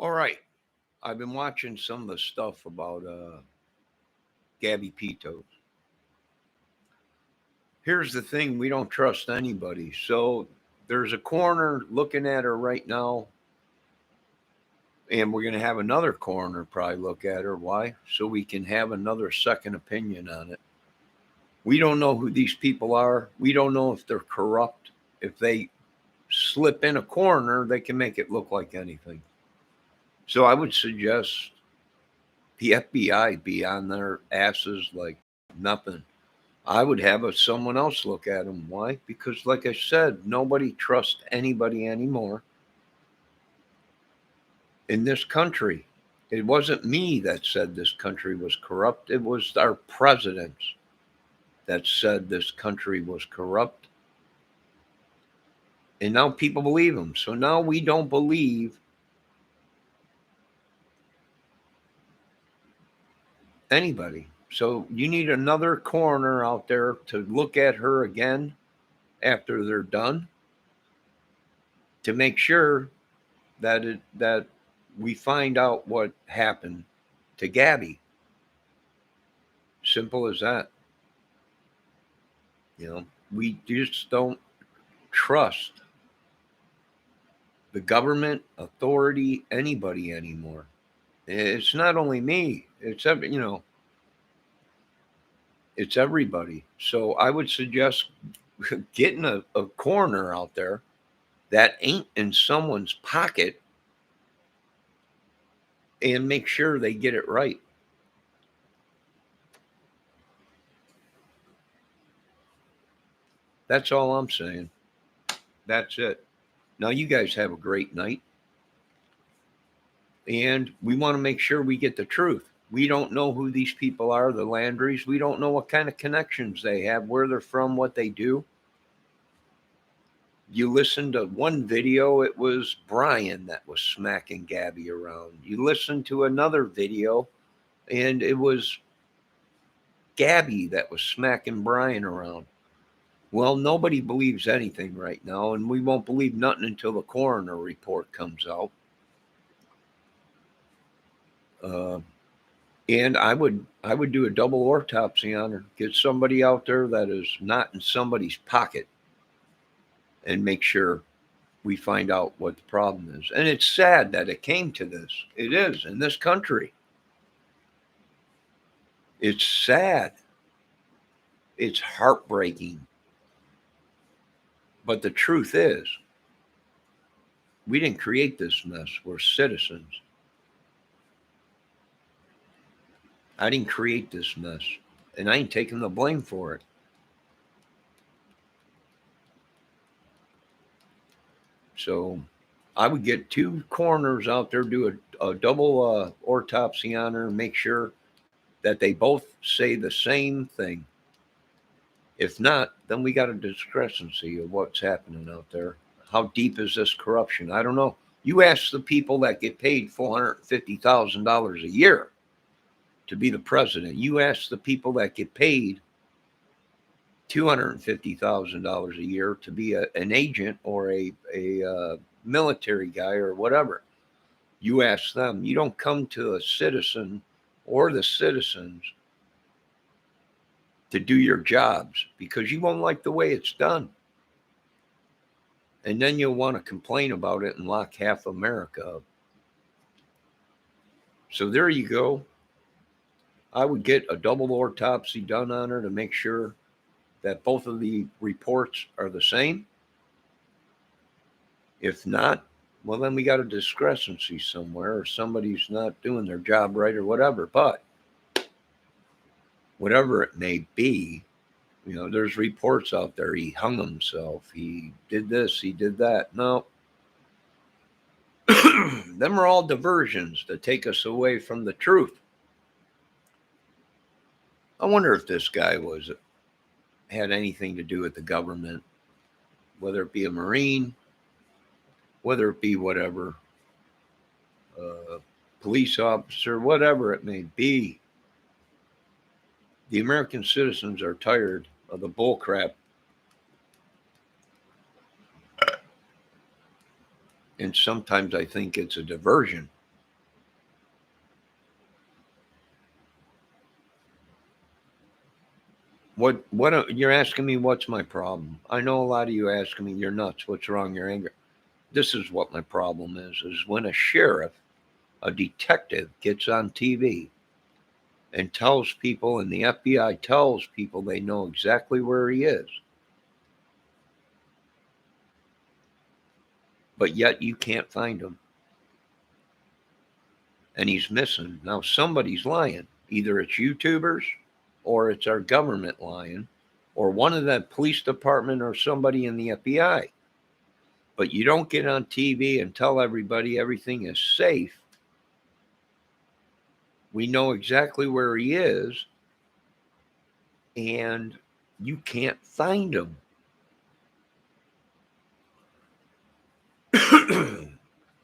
All right. I've been watching some of the stuff about Gabby Pitos. Here's the thing, we don't trust anybody. So there's a coroner looking at her right now, and we're going to have another coroner probably look at her. Why? So we can have another second opinion on it. We don't know who these people are. We don't know if they're corrupt. If they slip in a coroner, they can make it look like anything. So I would suggest the FBI be on their asses like nothing. I would have someone else look at them. Why? Because, like I said, nobody trusts anybody anymore in this country. It wasn't me that said this country was corrupt. It was our presidents that said this country was corrupt. And now people believe them. So now we don't believe anybody. So you need another coroner out there to look at her again after they're done to make sure that we find out what happened to Gabby. Simple as that. We just don't trust the government, authority, anybody anymore. It's not only me. It's everybody. So I would suggest getting a coroner out there that ain't in someone's pocket and make sure they get it right. That's all I'm saying. That's it. Now, you guys have a great night. And we want to make sure we get the truth. We don't know who these people are, the Landrys. We don't know what kind of connections they have, where they're from, what they do. You listen to one video, it was Brian that was smacking Gabby around. You listen to another video, and it was Gabby that was smacking Brian around. Well, nobody believes anything right now, and we won't believe nothing until the coroner report comes out. And I would do a double autopsy on her. Get somebody out there that is not in somebody's pocket, and make sure we find out what the problem is. And it's sad that it came to this. It is in this country. It's sad. It's heartbreaking. But the truth is, we didn't create this mess. We're citizens. I didn't create this mess, and I ain't taking the blame for it. So I would get two coroners out there, do a double autopsy on her, and make sure that they both say the same thing. If not, then we got a discrepancy of what's happening out there. How deep is this corruption? I don't know. You ask the people that get paid $450,000 a year to be the president. You ask the people that get paid $250,000 a year to be an agent or a military guy or whatever. You ask them. You don't come to a citizen or the citizens to do your jobs because you won't like the way it's done. And then you'll want to complain about it and lock half America up. So there you go. I would get a double autopsy done on her to make sure that both of the reports are the same. If not, well, then we got a discrepancy somewhere, or somebody's not doing their job right or whatever. But whatever it may be, there's reports out there. He hung himself. He did this. He did that. No. Them are all diversions to take us away from the truth. I wonder if this guy had anything to do with the government, whether it be a Marine, whether it be whatever, police officer, whatever it may be. The American citizens are tired of the bullcrap. And sometimes I think it's a diversion. You're asking me what's my problem? I know a lot of you asking me, you're nuts. What's wrong? You're angry. This is what my problem is when a sheriff, a detective gets on TV and tells people, and the FBI tells people they know exactly where he is, but yet you can't find him. And he's missing. Now somebody's lying. Either it's YouTubers or it's our government lying or one of the police department or somebody in the FBI. But you don't get on TV and tell everybody everything is safe. We know exactly where he is, and you can't find him.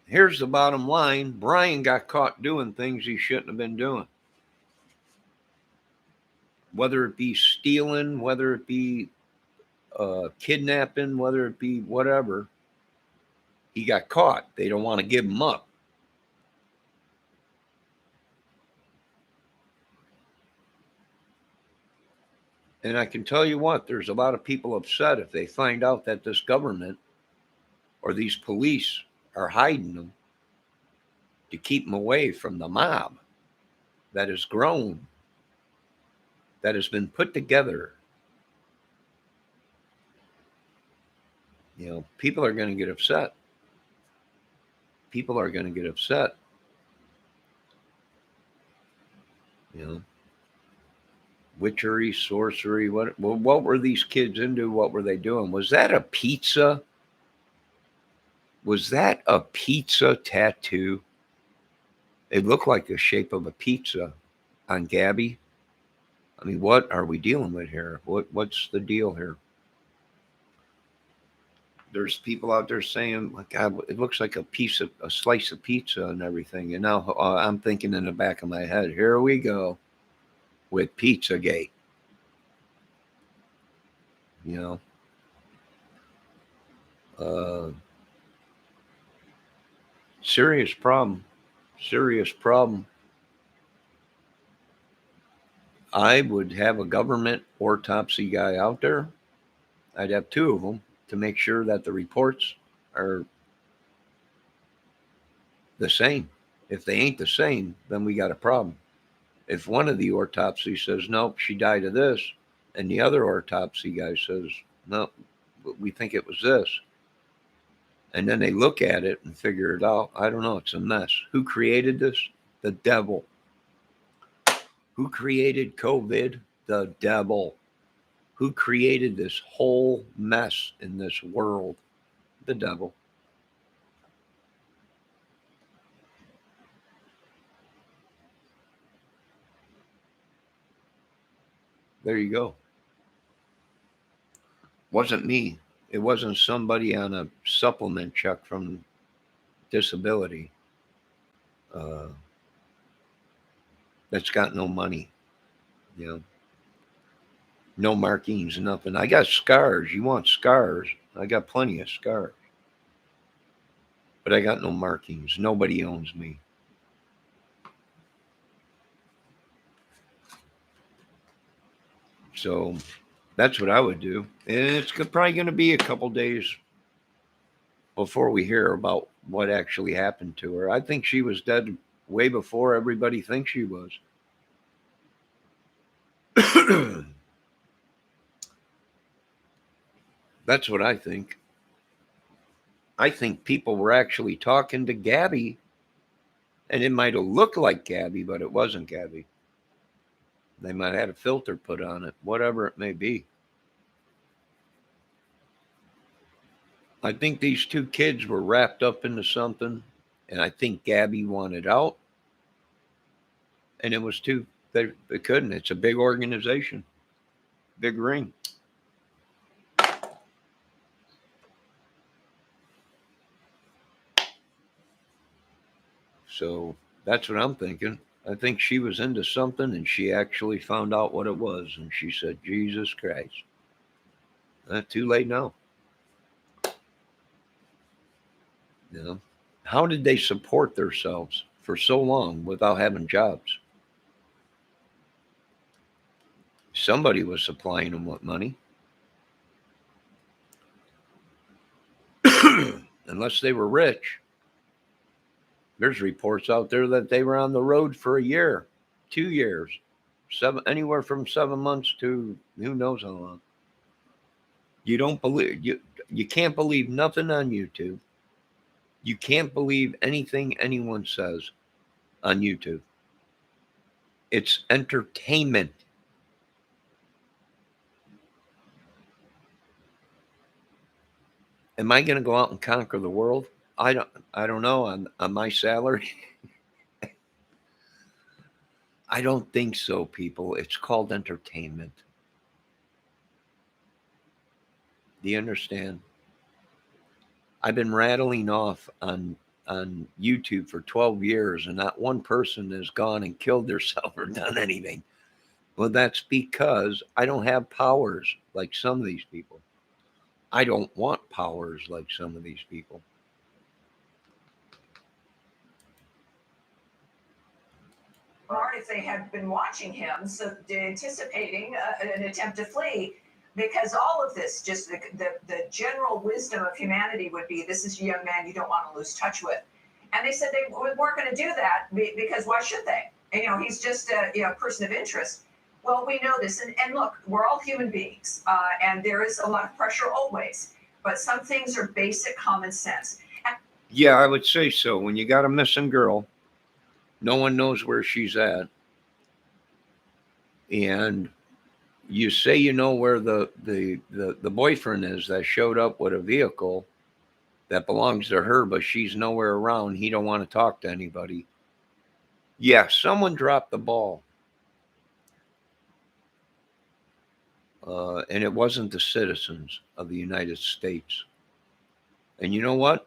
Here's the bottom line. Brian got caught doing things he shouldn't have been doing. Whether it be stealing, whether it be kidnapping, whether it be whatever, he got caught. They don't want to give him up. And I can tell you what, there's a lot of people upset if they find out that this government or these police are hiding them to keep them away from the mob that has grown, that has been put together. You know, people are going to get upset. People are going to get upset. You know, witchery, sorcery. What were these kids into? What were they doing? Was that a pizza? Was that a pizza tattoo? It looked like the shape of a pizza on Gabby. I mean, what are we dealing with here? What's the deal here? There's people out there saying, "My God, it looks like a slice of pizza and everything." And now I'm thinking in the back of my head, here we go with Pizzagate. You know, serious problem. Serious problem. I would have a government autopsy guy out there. I'd have two of them to make sure that the reports are the same. If they ain't the same, then we got a problem. If one of the autopsies says, nope, she died of this, and the other autopsy guy says, no, we think it was this, and then they look at it and figure it out, I don't know, it's a mess. Who created this? The devil. Who created COVID? The devil. Who created this whole mess in this world? The devil. There you go. Wasn't me. It wasn't somebody on a supplement check from disability uh, that's got no money, you know, no markings, nothing. I got scars. You want scars? I got plenty of scars, but I got no markings. Nobody owns me. So that's what I would do. And it's probably going to be a couple days before we hear about what actually happened to her. I think she was dead way before everybody thinks she was. That's what I think. I think people were actually talking to Gabby, and it might have looked like Gabby, but it wasn't Gabby. They might have had a filter put on it, whatever it may be. I think these two kids were wrapped up into something, and I think Gabby wanted out, and it was too, they couldn't. It's a big organization, big ring. So that's what I'm thinking. I think she was into something and she actually found out what it was. And she said, Jesus Christ. Too late now. You know, how did they support themselves for so long without having jobs? Somebody was supplying them with money. Unless they were rich. There's reports out there that they were on the road for a year, 2 years, anywhere from 7 months to who knows how long. You can't believe nothing on YouTube. You can't believe anything anyone says on YouTube. It's entertainment. Am I going to go out and conquer the world? I don't know on my salary. I don't think so, people. It's called entertainment. Do you understand? I've been rattling off on YouTube for 12 years and not one person has gone and killed themselves or done anything. Well, that's because I don't have powers like some of these people. I don't want powers like some of these people. If they had been watching him, so anticipating an attempt to flee, because all of this, just the general wisdom of humanity would be, this is a young man you don't want to lose touch with. And they said they weren't going to do that because why should they? And, he's just a person of interest. Well, we know this. And look, we're all human beings, and there is a lot of pressure always. But some things are basic common sense. Yeah, I would say so. When you got a missing girl, no one knows where she's at. And you say you know where the boyfriend is that showed up with a vehicle that belongs to her, but she's nowhere around. He don't want to talk to anybody. Yeah, someone dropped the ball. And it wasn't the citizens of the United States. And you know what?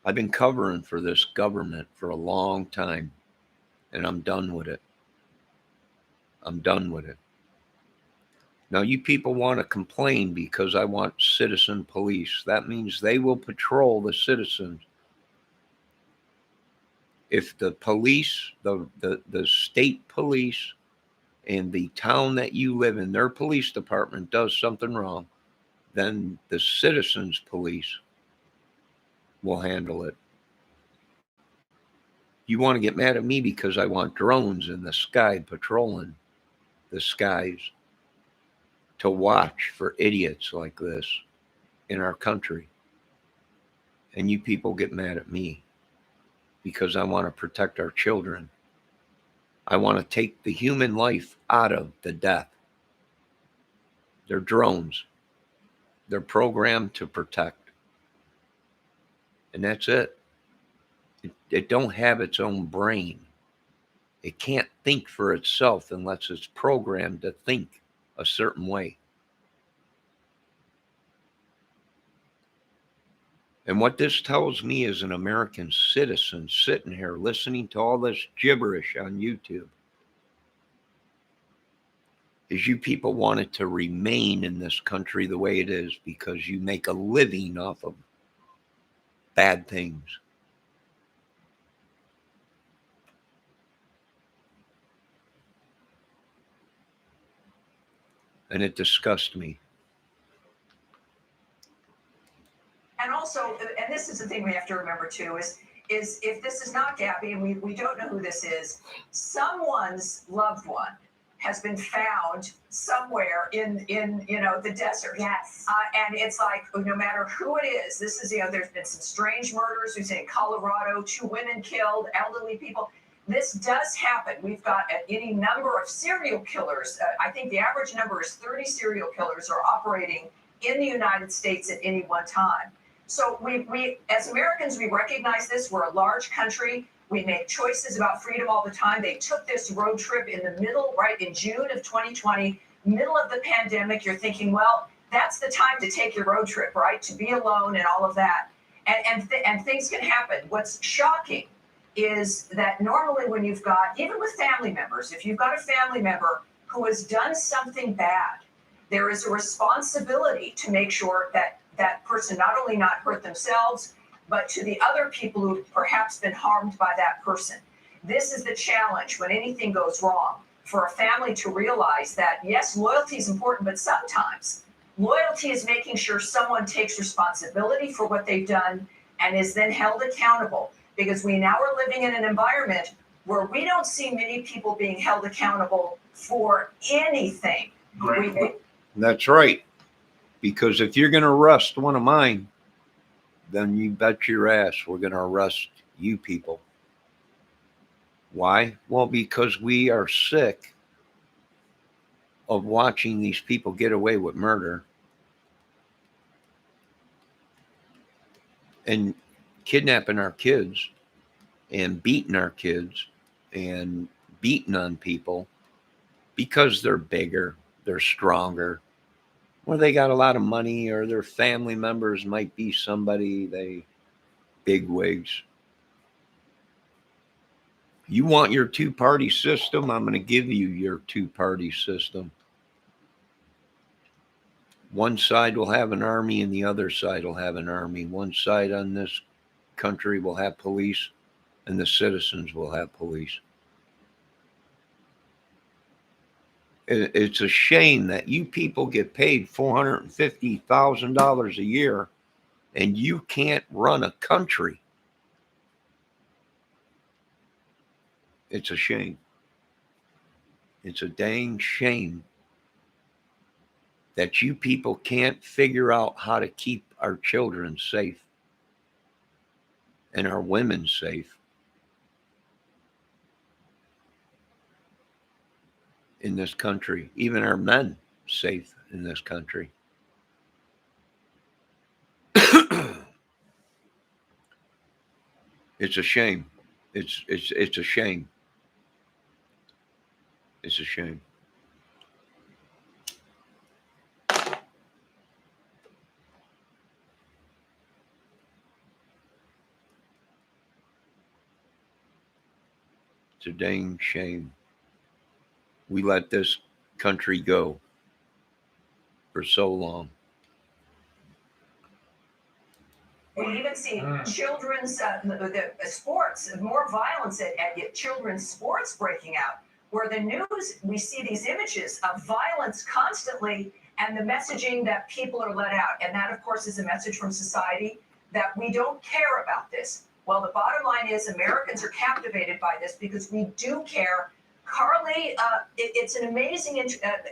I've been covering for this government for a long time, and I'm done with it. I'm done with it. Now, you people want to complain because I want citizen police. That means they will patrol the citizens. If the police, the state police, and the town that you live in, their police department does something wrong, then the citizens police will handle it. You want to get mad at me because I want drones in the sky patrolling the skies to watch for idiots like this in our country. And you people get mad at me because I want to protect our children. I want to take the human life out of the death. They're drones. They're programmed to protect. And that's it. It don't have its own brain. It can't think for itself unless it's programmed to think a certain way. And what this tells me as an American citizen sitting here listening to all this gibberish on YouTube is you people want it to remain in this country the way it is because you make a living off of bad things. And it disgusts me. And also, and this is the thing we have to remember too, is if this is not Gabby, and we don't know who this is, someone's loved one has been found somewhere in the desert. Yes. And it's like, no matter who it is, this is, there's been some strange murders. We say in Colorado, 2 women killed, elderly people. This does happen. We've got any number of serial killers. I think the average number is 30 serial killers are operating in the United States at any one time. So we as Americans, we recognize this. We're a large country. We make choices about freedom all the time. They took this road trip in the middle, right in June of 2020, middle of the pandemic. You're thinking, well, that's the time to take your road trip, right? To be alone and all of that. And things can happen. What's shocking is that normally when you've got, even with family members, if you've got a family member who has done something bad, there is a responsibility to make sure that that person not only not hurt themselves, but to the other people who've perhaps been harmed by that person. This is the challenge when anything goes wrong. for a family to realize that, yes, loyalty is important, but sometimes loyalty is making sure someone takes responsibility for what they've done and is then held accountable, because we now are living in an environment where we don't see many people being held accountable for anything. That's right. Because if you're going to arrest one of mine, then you bet your ass we're going to arrest you people. Why? Well, because we are sick of watching these people get away with murder and kidnapping our kids and beating our kids and beating on people because they're bigger, they're stronger, or they got a lot of money, or their family members might be somebody, they big wigs. You want your two-party system? I'm going to give you your two-party system. One side will have an army and the other side will have an army. One side on this country will have police and the citizens will have police. It's a shame that you people get paid $450,000 a year and you can't run a country. It's a shame. It's a dang shame that you people can't figure out how to keep our children safe and our women safe in this country, even our men safe in this country. It's a shame. It's a shame. It's a shame. It's a dang shame. We let this country go for so long. We even see children's the sports, more violence at children's sports breaking out, where the news, we see these images of violence constantly and the messaging that people are let out. And that, of course, is a message from society that we don't care about this. Well, the bottom line is Americans are captivated by this because we do care. Carly, it's an amazing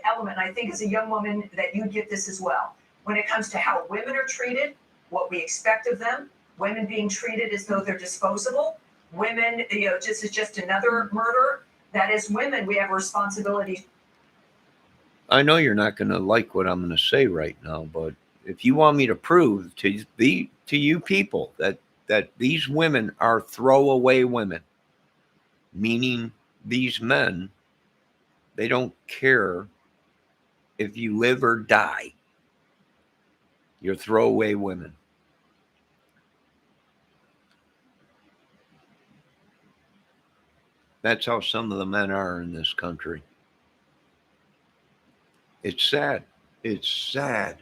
element. I think as a young woman that you get this as well. When it comes to how women are treated, what we expect of them, women being treated as though they're disposable, women, this is just another murder. That is women, we have a responsibility. I know you're not going to like what I'm going to say right now, but if you want me to prove to you people that these women are throwaway women, meaning these men, they don't care if you live or die. You're throwaway women. That's how some of the men are in this country. It's sad. It's sad.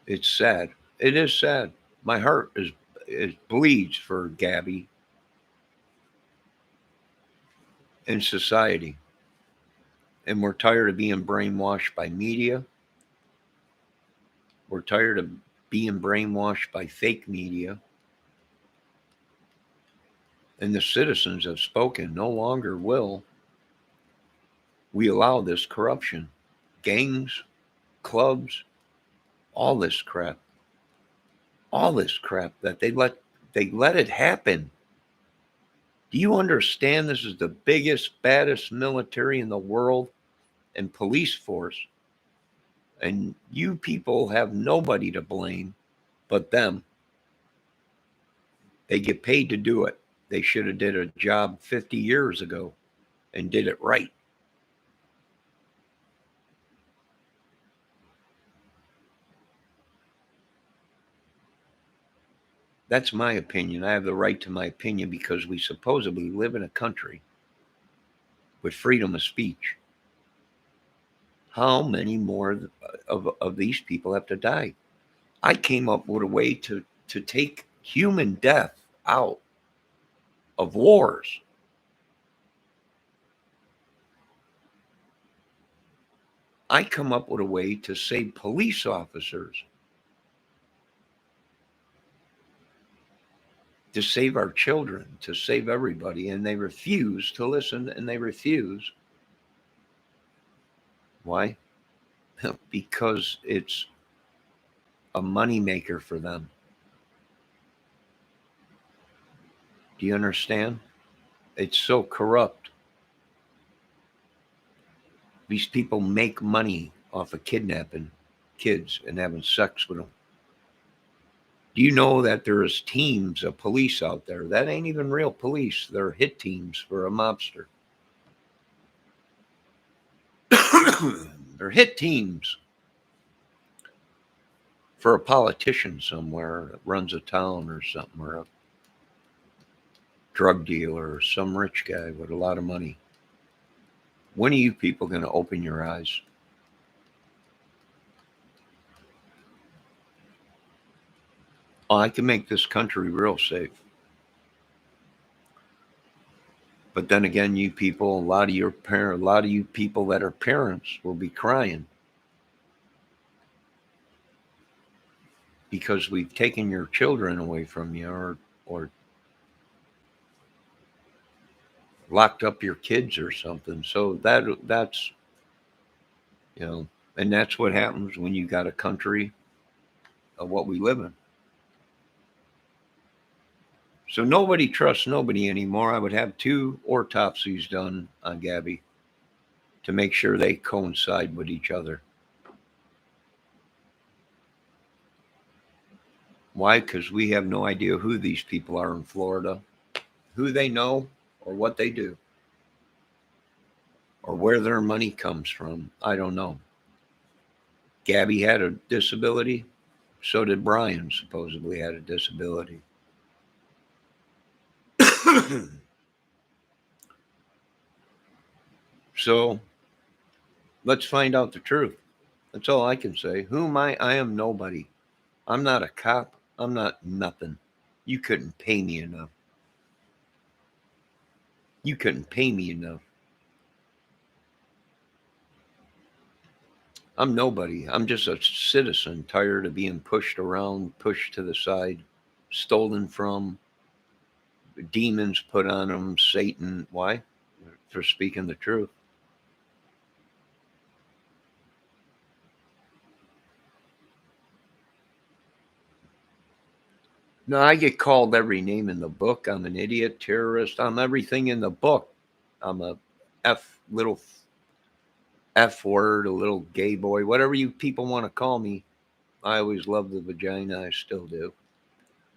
It's sad. It is sad. My heart bleeds for Gabby in society. And we're tired of being brainwashed by media. We're tired of being brainwashed by fake media. And the citizens have spoken. No longer will we allow this corruption. Gangs, clubs, all this crap. All this crap that they let it happen. Do you understand this is the biggest, baddest military in the world and police force? And you people have nobody to blame but them. They get paid to do it. They should have did a job 50 years ago and did it right. That's my opinion. I have the right to my opinion because we supposedly live in a country with freedom of speech. How many more of these people have to die? I came up with a way to take human death out of wars. I come up with a way to save police officers, to save our children, to save everybody, and they refuse to listen, and they refuse. Why? Because it's a moneymaker for them. Do you understand? It's so corrupt. These people make money off of kidnapping kids and having sex with them. Do you know that there's teams of police out there that ain't even real police? They're hit teams for a mobster. They're hit teams for a politician somewhere that runs a town or something, or a drug dealer or some rich guy with a lot of money. When are you people going to open your eyes? Oh, I can make this country real safe. But then again, you people, a lot of you people that are parents will be crying because we've taken your children away from you, or locked up your kids or something. So that's you know, and that's what happens when you got a country of what we live in. So nobody trusts nobody anymore. I would have 2 autopsies done on Gabby to make sure they coincide with each other. Why? Because we have no idea who these people are in Florida, who they know, or what they do, or where their money comes from. I don't know. Gabby had a disability. So did Brian, supposedly had a disability. So let's find out the truth. That's all I can say. Who am I? I am nobody. I'm not a cop. I'm not nothing. You couldn't pay me enough. You couldn't pay me enough. I'm nobody. I'm just a citizen tired of being pushed around, pushed to the side, stolen from, demons put on them, Satan. Why? For speaking the truth. No, I get called every name in the book. I'm an idiot, terrorist. I'm everything in the book. I'm a little F word, a little gay boy, whatever you people want to call me. I always loved the vagina. I still do.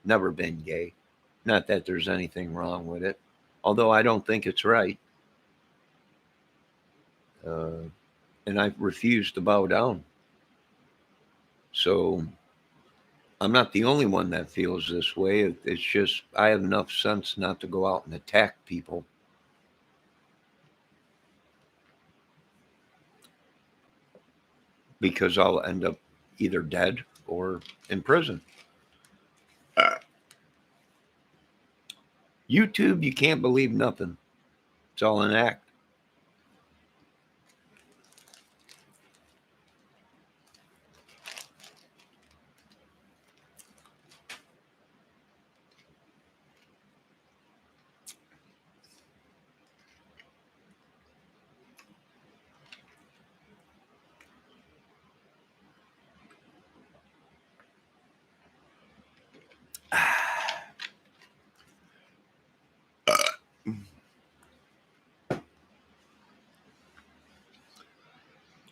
Never been gay. Not that there's anything wrong with it, although I don't think it's right. Uh, and I refuse to bow down. So I'm not the only one that feels this way. It's just I have enough sense not to go out and attack people because I'll end up either dead or in prison. YouTube, you can't believe nothing. It's all an act.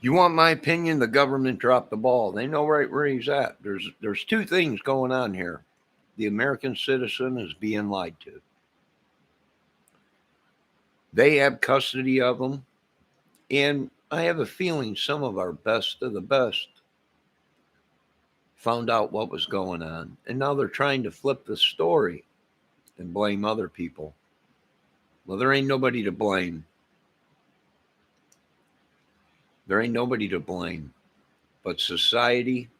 You want my opinion? The government dropped the ball. They know right where he's at. There's 2 things going on here. The American citizen is being lied to. They have custody of them, and I have a feeling some of our best of the best found out what was going on, and now they're trying to flip the story and blame other people. Well, there ain't nobody to blame. There ain't nobody to blame but society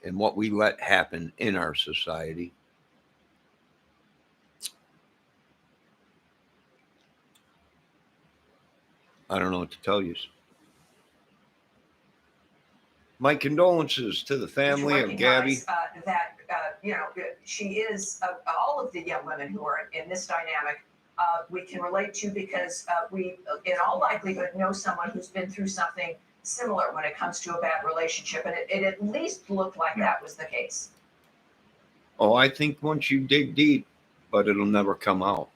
and what we let happen in our society. I don't know what to tell you. My condolences to the family of Gabby. That she is all of the young women who are in this dynamic. We can relate to because we, in all likelihood, know someone who's been through something similar when it comes to a bad relationship, and it at least looked like that was the case. Oh, I think once you dig deep, but it'll never come out.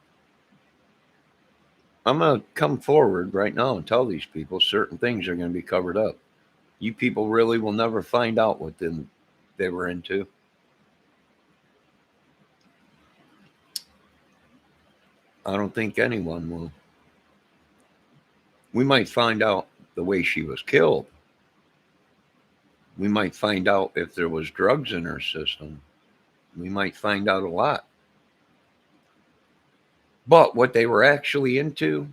I'm going to come forward right now and tell these people certain things are going to be covered up. You people really will never find out what they were into. I don't think anyone will. We might find out the way she was killed. We might find out if there was drugs in her system. We might find out a lot. But what they were actually into,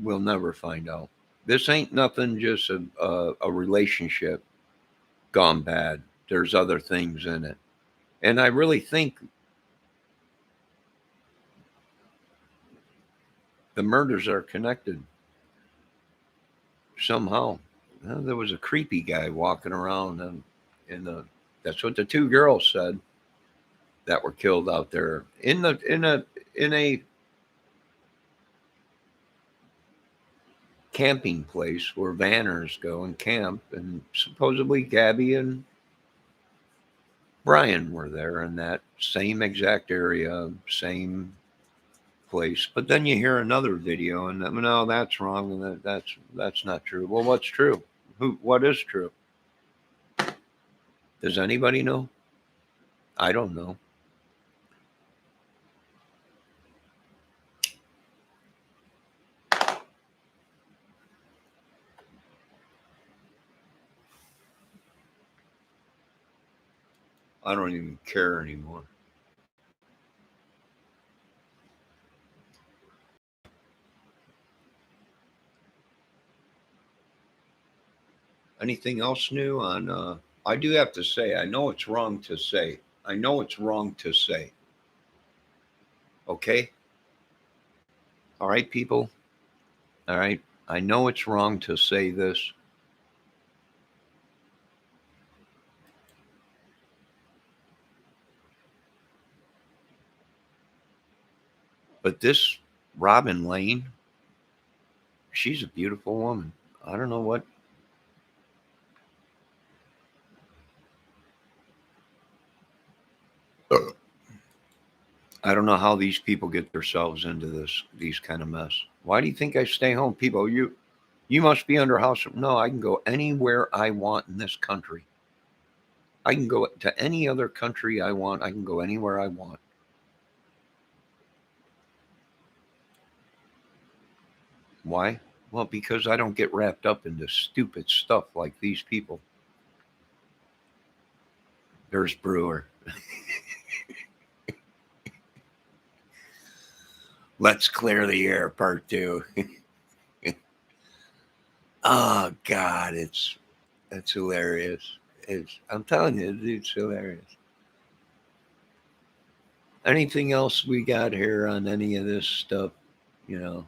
we'll never find out. This ain't nothing just a relationship gone bad. There's other things in it. And I really think the murders are connected somehow. There was a creepy guy walking around, and that's what the two girls said that were killed out there in a camping place where vanners go and camp, and supposedly Gabby and Brian were there in that same exact area, same place. But then you hear another video, and no, that's wrong, and that's not true. Well, what's true? What is true? Does anybody know? I don't know. I don't even care anymore. Anything else new on? I do have to say, I know it's wrong to say. I know it's wrong to say. Okay? All right, people? All right? I know it's wrong to say this. But this Robin Lane, she's a beautiful woman. I don't know what. I don't know how these people get themselves into these kind of mess. Why do you think I stay home? People, you must be under house. No, I can go anywhere I want in this country. I can go to any other country I want. I can go anywhere I want. Why? Well, because I don't get wrapped up into stupid stuff like these people. There's Brewer. Let's clear the air, part 2. Oh God, it's hilarious. I'm telling you, it's hilarious. Anything else we got here on any of this stuff? You know,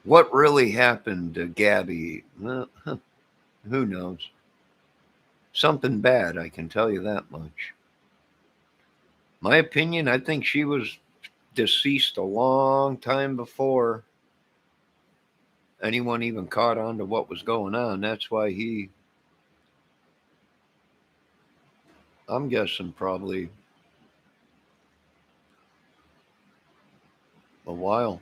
what really happened to Gabby? Well, who knows? Something bad, I can tell you that much. My opinion, I think she was deceased a long time before anyone even caught on to what was going on. That's why I'm guessing probably a while.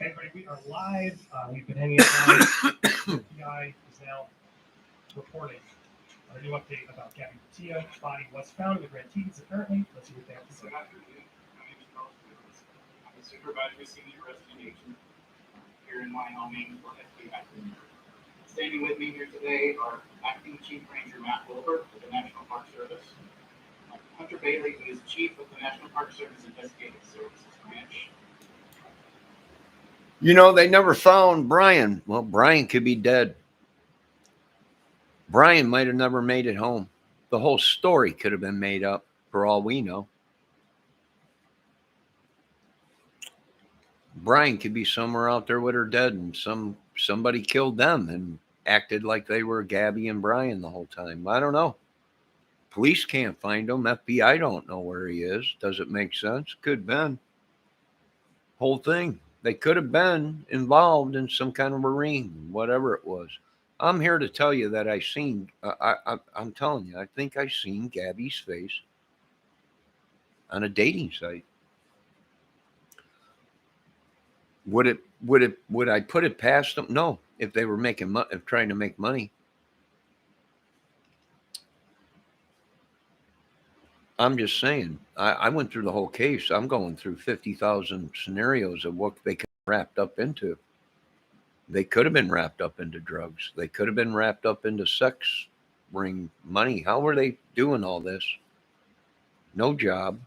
Everybody, we are live. We've been hanging out. The FBI is now reporting A new update about Gabby Tia. Body was found in the Grand Tees apparently. Let's see what they have to say. Good afternoon. My name is Carlos Lewis. I'm a supervisory senior investigation here in Wyoming for FBI. Standing with me here today are Acting Chief Ranger Matt Wilbur of the National Park Service, Hunter Bailey, who is Chief of the National Park Service Investigative Services Branch. You know, they never found Brian. Well, Brian could be dead. Brian might have never made it home. The whole story could have been made up for all we know. Brian could be somewhere out there with her dead, and somebody killed them and acted like they were Gabby and Brian the whole time. I don't know. Police can't find him. FBI don't know where he is. Does it make sense? Could have been. Whole thing. They could have been involved in some kind of a ring, whatever it was. I'm here to tell you that I'm telling you, I think I seen Gabby's face on a dating site. Would I put it past them? No, if they were making money, trying to make money. I'm just saying, I went through the whole case. I'm going through 50,000 scenarios of what they could have wrapped up into. They could have been wrapped up into drugs. They could have been wrapped up into sex ring money. How were they doing all this? No job.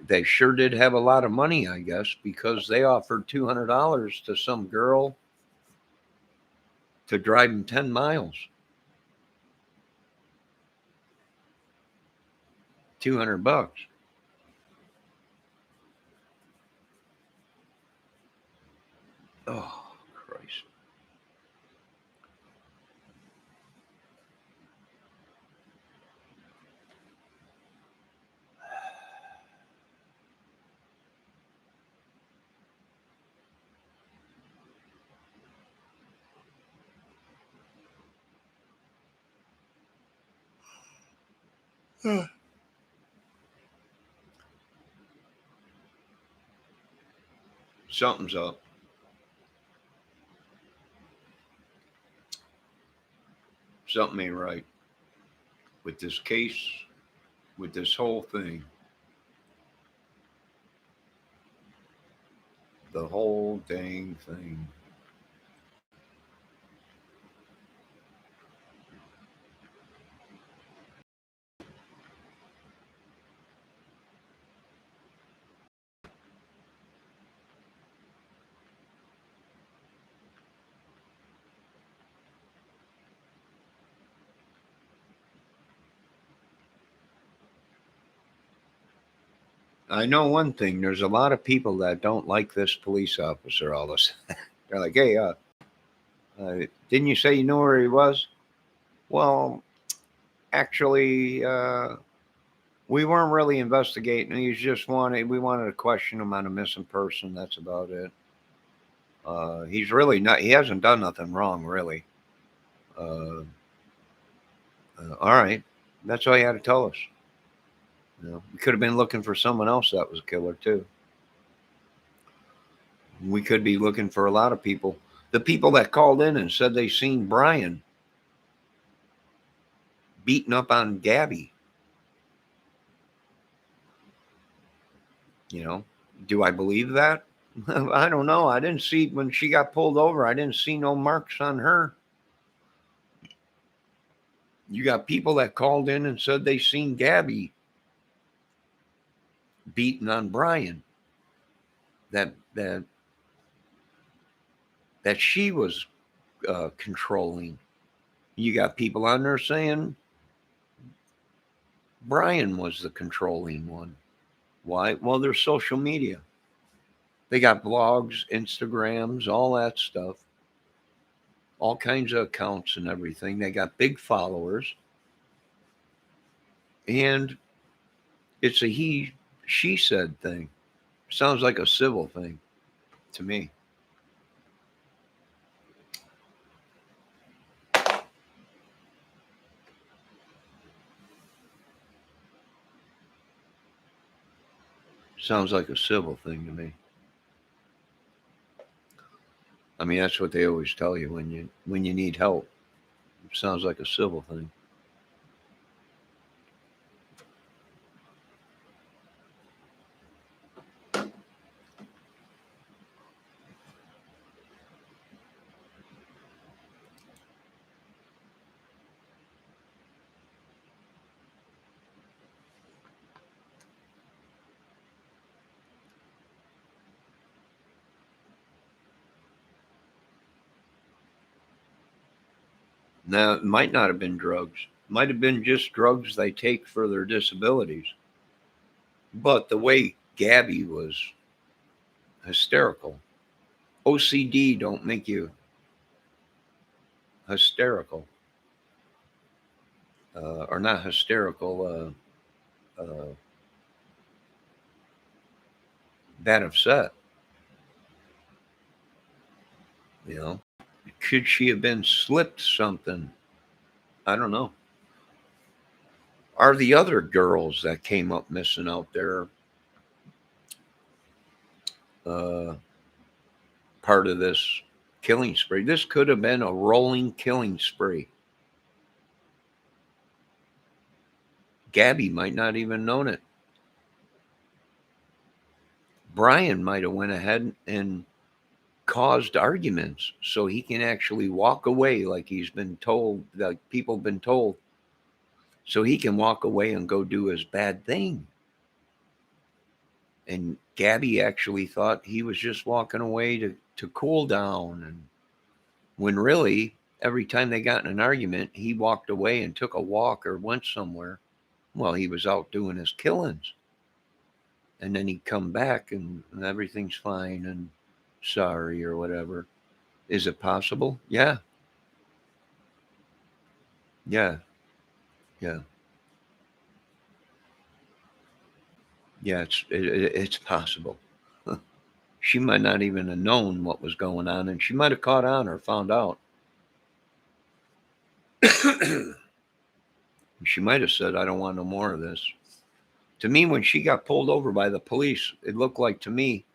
They sure did have a lot of money, I guess, because they offered $200 to some girl to drive them 10 miles. 200 bucks. Oh, Christ. Something's up. Something ain't right with this case, with this whole thing. The whole dang thing. I know one thing. There's a lot of people that don't like this police officer. All this, they're like, "Hey, didn't you say you knew where he was?" Well, actually, we weren't really investigating. We wanted to question him on a missing person. That's about it. He's really not. He hasn't done nothing wrong, really. All right, that's all you had to tell us. We could have been looking for someone else that was a killer too. We could be looking for a lot of people. The people that called in and said they seen Brian beating up on Gabby. Do I believe that? I don't know. I didn't see when she got pulled over. I didn't see no marks on her. You got people that called in and said they seen Gabby beating on Brian. That she was controlling. You got people on there saying Brian was the controlling one. Why? Well, there's social media. They got blogs, Instagrams, all that stuff. All kinds of accounts and everything. They got big followers. And it's a she said thing. Sounds like a civil thing to me. Sounds like a civil thing to me. I mean, that's what they always tell you when you need help. It sounds like a civil thing. Now, it might not have been drugs. Might have been just drugs they take for their disabilities. But the way Gabby was hysterical. OCD don't make you hysterical. Or not hysterical, that upset. You know, could she have been slipped something? I don't know. Are the other girls that came up missing out there part of this killing spree? This could have been a rolling killing spree. Gabby might not even known it. Brian might have went ahead and caused arguments so he can actually walk away like he's been told, like people have been told, so he can walk away and go do his bad thing. And Gabby actually thought he was just walking away to cool down. And when really, every time they got in an argument, he walked away and took a walk or went somewhere while he was out doing his killings. And then he'd come back and everything's fine and sorry or whatever. Is it possible? Yeah. Yeah. Yeah. Yeah, it's possible. She might not even have known what was going on, and she might have caught on or found out. She might have said, I don't want no more of this. To me, when she got pulled over by the police, it looked like to me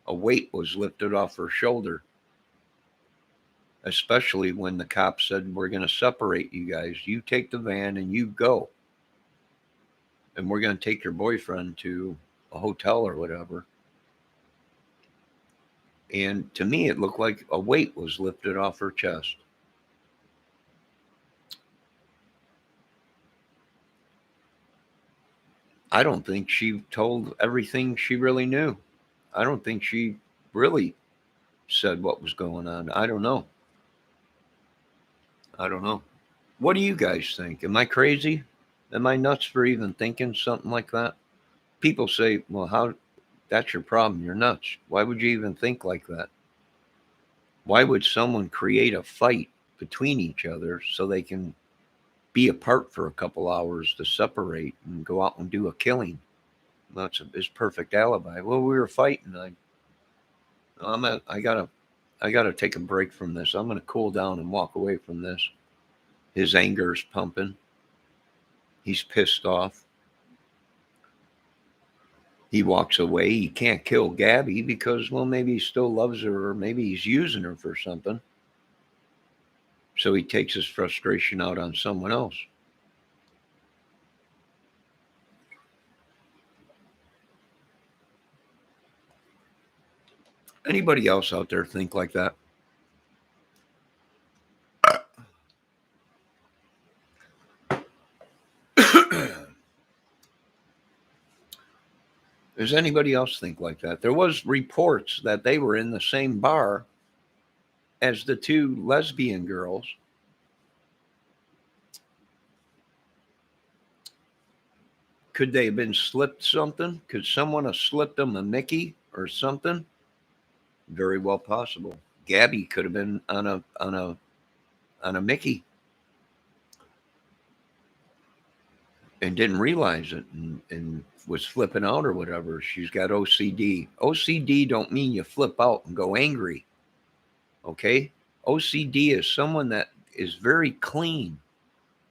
a weight was lifted off her shoulder. Especially when the cop said, we're going to separate you guys. You take the van and you go. And we're going to take your boyfriend to a hotel or whatever. And to me, it looked like a weight was lifted off her chest. I don't think she told everything she really knew. I don't think she really said what was going on. I don't know. I don't know. What do you guys think? Am I crazy? Am I nuts for even thinking something like that? People say, well, how? That's your problem. You're nuts. Why would you even think like that? Why would someone create a fight between each other so they can be apart for a couple hours to separate and go out and do a killing? That's his perfect alibi. Well, we were fighting. I gotta take a break from this. I'm gonna cool down and walk away from this. His anger's pumping. He's pissed off. He walks away. He can't kill Gabby because, well, maybe he still loves her or maybe he's using her for something. So he takes his frustration out on someone else. Anybody else out there think like that? Does anybody else think like that? There was reports that they were in the same bar as the two lesbian girls. Could they have been slipped something? Could someone have slipped them a Mickey or something? Very well possible. Gabby could have been on a Mickey and didn't realize it and was flipping out or whatever. She's got OCD. OCD don't mean you flip out and go angry. Okay? OCD is someone that is very clean.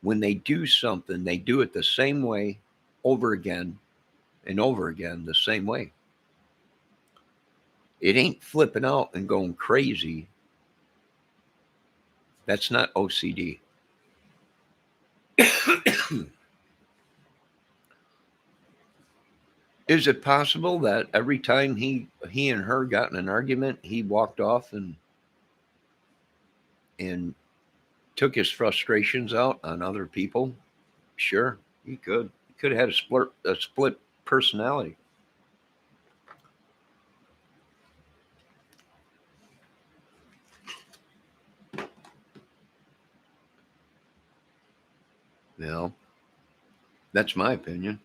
When they do something, they do it the same way over again and over again, the same way. It ain't flipping out and going crazy. That's not OCD. Is it possible that every time he and her got in an argument, he walked off and took his frustrations out on other people? Sure, he could. He could have had a split personality. You know, that's my opinion.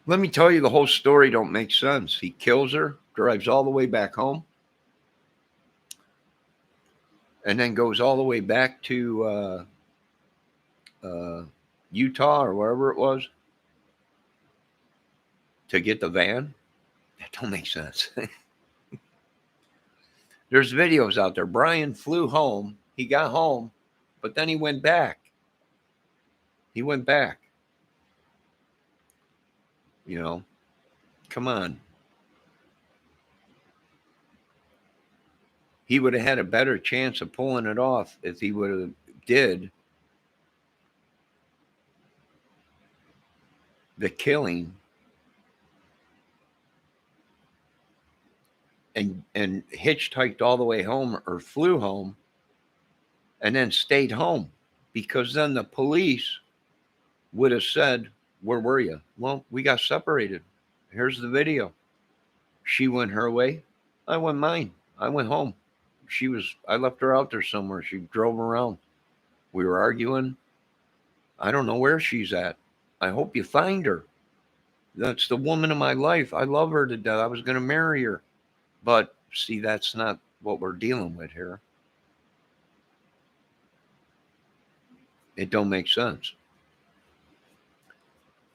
Let me tell you, the whole story don't make sense. He kills her, drives all the way back home, and then goes all the way back to Utah or wherever it was to get the van. That don't make sense. There's videos out there. Brian flew home. He got home, but then he went back. He went back. You know, come on. He would have had a better chance of pulling it off if he would have did the killing and hitchhiked all the way home or flew home and then stayed home, because then the police would have said, "Where were you?" Well, we got separated. Here's the video. She went her way. I went mine. I went home. I left her out there somewhere. She drove around. We were arguing. I don't know where she's at. I hope you find her. That's the woman of my life. I love her to death. I was going to marry her. But see, that's not what we're dealing with here. It don't make sense.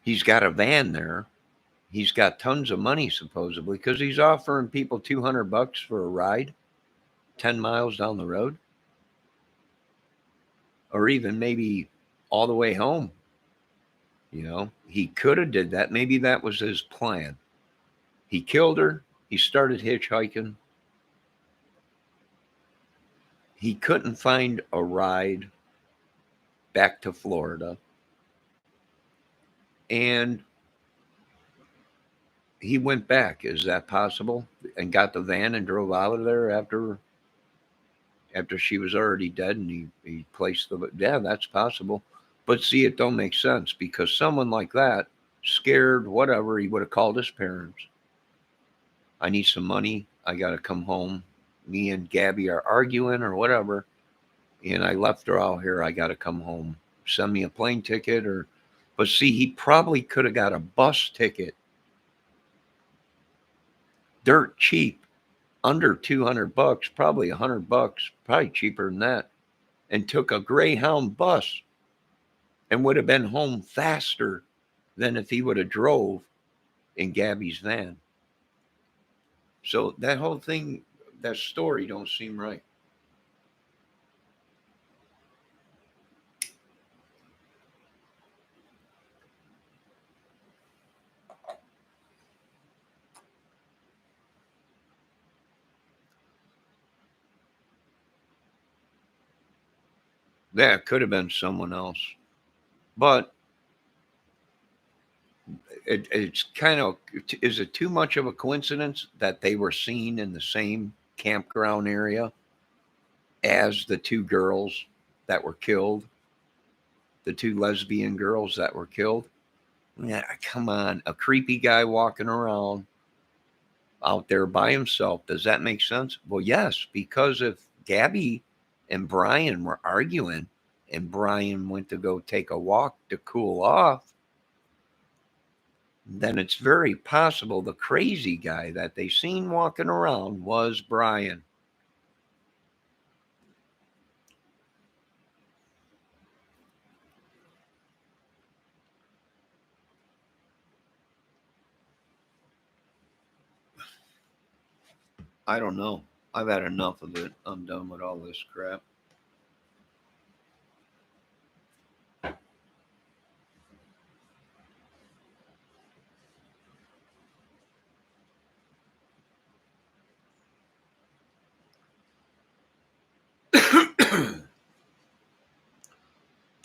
He's got a van there. He's got tons of money, supposedly, because he's offering people $200 for a ride 10 miles down the road, or even maybe all the way home. You know, he could have did that. Maybe that was his plan. He killed her. He started hitchhiking. He couldn't find a ride back to Florida. And he went back. Is that possible? And got the van and drove out of there after she was already dead, and he placed the, yeah, that's possible. But see, it don't make sense, because someone like that, scared, whatever, he would have called his parents. I need some money. I got to come home. Me and Gabby are arguing or whatever, and I left her out here. I got to come home. Send me a plane ticket or, but see, he probably could have got a bus ticket, dirt cheap, under $200, probably $100, probably cheaper than that, and took a Greyhound bus and would have been home faster than if he would have drove in Gabby's van. So that whole thing, that story don't seem right. That could have been someone else. But it's kind of, is it too much of a coincidence that they were seen in the same campground area as the two girls that were killed, the two lesbian girls that were killed? Yeah, come on, a creepy guy walking around out there by himself. Does that make sense? Well, yes, because if Gabby and Brian were arguing and Brian went to go take a walk to cool off, then it's very possible the crazy guy that they seen walking around was Brian. I don't know. I've had enough of it. I'm done with all this crap.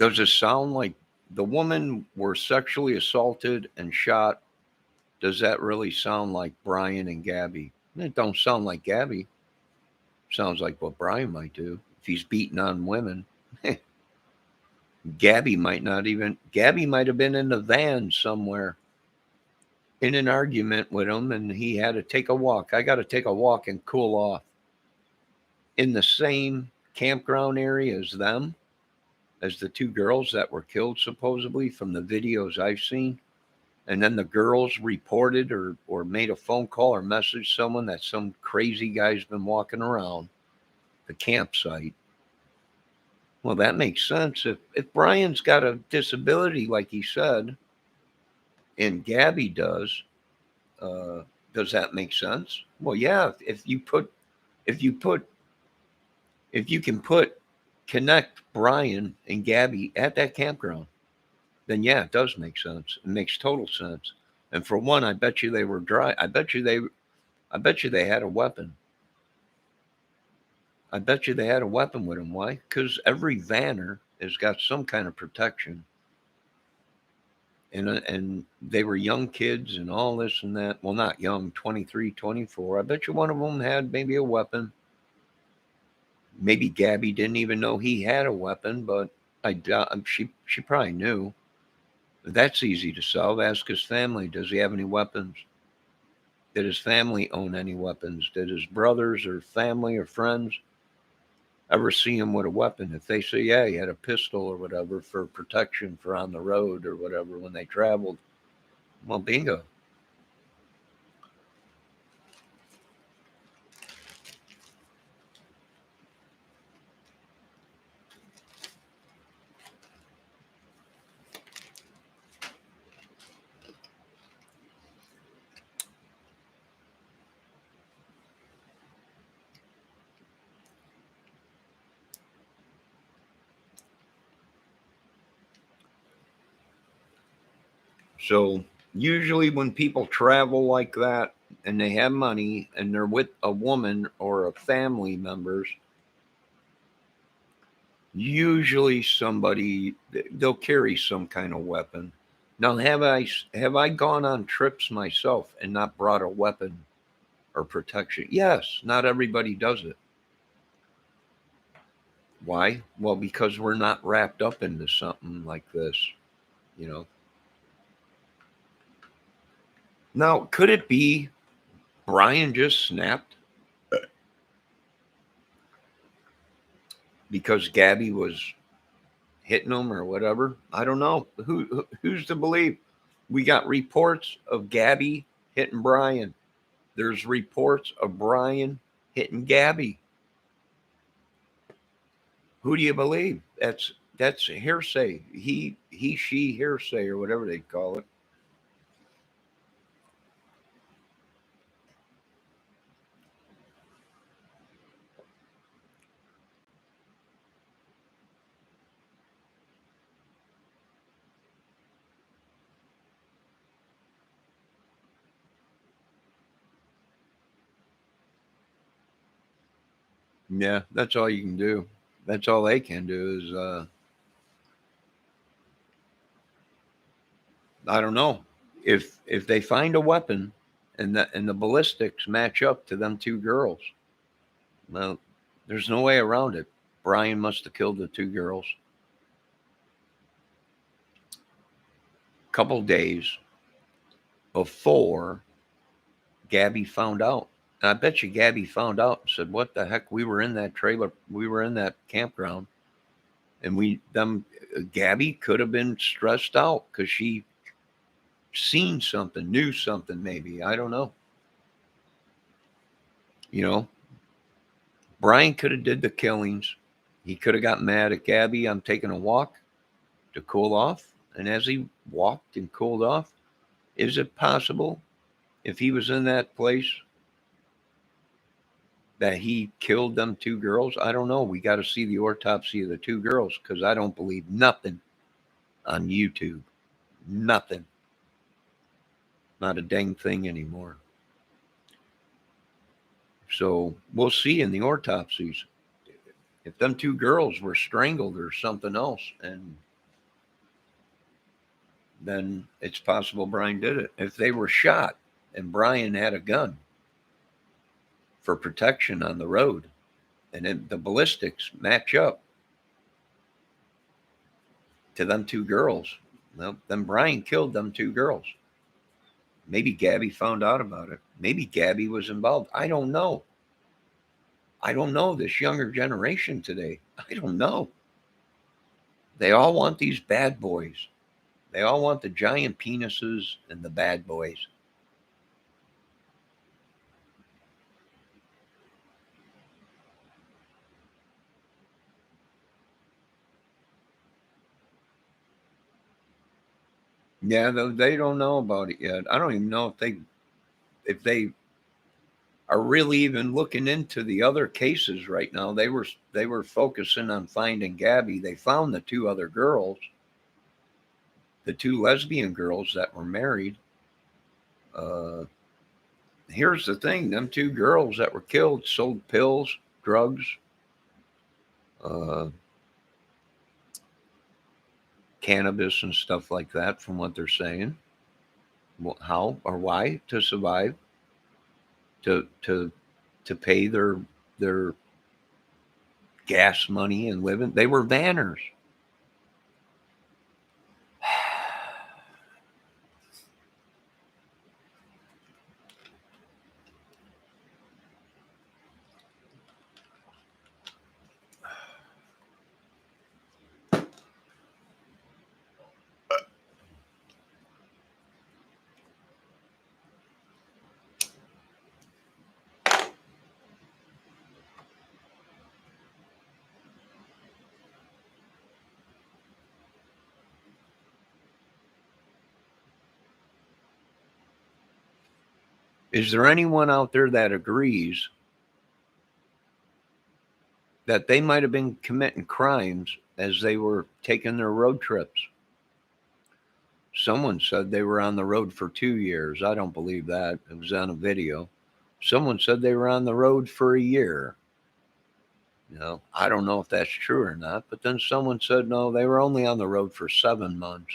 Does it sound like the woman were sexually assaulted and shot? Does that really sound like Brian and Gabby? It don't sound like Gabby. Sounds like what Brian might do if he's beating on women. Gabby might not even. Gabby might have been in the van somewhere in an argument with him, and he had to take a walk. I got to take a walk and cool off in the same campground area as them, as the two girls that were killed supposedly from the videos I've seen. And then the girls reported or made a phone call or messaged someone that some crazy guy's been walking around the campsite. Well, that makes sense. If Brian's got a disability, like he said, and Gabby does that make sense? Well, yeah. If you can connect Brian and Gabby at that campground, then yeah, it does make sense. It makes total sense. And for one, I bet you they were dry. I bet you they had a weapon. I bet you they had a weapon with them. Why? Because every vanner has got some kind of protection. And they were young kids and all this and that. Well, not young, 23, 24. I bet you one of them had maybe a weapon. Maybe Gabby didn't even know he had a weapon, but I doubt she probably knew. That's easy to solve. Ask his family, does he have any weapons? Did his family own any weapons? Did his brothers or family or friends ever see him with a weapon? If they say, yeah, he had a pistol or whatever for protection for on the road or whatever when they traveled, well, bingo. So usually when people travel like that and they have money and they're with a woman or a family members, usually they'll carry some kind of weapon. Now, have I gone on trips myself and not brought a weapon or protection? Yes, not everybody does it. Why? Well, because we're not wrapped up into something like this, you know. Now, could it be Brian just snapped because Gabby was hitting him or whatever? I don't know. Who's to believe? We got reports of Gabby hitting Brian. There's reports of Brian hitting Gabby. Who do you believe? That's hearsay. She hearsay or whatever they call it. Yeah, that's all you can do. That's all they can do is I don't know. If they find a weapon and the ballistics match up to them two girls, well, there's no way around it. Brian must have killed the two girls. A couple days before Gabby found out. And I bet you Gabby found out and said, "What the heck? We were in that trailer. We were in that campground, and Gabby could have been stressed out because she seen something, knew something. Maybe I don't know. You know, Brian could have did the killings. He could have got mad at Gabby. I'm taking a walk to cool off, and as he walked and cooled off, is it possible if he was in that place that he killed them two girls? I don't know. We got to see the autopsy of the two girls because I don't believe nothing on YouTube. Nothing. Not a dang thing anymore. So we'll see in the autopsies if them two girls were strangled or something else. And then it's possible Brian did it. If they were shot and Brian had a gun for protection on the road, and the ballistics match up to them two girls, well, then Brian killed them two girls. Maybe Gabby found out about it. Maybe Gabby was involved. I don't know. I don't know this younger generation today. I don't know. They all want these bad boys. They all want the giant penises and the bad boys. Yeah, they don't know about it yet. I don't even know if they are really even looking into the other cases right now. They were focusing on finding Gabby. They found the two other girls, the two lesbian girls that were married. Here's the thing: them two girls that were killed sold pills, drugs, uh, cannabis, and stuff like that. From what they're saying, how or why to survive, to pay their gas money and living. They were vanners. Is there anyone out there that agrees that they might have been committing crimes as they were taking their road trips? Someone said they were on the road for 2 years. I don't believe that. It was on a video. Someone said they were on the road for a year. I don't know if that's true or not, but then someone said no, they were only on the road for 7 months.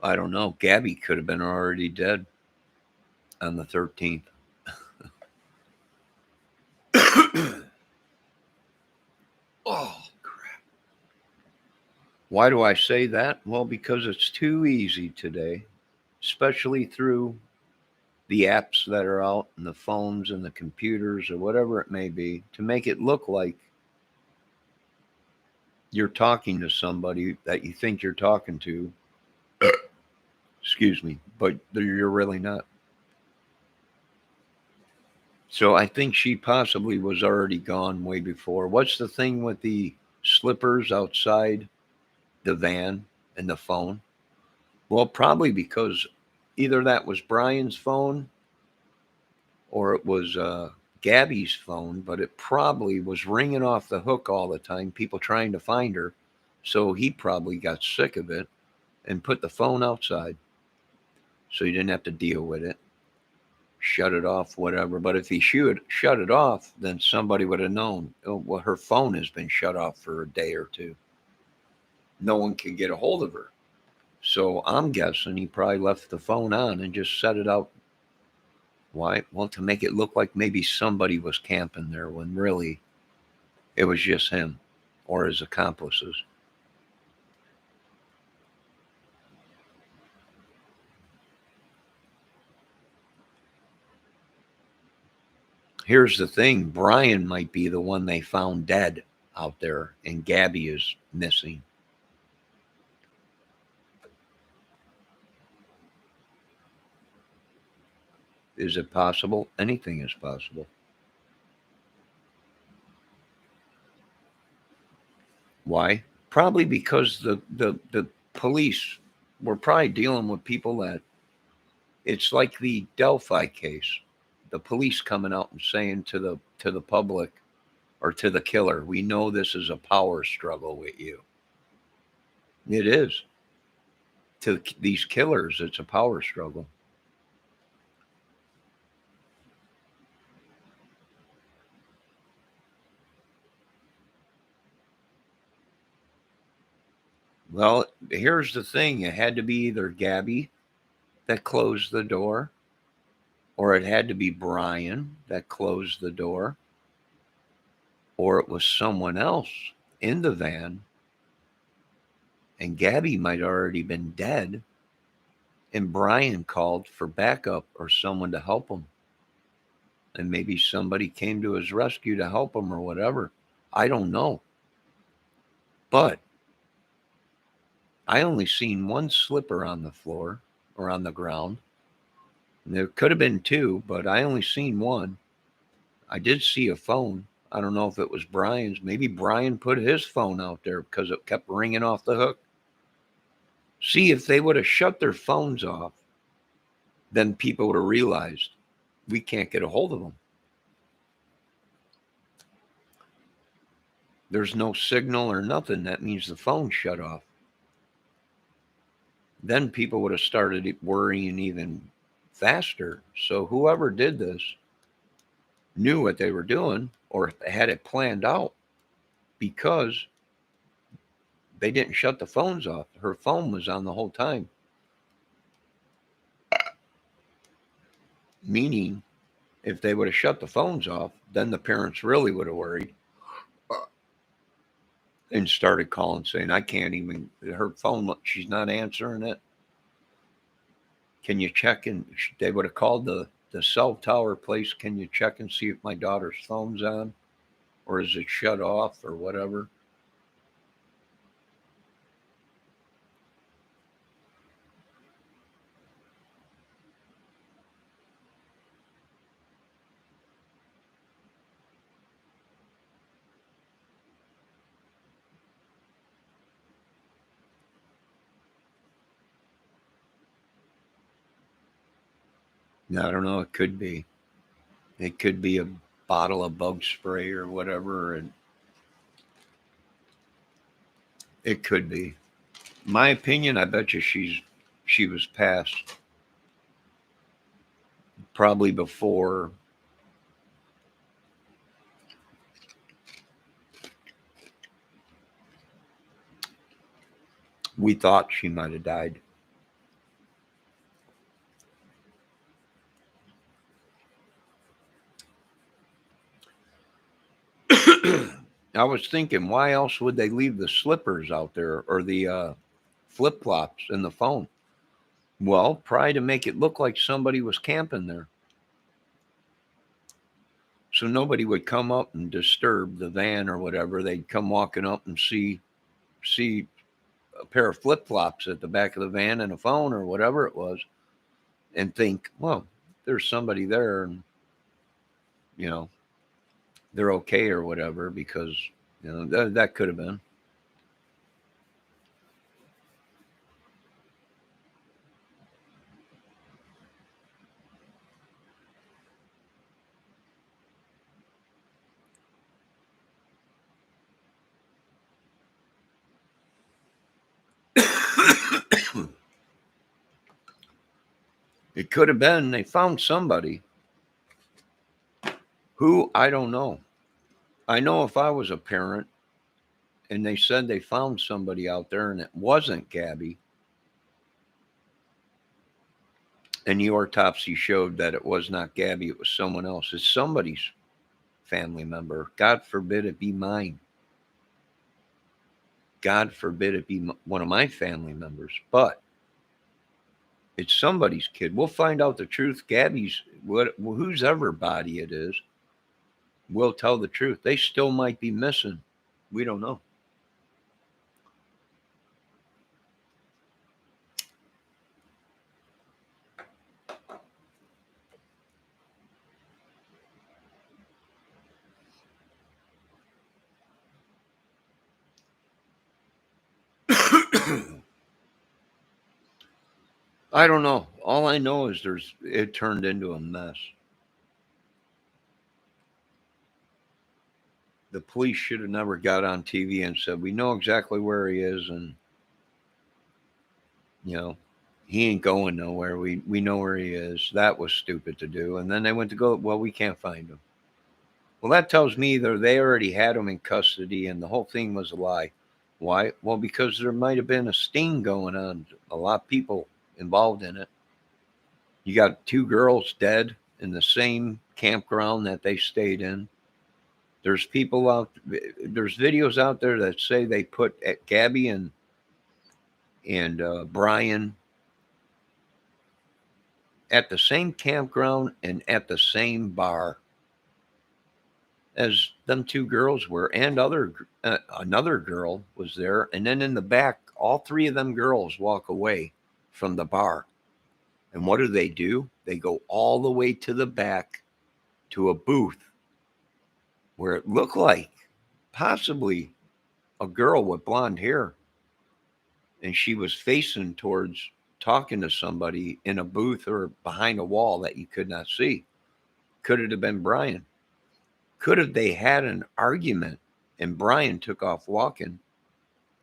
I don't know. Gabby could have been already dead on the 13th. Oh, crap. Why do I say that? Well, because it's too easy today, especially through the apps that are out and the phones and the computers or whatever it may be, to make it look like you're talking to somebody that you think you're talking to. Excuse me, but you're really not. So I think she possibly was already gone way before. What's the thing with the slippers outside the van and the phone? Well, probably because either that was Brian's phone or it was Gabby's phone, but it probably was ringing off the hook all the time, people trying to find her. So he probably got sick of it and put the phone outside so he didn't have to deal with it, shut it off, whatever. But if he should shut it off, then somebody would have known, oh, well, her phone has been shut off for a day or two. No one can get a hold of her. So I'm guessing he probably left the phone on and just set it out. Why? Well, to make it look like maybe somebody was camping there when really it was just him or his accomplices. Here's the thing: Brian might be the one they found dead out there, and Gabby is missing. Is it possible? Anything is possible. Why? Probably because the police we're probably dealing with people that it's like the Delphi case. The police coming out and saying to the public or to the killer, we know this is a power struggle with you. It is. To these killers, it's a power struggle. Well, here's the thing. It had to be either Gabby that closed the door, or it had to be Brian that closed the door, or it was someone else in the van, and Gabby might already been dead, and Brian called for backup or someone to help him. And maybe somebody came to his rescue to help him or whatever. I don't know. But I only seen one slipper on the floor or on the ground. There could have been two, but I only seen one. I did see a phone. I don't know if it was Brian's. Maybe Brian put his phone out there because it kept ringing off the hook. See, if they would have shut their phones off, then people would have realized we can't get a hold of them. There's no signal or nothing. That means the phone shut off. Then people would have started worrying even faster. So whoever did this knew what they were doing or had it planned out, because they didn't shut the phones off. Her phone was on the whole time. Meaning, if they would have shut the phones off, then the parents really would have worried and started calling saying, I can't even, her phone, she's not answering it. Can you check? And they would have called the cell tower place. Can you check and see if my daughter's phone's on, or is it shut off or whatever? I don't know. It could be. It could be a bottle of bug spray or whatever, and it could be. My opinion, I bet you she was passed probably before we thought she might have died. I was thinking, why else would they leave the slippers out there or the flip flops in the phone? Well, probably to make it look like somebody was camping there. So nobody would come up and disturb the van or whatever. They'd come walking up and see a pair of flip flops at the back of the van and a phone or whatever it was, and think, well, there's somebody there, and you know they're okay or whatever, because that could have been. It could have been they found somebody. Who, I don't know. I know if I was a parent and they said they found somebody out there and it wasn't Gabby, and the autopsy showed that it was not Gabby, it was someone else. It's somebody's family member. God forbid it be mine. God forbid it be one of my family members. But it's somebody's kid. We'll find out the truth. Gabby's, whose ever body it is, will tell the truth. They still might be missing. We don't know. I don't know. All I know is it turned into a mess. The police should have never got on TV and said, "We know exactly where he is, and you know, he ain't going nowhere. We know where he is." That was stupid to do. And then they went to go, "Well, we can't find him." Well, that tells me either they already had him in custody and the whole thing was a lie. Why? Well, because there might have been a sting going on. A lot of people involved in it. You got 2 girls dead in the same campground that they stayed in. There's people out. There's videos out there that say they put Gabby and Brian at the same campground and at the same bar as them 2 girls were, and another girl was there. And then in the back, all 3 of them girls walk away from the bar. And what do? They go all the way to the back to a booth where it looked like possibly a girl with blonde hair. And she was facing towards talking to somebody in a booth or behind a wall that you could not see. Could it have been Brian? Could have they had an argument and Brian took off walking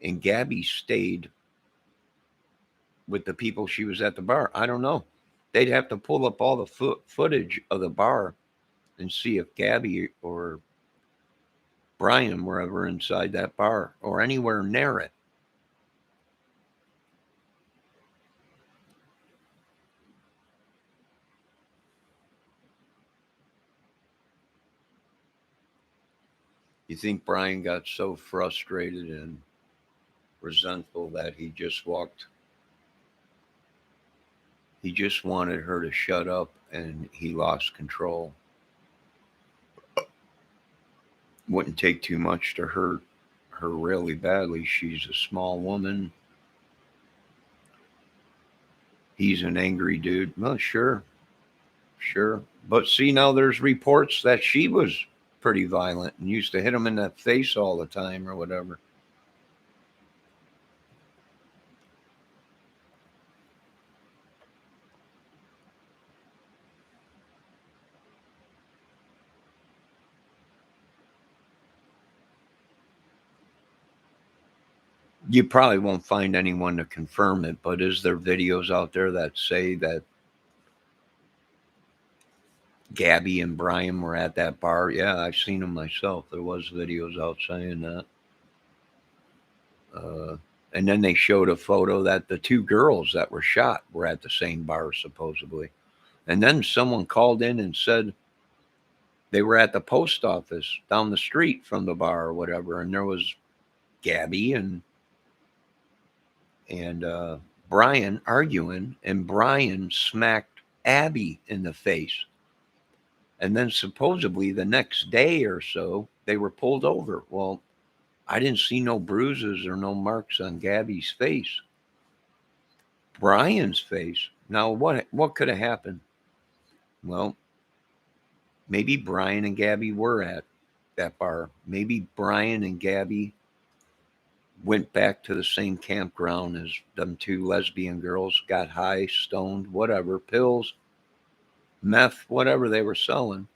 and Gabby stayed with the people she was at the bar? I don't know. They'd have to pull up all the footage of the bar and see if Gabby or Brian were ever inside that bar or anywhere near it. You think Brian got so frustrated and resentful that he just wanted her to shut up and he lost control? Wouldn't take too much to hurt her really badly. She's a small woman. He's an angry dude. Well, sure. But see, now there's reports that she was pretty violent and used to hit him in the face all the time or whatever. You probably won't find anyone to confirm it, but is there videos out there that say that Gabby and Brian were at that bar? Yeah, I've seen them myself. There was videos out saying that. And then they showed a photo that the 2 girls that were shot were at the same bar, supposedly. And then someone called in and said they were at the post office down the street from the bar or whatever. And there was Gabby and Brian arguing, and Brian smacked Abby in the face. And then supposedly the next day or so, they were pulled over. Well, I didn't see no bruises or no marks on Gabby's face. Brian's face. Now, what could have happened? Well, maybe Brian and Gabby were at that bar. Maybe Brian and Gabby went back to the same campground as them 2 lesbian girls, got high, stoned, whatever, pills, meth, whatever they were selling.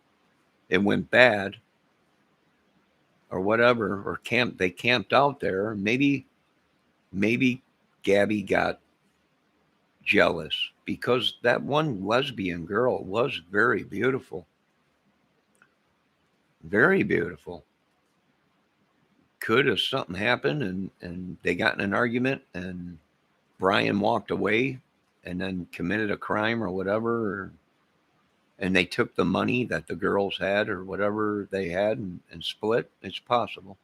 It went bad or whatever, or they camped out there. Maybe Gabby got jealous because that one lesbian girl was very beautiful. Very beautiful. Could have something happened and they got in an argument and Brian walked away and then committed a crime or whatever, and they took the money that the girls had or whatever they had and split. It's possible.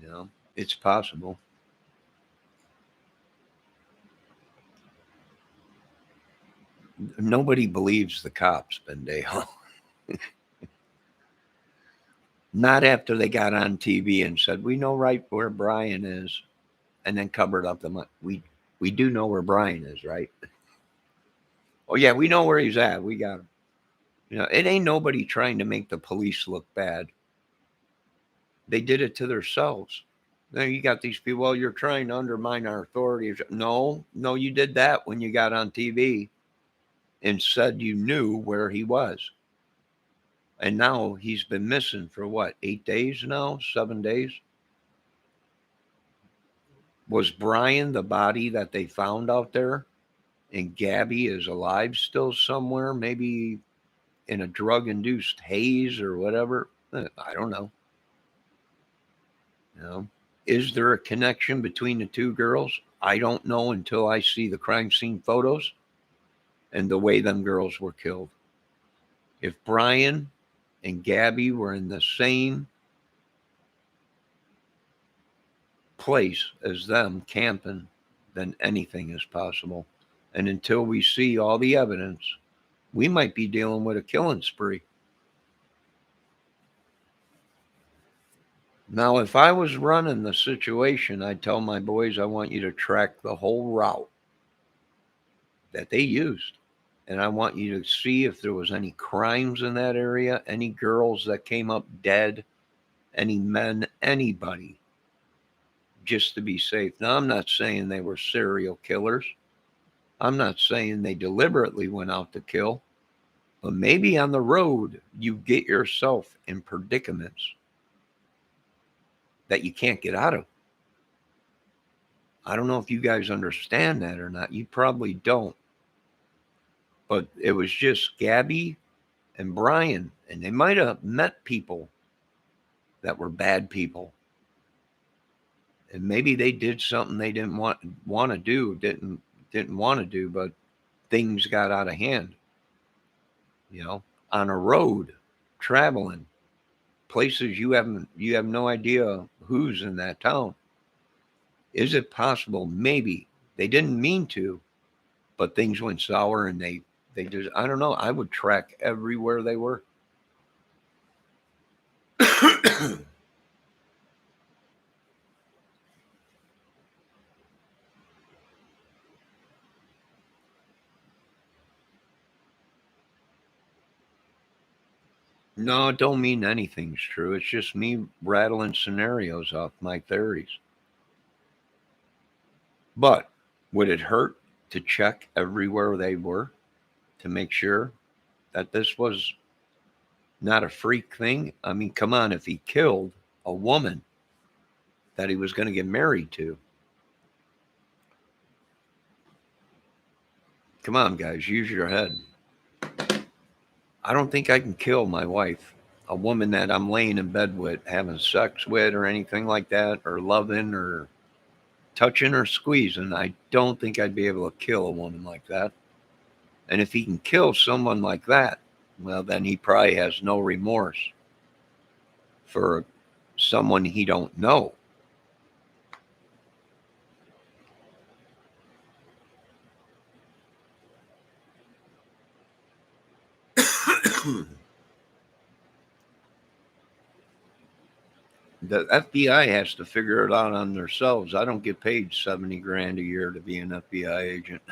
You know, it's possible. Nobody believes the cops, Bendale. Not after they got on TV and said, "We know right where Brian is," and then covered up the money. We do know where Brian is, right? Oh yeah, we know where he's at. We got him. It ain't nobody trying to make the police look bad. They did it to themselves. Now you got these people. Well, you're trying to undermine our authority. No, no, you did that when you got on TV and said you knew where he was. And now he's been missing for what, 8 days now? 7 days? Was Brian the body that they found out there? And Gabby is alive still somewhere, maybe in a drug induced haze or whatever? I don't know. You know, is there a connection between the two girls? I don't know until I see the crime scene photos and the way them girls were killed. If Brian and Gabby were in the same place as them camping, then anything is possible. And until we see all the evidence, we might be dealing with a killing spree. Now, if I was running the situation, I'd tell my boys, I want you to track the whole route that they used. And I want you to see if there was any crimes in that area, any girls that came up dead, any men, anybody, just to be safe. Now, I'm not saying they were serial killers. I'm not saying they deliberately went out to kill. But maybe on the road, you get yourself in predicaments that you can't get out of. I don't know if you guys understand that or not. You probably don't. But it was just Gabby and Brian, and they might have met people that were bad people. And maybe they did something they didn't want to do, didn't want to do, but things got out of hand. On a road, traveling, places you have no idea who's in that town. Is it possible? Maybe they didn't mean to, but things went sour and they just, I don't know. I would track everywhere they were. No, it don't mean anything's true. It's just me rattling scenarios off my theories. But would it hurt to check everywhere they were to make sure that this was not a freak thing? I mean, come on, if he killed a woman that he was going to get married to, come on, guys, use your head. I don't think I can kill my wife, a woman that I'm laying in bed with, having sex with, or anything like that, or loving, or touching, or squeezing. I don't think I'd be able to kill a woman like that. And if he can kill someone like that, well, then he probably has no remorse for someone he don't know. The FBI has to figure it out on themselves. I don't get paid 70 grand a year to be an FBI agent.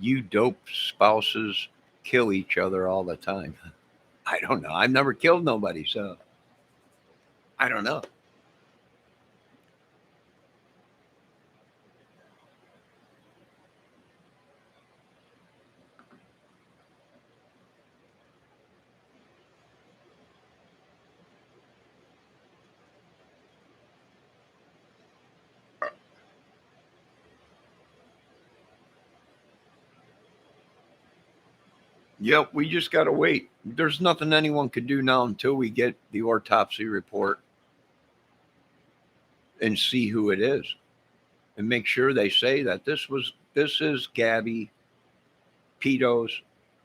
You dope spouses kill each other all the time. I don't know. I've never killed nobody, so I don't know. Yep, we just got to wait. There's nothing anyone could do now until we get the autopsy report and see who it is and make sure they say that this is Gabby Pedos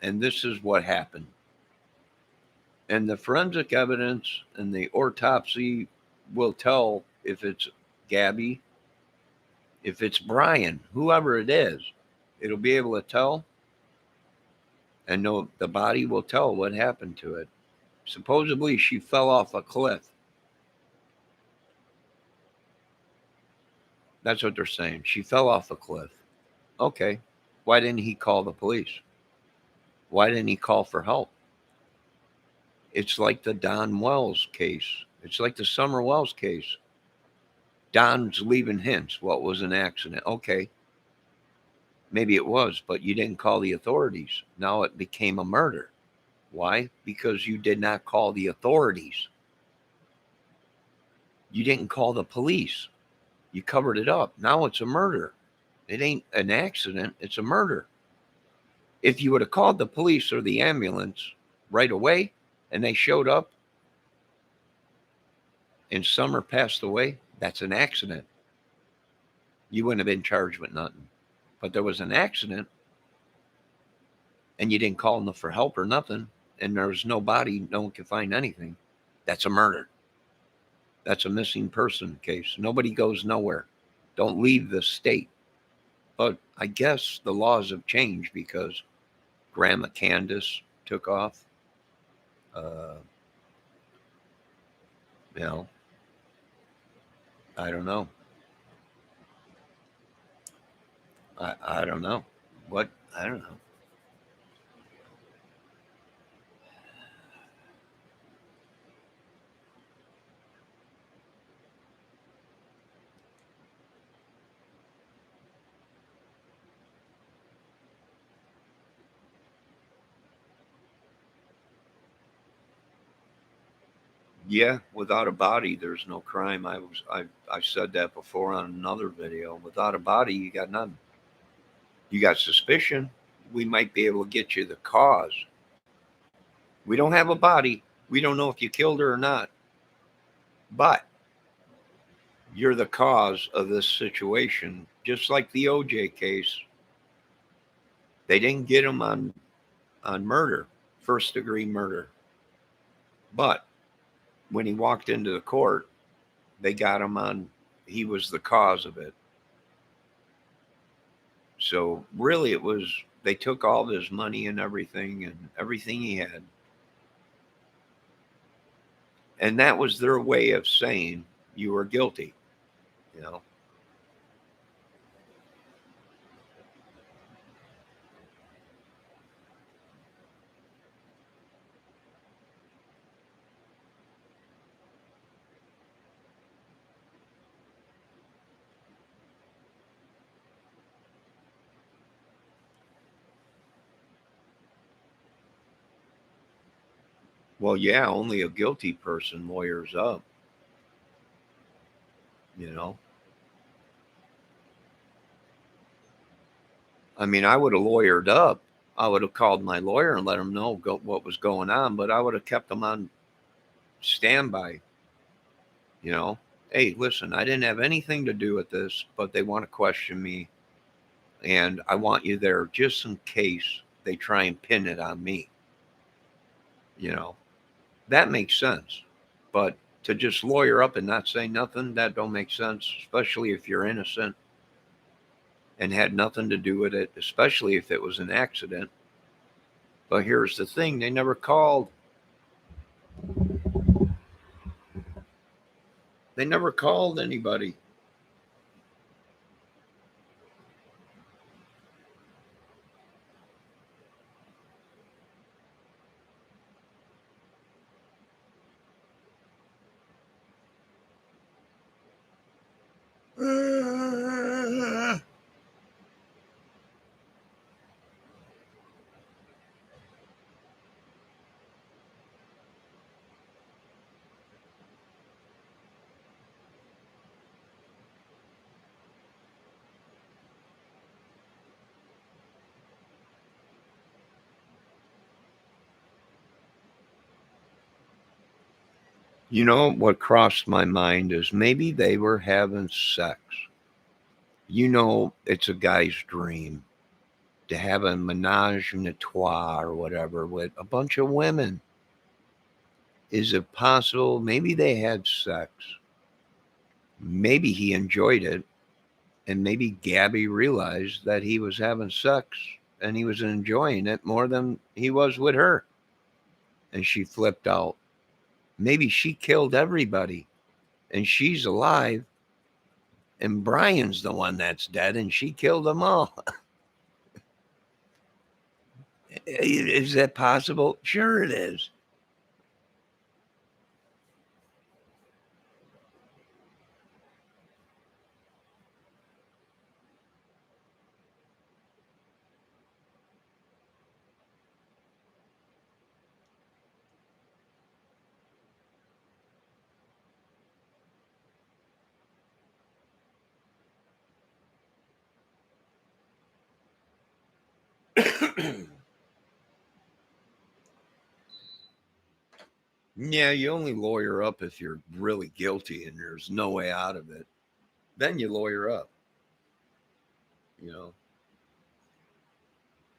and this is what happened. And the forensic evidence and the autopsy will tell if it's Gabby, if it's Brian, whoever it is. It'll be able to tell, and know the body will tell what happened to it. Supposedly she fell off a cliff. That's what they're saying. She fell off a cliff. Okay. Why didn't he call the police? Why didn't he call for help? It's like the Don Wells case. It's like the Summer Wells case. Don's leaving hints. What was an accident? Okay. Maybe it was, but you didn't call the authorities. Now it became a murder. Why? Because you did not call the authorities. You didn't call the police. You covered it up. Now it's a murder. It ain't an accident. It's a murder. If you would have called the police or the ambulance right away and they showed up and Summer passed away, that's an accident. You wouldn't have been charged with nothing. But there was an accident and you didn't call enough for help or nothing, and there was no body, no one could find anything. That's a murder. That's a missing person case. Nobody goes nowhere. Don't leave the state. But I guess the laws have changed because Grandma Candace took off. Uh, you know, I don't know. I don't know. What? I don't know. Yeah, without a body, there's no crime. I said that before on another video. Without a body, you got nothing. You got suspicion. We might be able to get you the cause. We don't have a body. We don't know if you killed her or not. But you're the cause of this situation. Just like the OJ case, they didn't get him on murder, first degree murder. But when he walked into the court, they got him on, he was the cause of it. So really it was, they took all his money and everything he had. And that was their way of saying you were guilty, you know. Well, yeah, only a guilty person lawyers up, you know. I mean, I would have lawyered up. I would have called my lawyer and let him know what was going on, but I would have kept him on standby, you know. Hey, listen, I didn't have anything to do with this, but they want to question me, and I want you there just in case they try and pin it on me, you know. That makes sense. But to just lawyer up and not say nothing, that don't make sense, especially if you're innocent and had nothing to do with it, especially if it was an accident. But here's the thing, they never called. They never called anybody. You know what crossed my mind is maybe they were having sex. You know, it's a guy's dream to have a menage a trois or whatever with a bunch of women. Is it possible? Maybe they had sex. Maybe he enjoyed it. And maybe Gabby realized that he was having sex and he was enjoying it more than he was with her. And she flipped out. Maybe she killed everybody and she's alive. And Brian's the one that's dead and she killed them all. Is that possible? Sure, it is. Yeah, you only lawyer up if you're really guilty and there's no way out of it. Then you lawyer up, you know.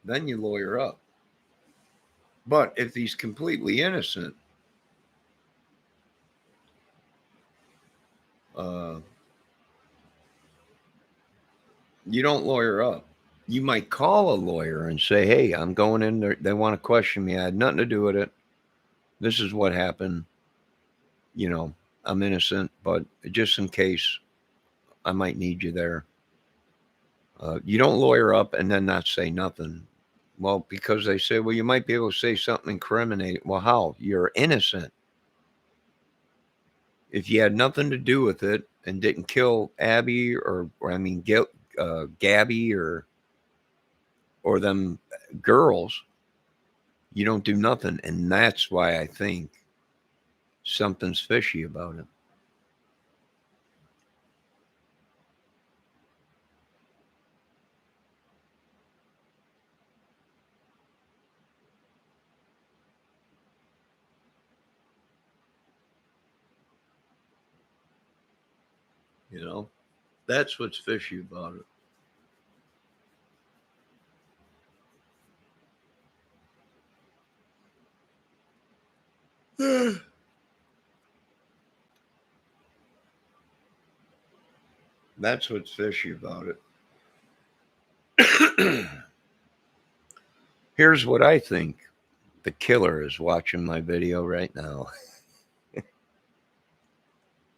Then you lawyer up. But if he's completely innocent, uh, you don't lawyer up. You might call a lawyer and say, "Hey, I'm going in there. They want to question me. I had nothing to do with it. This is what happened. You know, I'm innocent, but just in case, I might need you there." You don't lawyer up and then not say nothing. Well, because they say, well, you might be able to say something incriminating. Well, how? You're innocent. If you had nothing to do with it and didn't kill Abby or I mean, Gabby or them girls, you don't do nothing. And that's why I think something's fishy about it. You know, that's what's fishy about it. That's what's fishy about it. Here's what I think. The killer is watching my video right now.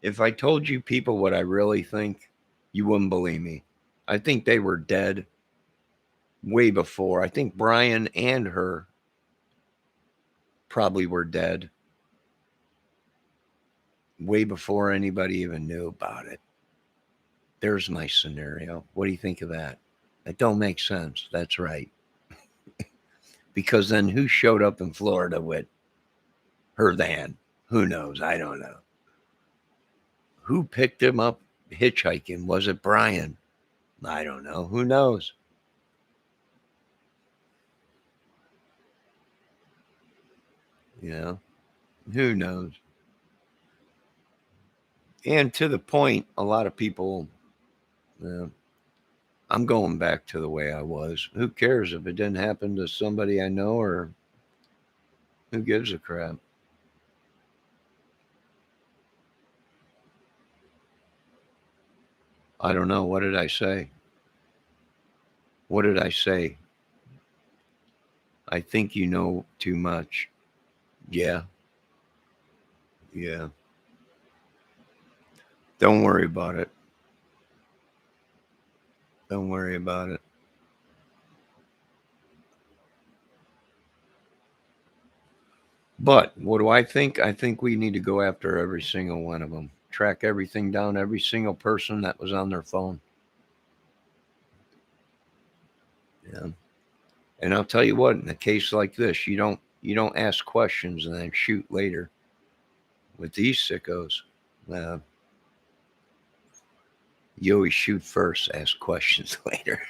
If I told you people what I really think, you wouldn't believe me. I think they were dead way before. I think Brian and her probably were dead way before anybody even knew about it. There's my scenario. What do you think of that? That don't make sense. That's right. Because then who showed up in Florida with her van? Who knows? I don't know. Who picked him up hitchhiking? Was it Brian? I don't know. Who knows? You know, who knows? And to the point, a lot of people, I'm going back to the way I was. Who cares if it didn't happen to somebody I know or who gives a crap? I don't know. What did I say? What did I say? I think you know too much. Yeah. Yeah. Don't worry about it. Don't worry about it. But what do I think? I think we need to go after every single one of them, track everything down, every single person that was on their phone. Yeah. And I'll tell you what, in a case like this, you don't ask questions and then shoot later. With these sickos, uh, you always shoot first, ask questions later.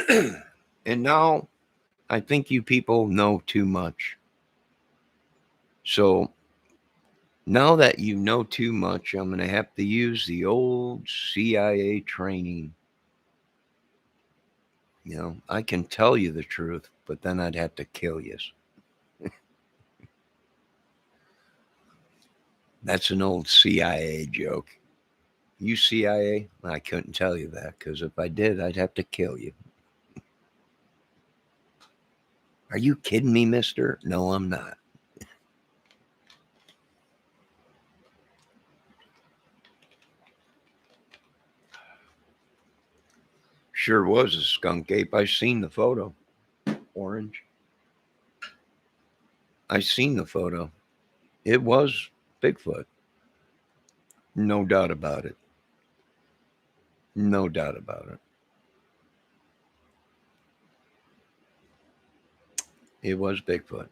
And now I think you people know too much. So now that you know too much, I'm going to have to use the old CIA training. You know, I can tell you the truth, but then I'd have to kill you. That's an old CIA joke. You CIA? I couldn't tell you that because if I did, I'd have to kill you. Are you kidding me, mister? No, I'm not. Sure was a skunk ape. I seen the photo. Orange. I seen the photo. It was Bigfoot. No doubt about it. No doubt about it. It was Bigfoot.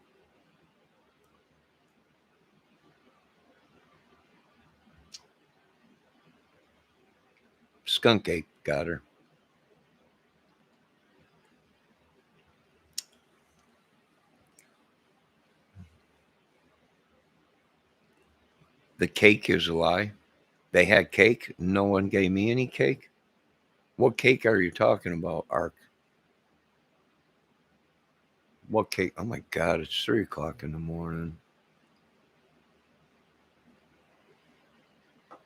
Skunk ape got her. The cake is a lie. They had cake. No one gave me any cake. What cake are you talking about, Ark? What cake? Oh my God, it's 3 o'clock in the morning.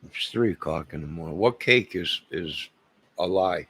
It's 3 o'clock in the morning. What cake is a lie?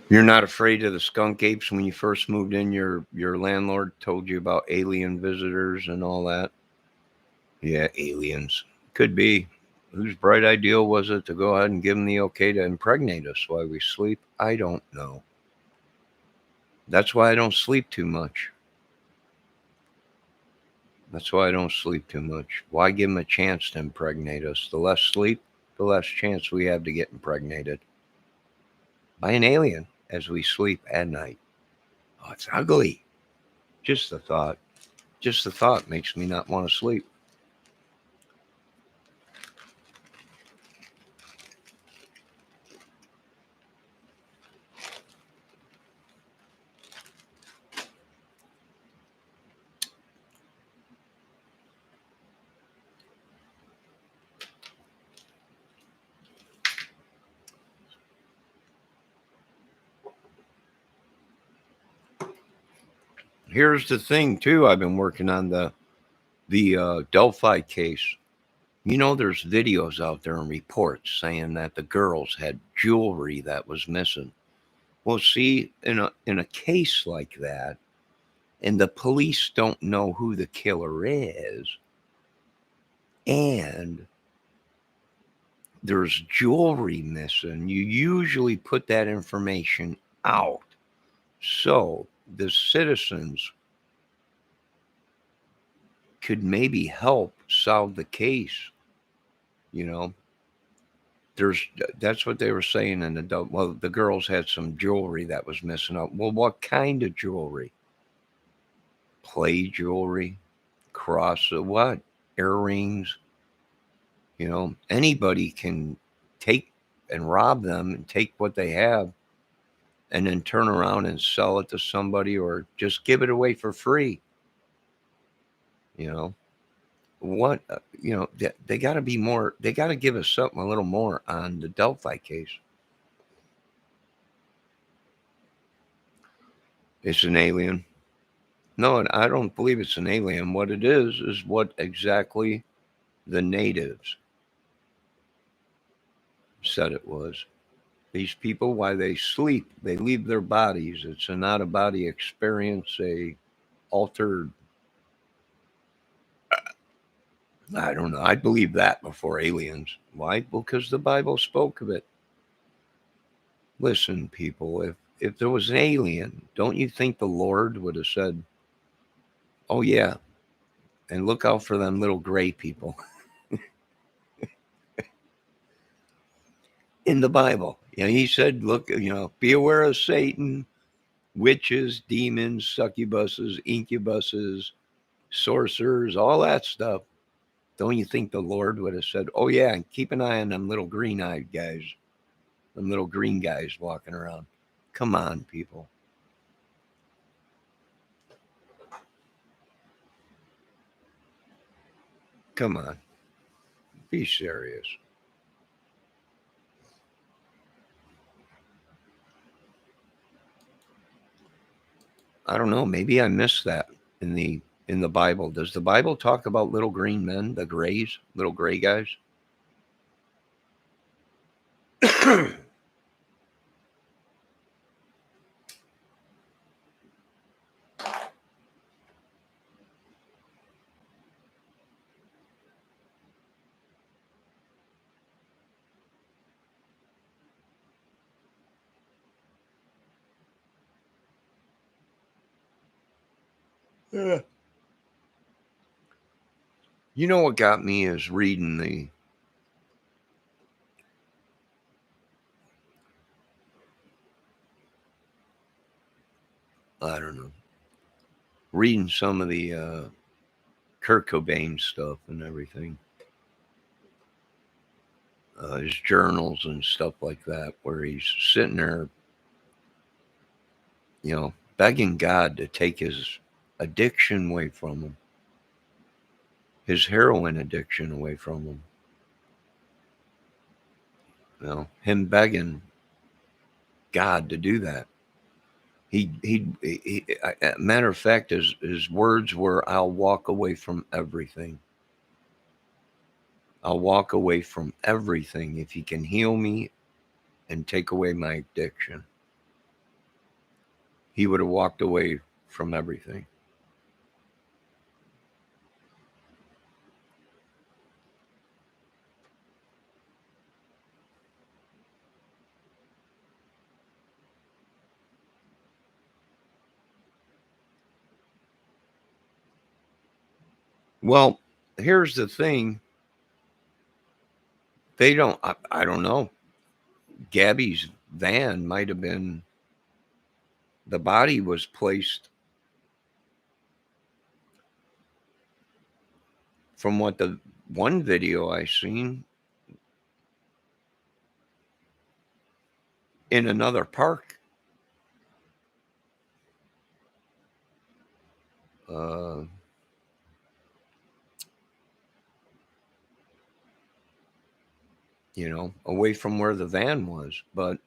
You're not afraid of the skunk apes when you first moved in? Your landlord told you about alien visitors and all that? Yeah, aliens. Could be. Whose bright idea was it to go ahead and give them the okay to impregnate us while we sleep? I don't know. That's why I don't sleep too much. That's why I don't sleep too much. Why give them a chance to impregnate us? The less sleep, the less chance we have to get impregnated by an alien as we sleep at night. Oh, it's ugly. Just the thought. Just the thought makes me not want to sleep. Here's the thing, too. I've been working on the Delphi case. You know, there's videos out there and reports saying that the girls had jewelry that was missing. Well, see, in a case like that, and the police don't know who the killer is, and there's jewelry missing, you usually put that information out so the citizens could maybe help solve the case. You know, that's what they were saying in the girls had some jewelry that was missing out. Well, what kind of jewelry? play jewelry, cross, what? Earrings. You know, anybody can take and rob them and take what they have and then turn around and sell it to somebody or just give it away for free. You know, what, they got to be more, they got to give us something a little more on the Delphi case. It's an alien. No, I don't believe it's an alien. What it is what exactly the natives said it was. These people, while they sleep, they leave their bodies. It's an out-of-body experience, a altered. I don't know. I believe that before aliens. Why? Because the Bible spoke of it. Listen, people, if there was an alien, don't you think the Lord would have said, "Oh yeah, and look out for them little gray people." In the Bible, he said, "Look, be aware of Satan, witches, demons, succubuses, incubuses, sorcerers, all that stuff." Don't you think the Lord would have said, "Oh yeah, and keep an eye on them little green-eyed guys, them little green guys walking around"? Come on, people. Come on. Be serious. I don't know. Maybe I missed that in the Bible. Does the Bible talk about little green men, the grays, little gray guys? Yeah. You know what got me is reading I don't know, reading some of the Kurt Cobain stuff and everything. His journals and stuff like that, where he's sitting there, begging God to take his addiction away from him, his heroin addiction away from him. Him begging God to do that. He matter of fact, his words were, "I'll walk away from everything. I'll walk away from everything if he can heal me and take away my addiction." He would have walked away from everything. Well, here's the thing. They don't, I don't know. Gabby's van might have been, the body was placed, from what the one video I seen, in another park. Uh, away from where the van was. But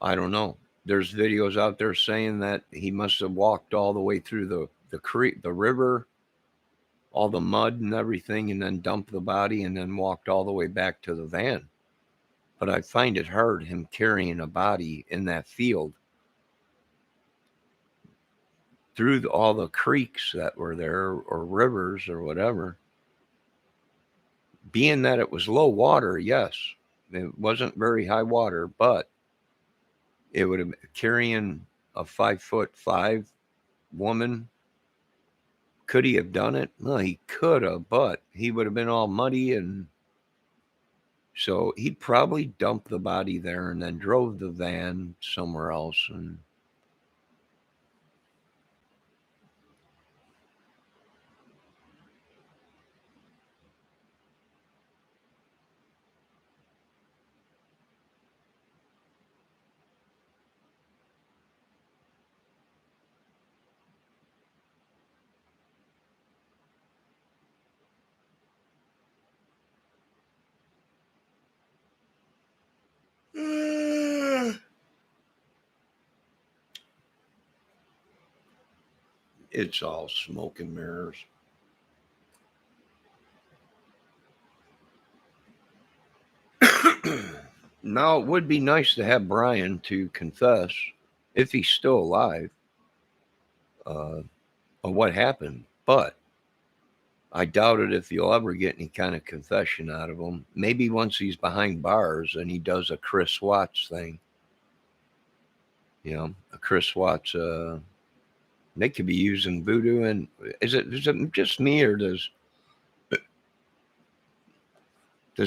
I don't know. There's videos out there saying that he must have walked all the way through the creek, the river, all the mud and everything, and then dumped the body and then walked all the way back to the van. But I find it hard, him carrying a body in that field through all the creeks that were there, or rivers or whatever. Being that it was low water, yes, it wasn't very high water, but it would have carrying a 5'5" woman. Could he have done it? No, he could have, but he would have been all muddy, and so he probably dumped the body there and then drove the van somewhere else. And It's all smoke and mirrors. Now, it would be nice to have Brian to confess, if he's still alive, of what happened. But I doubt it if you'll ever get any kind of confession out of him. Maybe once he's behind bars and he does a Chris Watts thing. A Chris Watts, they could be using voodoo. And is it just me, or does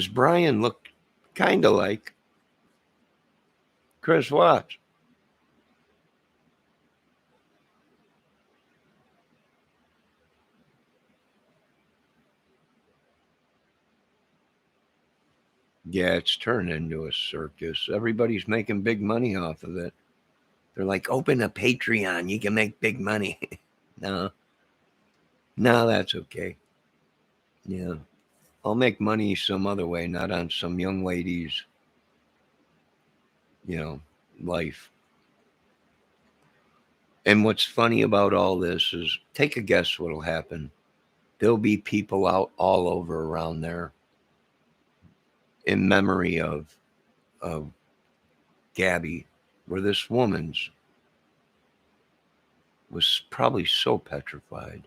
Brian look kind of like Chris Watts? Yeah, it's turned into a circus. Everybody's making big money off of it. They're like, open a Patreon, you can make big money. No, that's okay. Yeah, I'll make money some other way, not on some young lady's, life. And what's funny about all this is, take a guess what'll happen. There'll be people out all over around there in memory of Gabby, where this woman's was probably so petrified.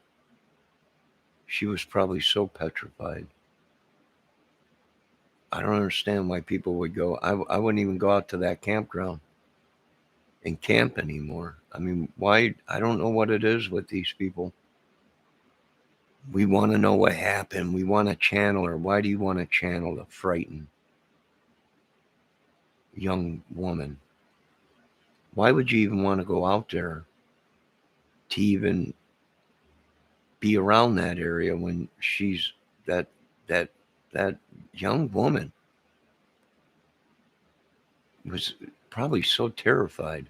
She was probably so petrified. I don't understand why people would go. I wouldn't even go out to that campground and camp anymore. I mean, why? I don't know what it is with these people. We want to know what happened. We want to channel her. Why do you want to channel a frightened young woman? Why would you even want to go out there to even be around that area when she's that that that young woman was probably so terrified?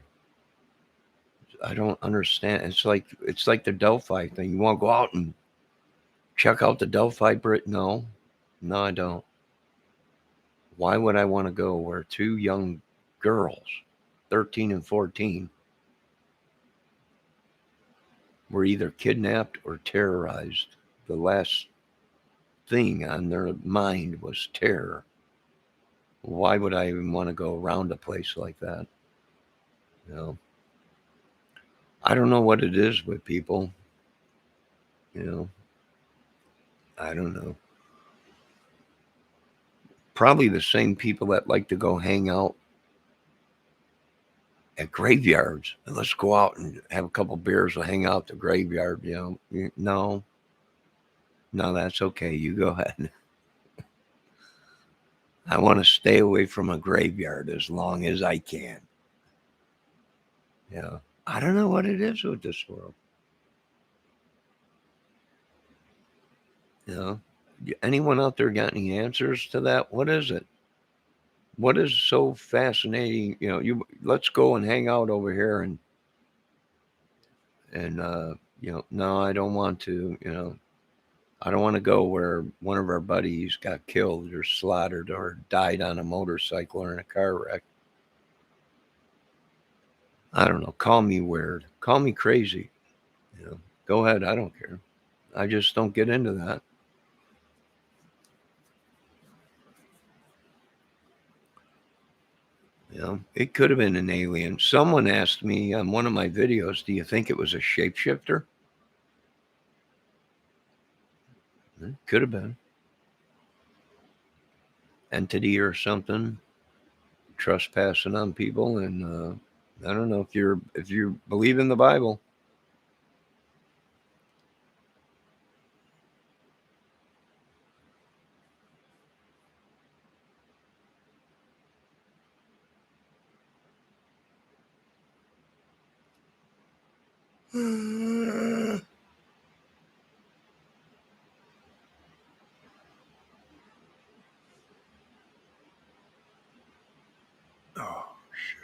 I don't understand. It's like the Delphi thing. You want to go out and check out the Delphi Brit? No, I don't. Why would I want to go where two young girls, 13 and 14, were either kidnapped or terrorized? The last thing on their mind was terror. Why would I even want to go around a place like that? I don't know what it is with people. I don't know. Probably the same people that like to go hang out at graveyards. And let's go out and have a couple beers and hang out at the graveyard. No, that's okay. You go ahead. I want to stay away from a graveyard as long as I can. I don't know what it is with this world. Anyone out there got any answers to that? What is it? What is so fascinating? Let's go and hang out over here and no, I don't want to. I don't want to go where one of our buddies got killed or slaughtered or died on a motorcycle or in a car wreck. I don't know. Call me weird. Call me crazy. Go ahead. I don't care. I just don't get into that. It could have been an alien. Someone asked me on one of my videos, do you think it was a shapeshifter? It could have been. Entity or something trespassing on people. And I don't know if you believe in the Bible. Oh, shit.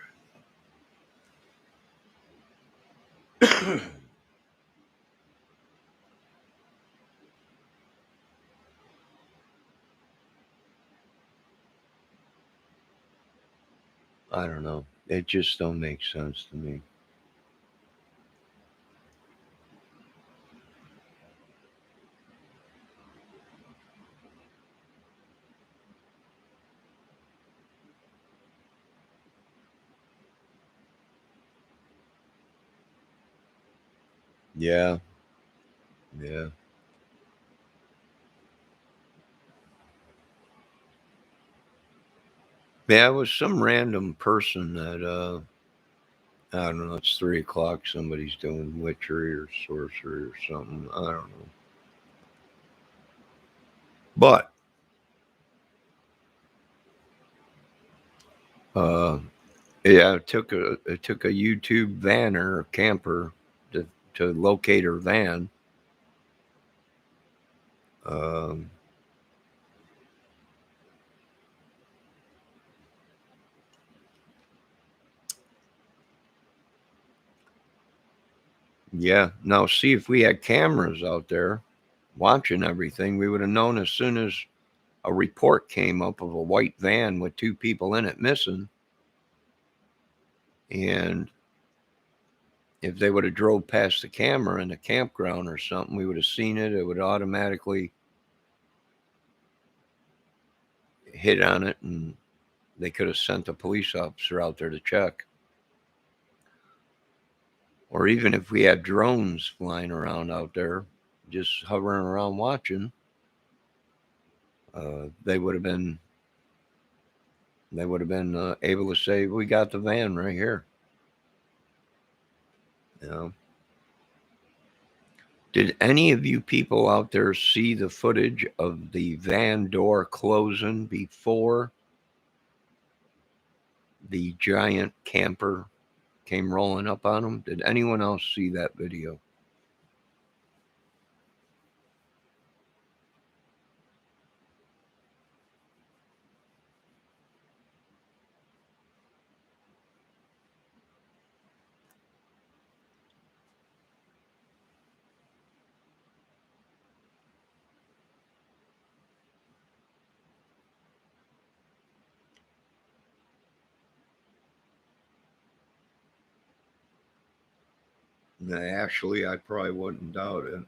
I don't know. It just don't make sense to me. Yeah. Yeah. Yeah, it was some random person that I don't know, it's 3 o'clock, somebody's doing witchery or sorcery or something. I don't know. But uh yeah, it took a YouTube vanner or camper to locate her van. Um yeah. Now see, if we had cameras out there watching everything, we would have known as soon as a report came up of a white van with 2 people in it missing. And if they would have drove past the camera in the campground or something, we would have seen it. It would automatically hit on it, and they could have sent a police officer out there to check. Or even if we had drones flying around out there, just hovering around watching, they would have been able to say, "We got the van right here." You know. Did any of you people out there see the footage of the van door closing before the giant camper came rolling up on them? Did anyone else see that video? Actually, I probably wouldn't doubt it.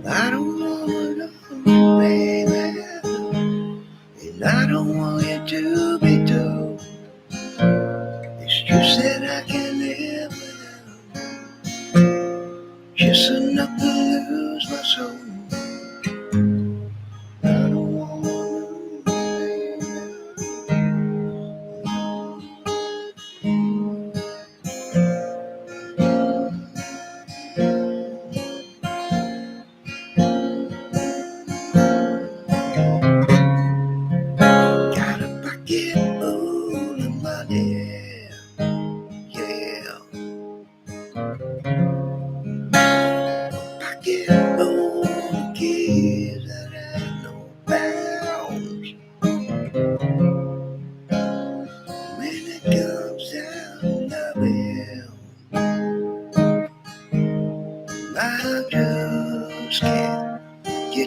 I don't want to know, baby, and I don't want you to be told. It's just that I can't live without just enough to lose my soul. I don't want to got a pocket full of money, yeah. Pocket full of keys that had no bounds.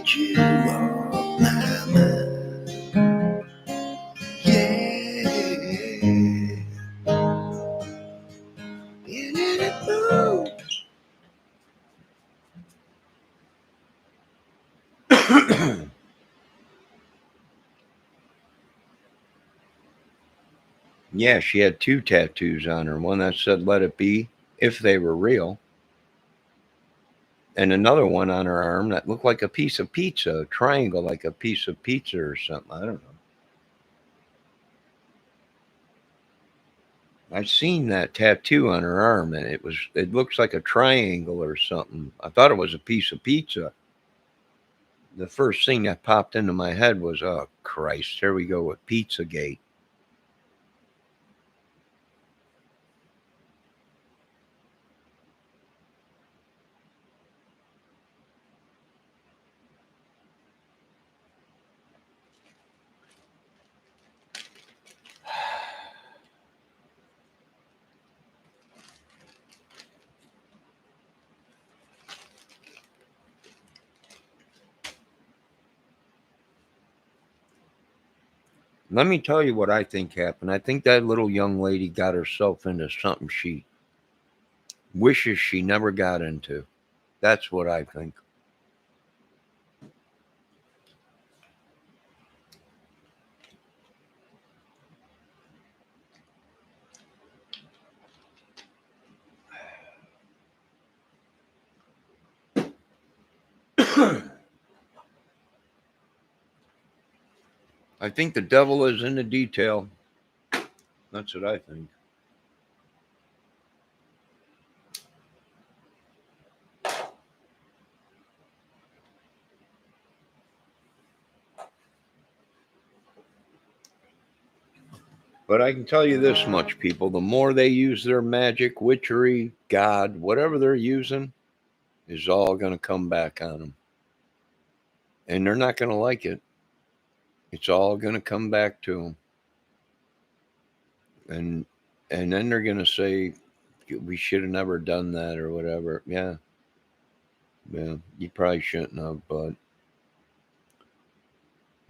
get you off my mind. Yeah. In any mood. Yeah, she had 2 tattoos on her. One that said "Let it be," if they were real, and another one on her arm that looked like a piece of pizza, a triangle like a piece of pizza or something. I don't know. I've seen that tattoo on her arm, and it looks like a triangle or something. I thought it was a piece of pizza. The first thing that popped into my head was, oh Christ, here we go with Pizzagate. Let me tell you what I think happened. I think that little young lady got herself into something she wishes she never got into. That's what I think. I think the devil is in the detail. That's what I think. But I can tell you this much, people. The more they use their magic, witchery, God, whatever they're using, is all going to come back on them. And they're not going to like it. It's all going to come back to them. And then they're going to say, we should have never done that or whatever. Yeah, you probably shouldn't have. But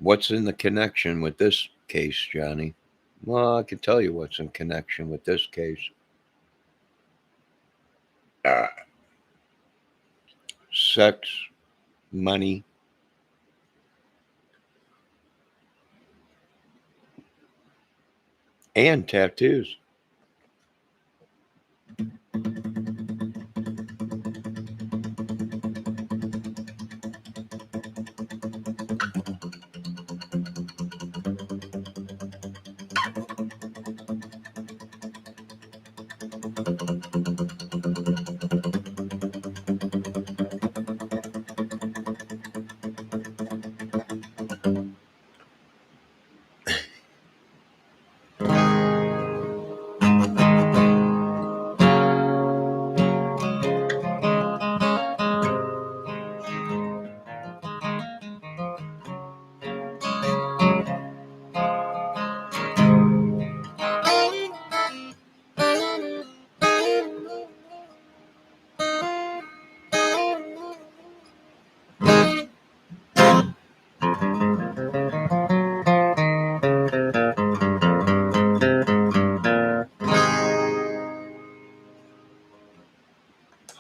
what's in the connection with this case, Johnny? Well, I can tell you what's in connection with this case. Sex, money, and tattoos.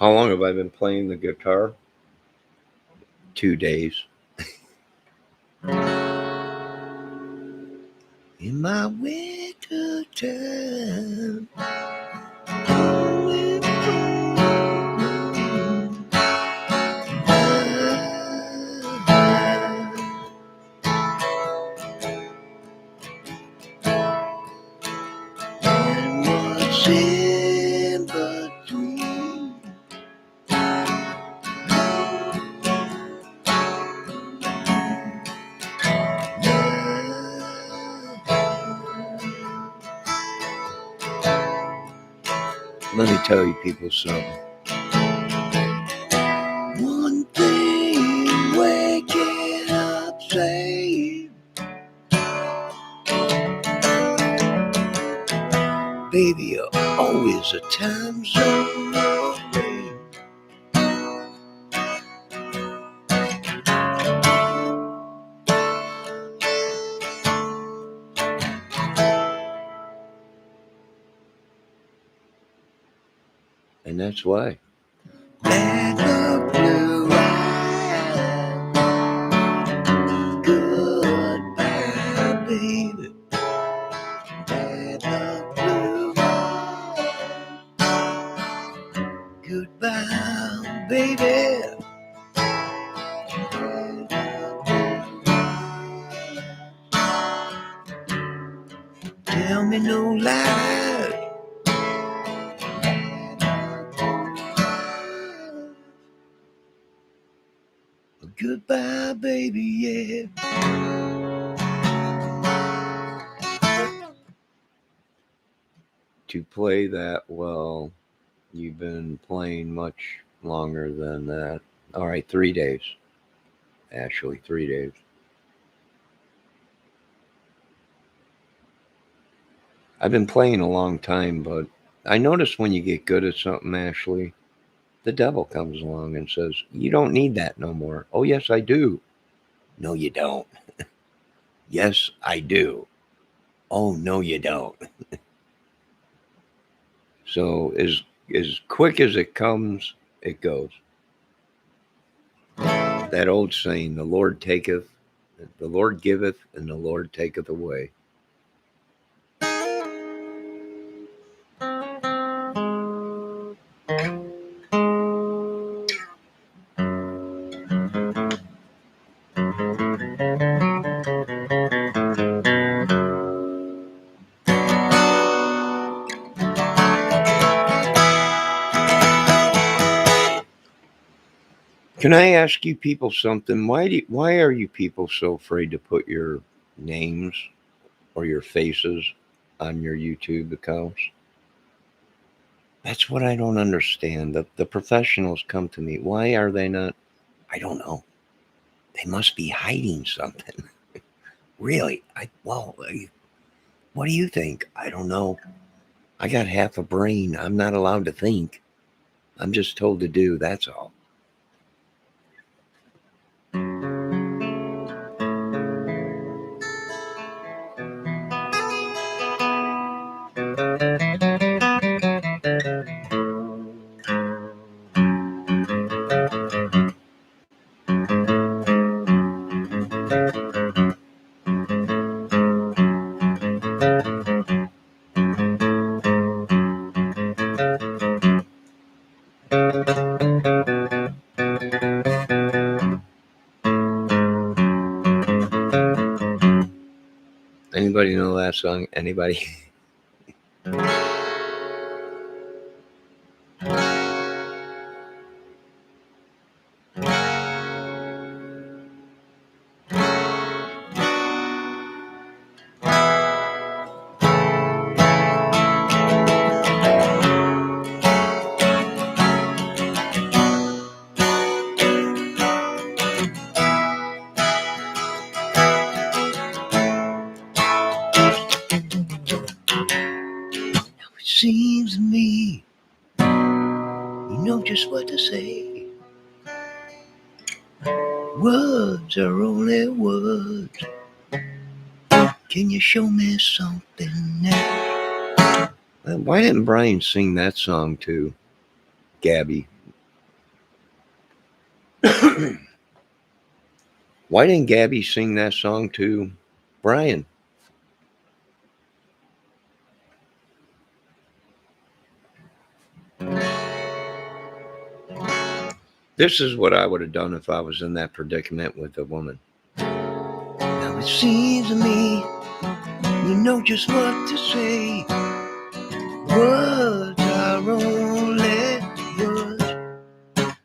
How long have I been playing the guitar? 2 days. In my winter time. And what's in between? Let me tell you people something. One thing waking up saying, baby, you're always a time zone away. And that's why. Black or blue eyes. Goodbye, baby. Black or blue eyes. Goodbye, baby. Tell me no lies. Goodbye, baby, yeah. To play that well, you've been playing much longer than that. All right, 3 days. Actually, 3 days. I've been playing a long time, but I notice when you get good at something, Ashley, the devil comes along and says, "You don't need that no more." Oh, yes, I do. No, you don't. Yes, I do. Oh, no, you don't. So as quick as it comes, it goes. That old saying, the Lord taketh, the Lord giveth, and the Lord taketh away. Can I ask you people something? Why are you people so afraid to put your names or your faces on your YouTube accounts? That's what I don't understand. The professionals come to me. Why are they not? I don't know. They must be hiding something. Really? What do you think? I don't know. I got half a brain. I'm not allowed to think. I'm just told to do. That's all. Anybody know that song? Anybody? It seems to me you know just what to say. Words are only words. Can you show me something else? Why didn't Brian sing that song to Gabby? Why didn't Gabby sing that song to Brian? This is what I would have done if I was in that predicament with a woman. Now it seems to me you know just what to say. Words are only words.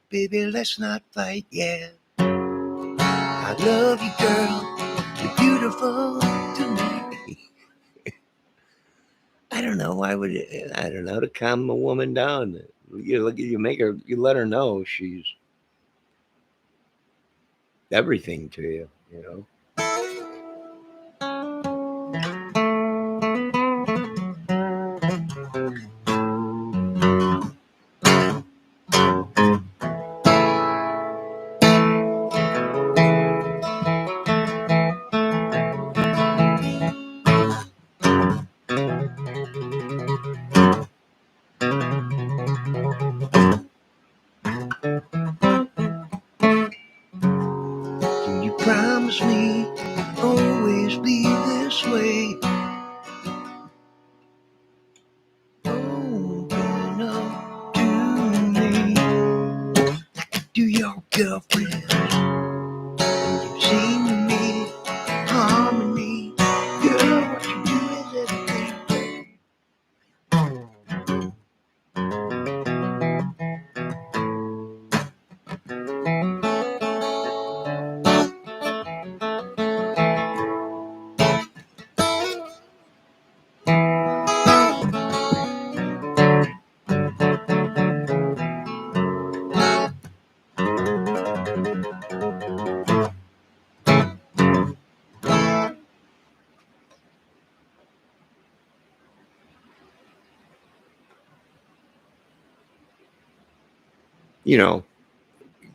Baby, let's not fight, yeah. I love you, girl. You're beautiful to me. I don't know. Why would it? I don't know, to calm a woman down. You let her know she's everything to you, you know. girlfriends, and you seem to me harmony. Girl, what you do is everything.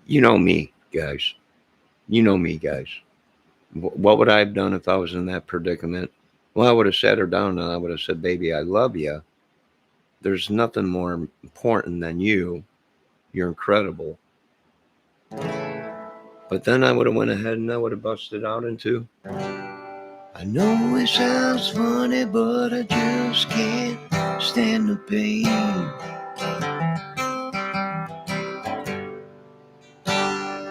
You know me, guys. You know me, guys. What would I have done if I was in that predicament? Well, I would have sat her down and I would have said, "Baby, I love you. There's nothing more important than you. You're incredible." But then I would have went ahead and I would have busted out into, I know it sounds funny, but I just can't stand the pain.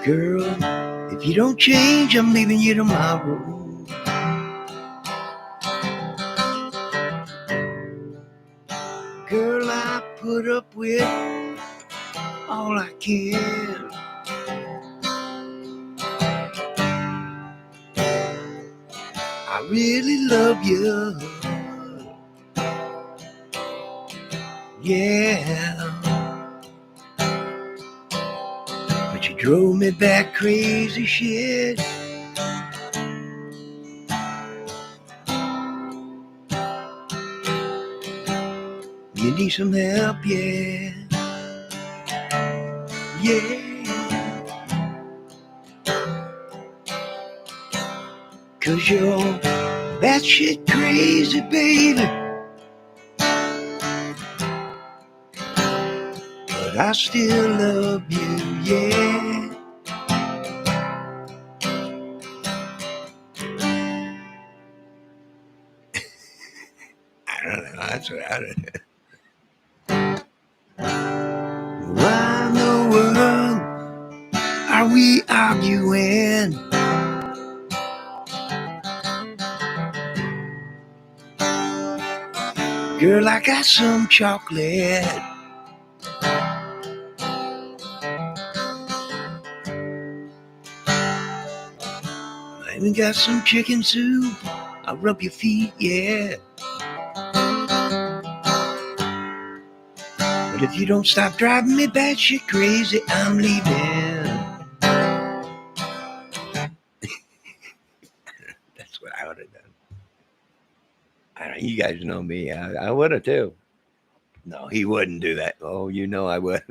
Girl, if you don't change, I'm leaving you tomorrow. Girl, I put up with all I can. I really love you. Yeah. But you drove me back crazy shit. You need some help, yeah. Yeah. 'Cause you're batshit crazy, baby. But I still love you, yeah. I don't know, that's what I don't know. Why in the world are we arguing? Girl, I got some chocolate. I even got some chicken soup. I'll rub your feet, yeah. But if you don't stop driving me batshit crazy, I'm leaving. That's what I would have done. I don't, you guys know me. I would have too. No, he wouldn't do that. Oh, you know I would.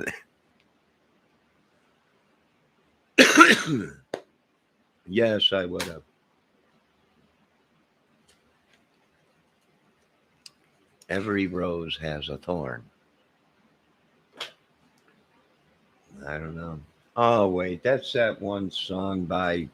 Yes, I would have. Every rose has a thorn. I don't know. Oh, wait. That's that one song by.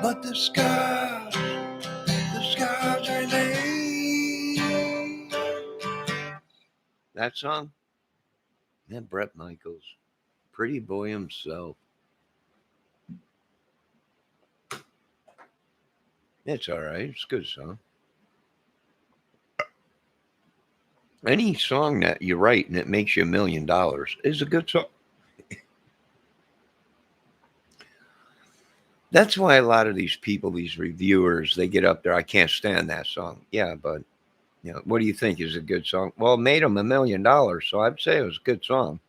But the scars remain. That song? That Brett Michaels. Pretty boy himself. It's all right. It's a good song. Any song that you write and it makes you $1 million is a good song. That's why a lot of these people, these reviewers, they get up there. I can't stand that song. Yeah, but what do you think is a good song? Well, it made them $1 million, so I'd say it was a good song.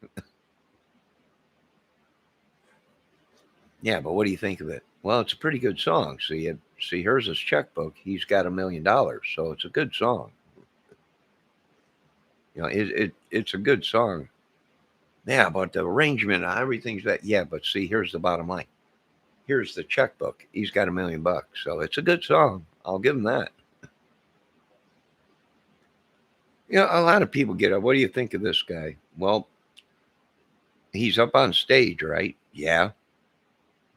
Yeah, but what do you think of it? Well, it's a pretty good song. See, here's his checkbook. He's got $1 million, so it's a good song. It's a good song. Yeah, but the arrangement, everything's that. Yeah, but see, here's the bottom line. here's the checkbook. He's got $1 million. So it's a good song. I'll give him that. You know, a lot of people get up. What do you think of this guy? Well, he's up on stage, right? Yeah.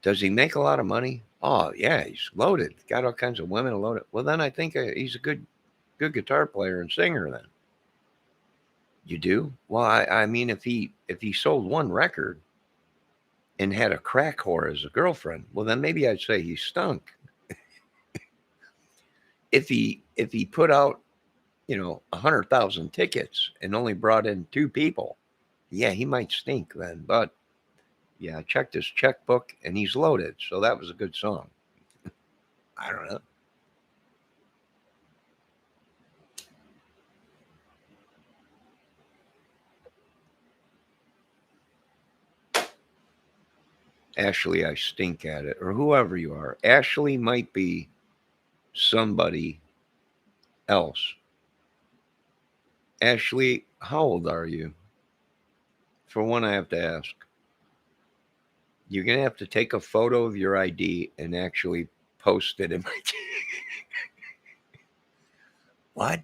Does he make a lot of money? Oh, yeah, he's loaded. Got all kinds of women loaded. Well, then I think he's a good guitar player and singer then. You do? Well, I mean, if he sold one record and had a crack whore as a girlfriend, well, then maybe I'd say he stunk. If he put out, 100,000 tickets and only brought in 2 people, yeah, he might stink then. But yeah, I checked his checkbook and he's loaded, so that was a good song. I don't know. Ashley, I stink at it, or whoever you are. Ashley might be somebody else. Ashley, how old are you? For one, I have to ask. You're going to have to take a photo of your ID and actually post it in my. What?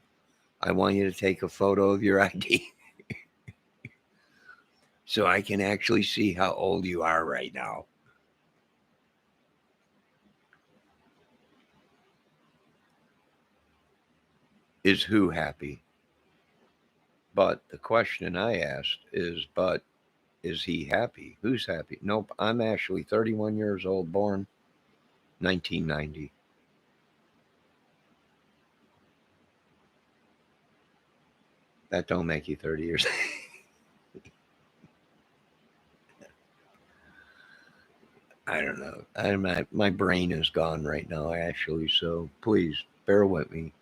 I want you to take a photo of your ID so I can actually see how old you are right now. Is who happy? But the question I asked is, but is he happy? Who's happy? Nope. I'm actually 31 years old, born 1990. That don't make you 30 years. I don't know. My brain is gone right now, actually. So please bear with me.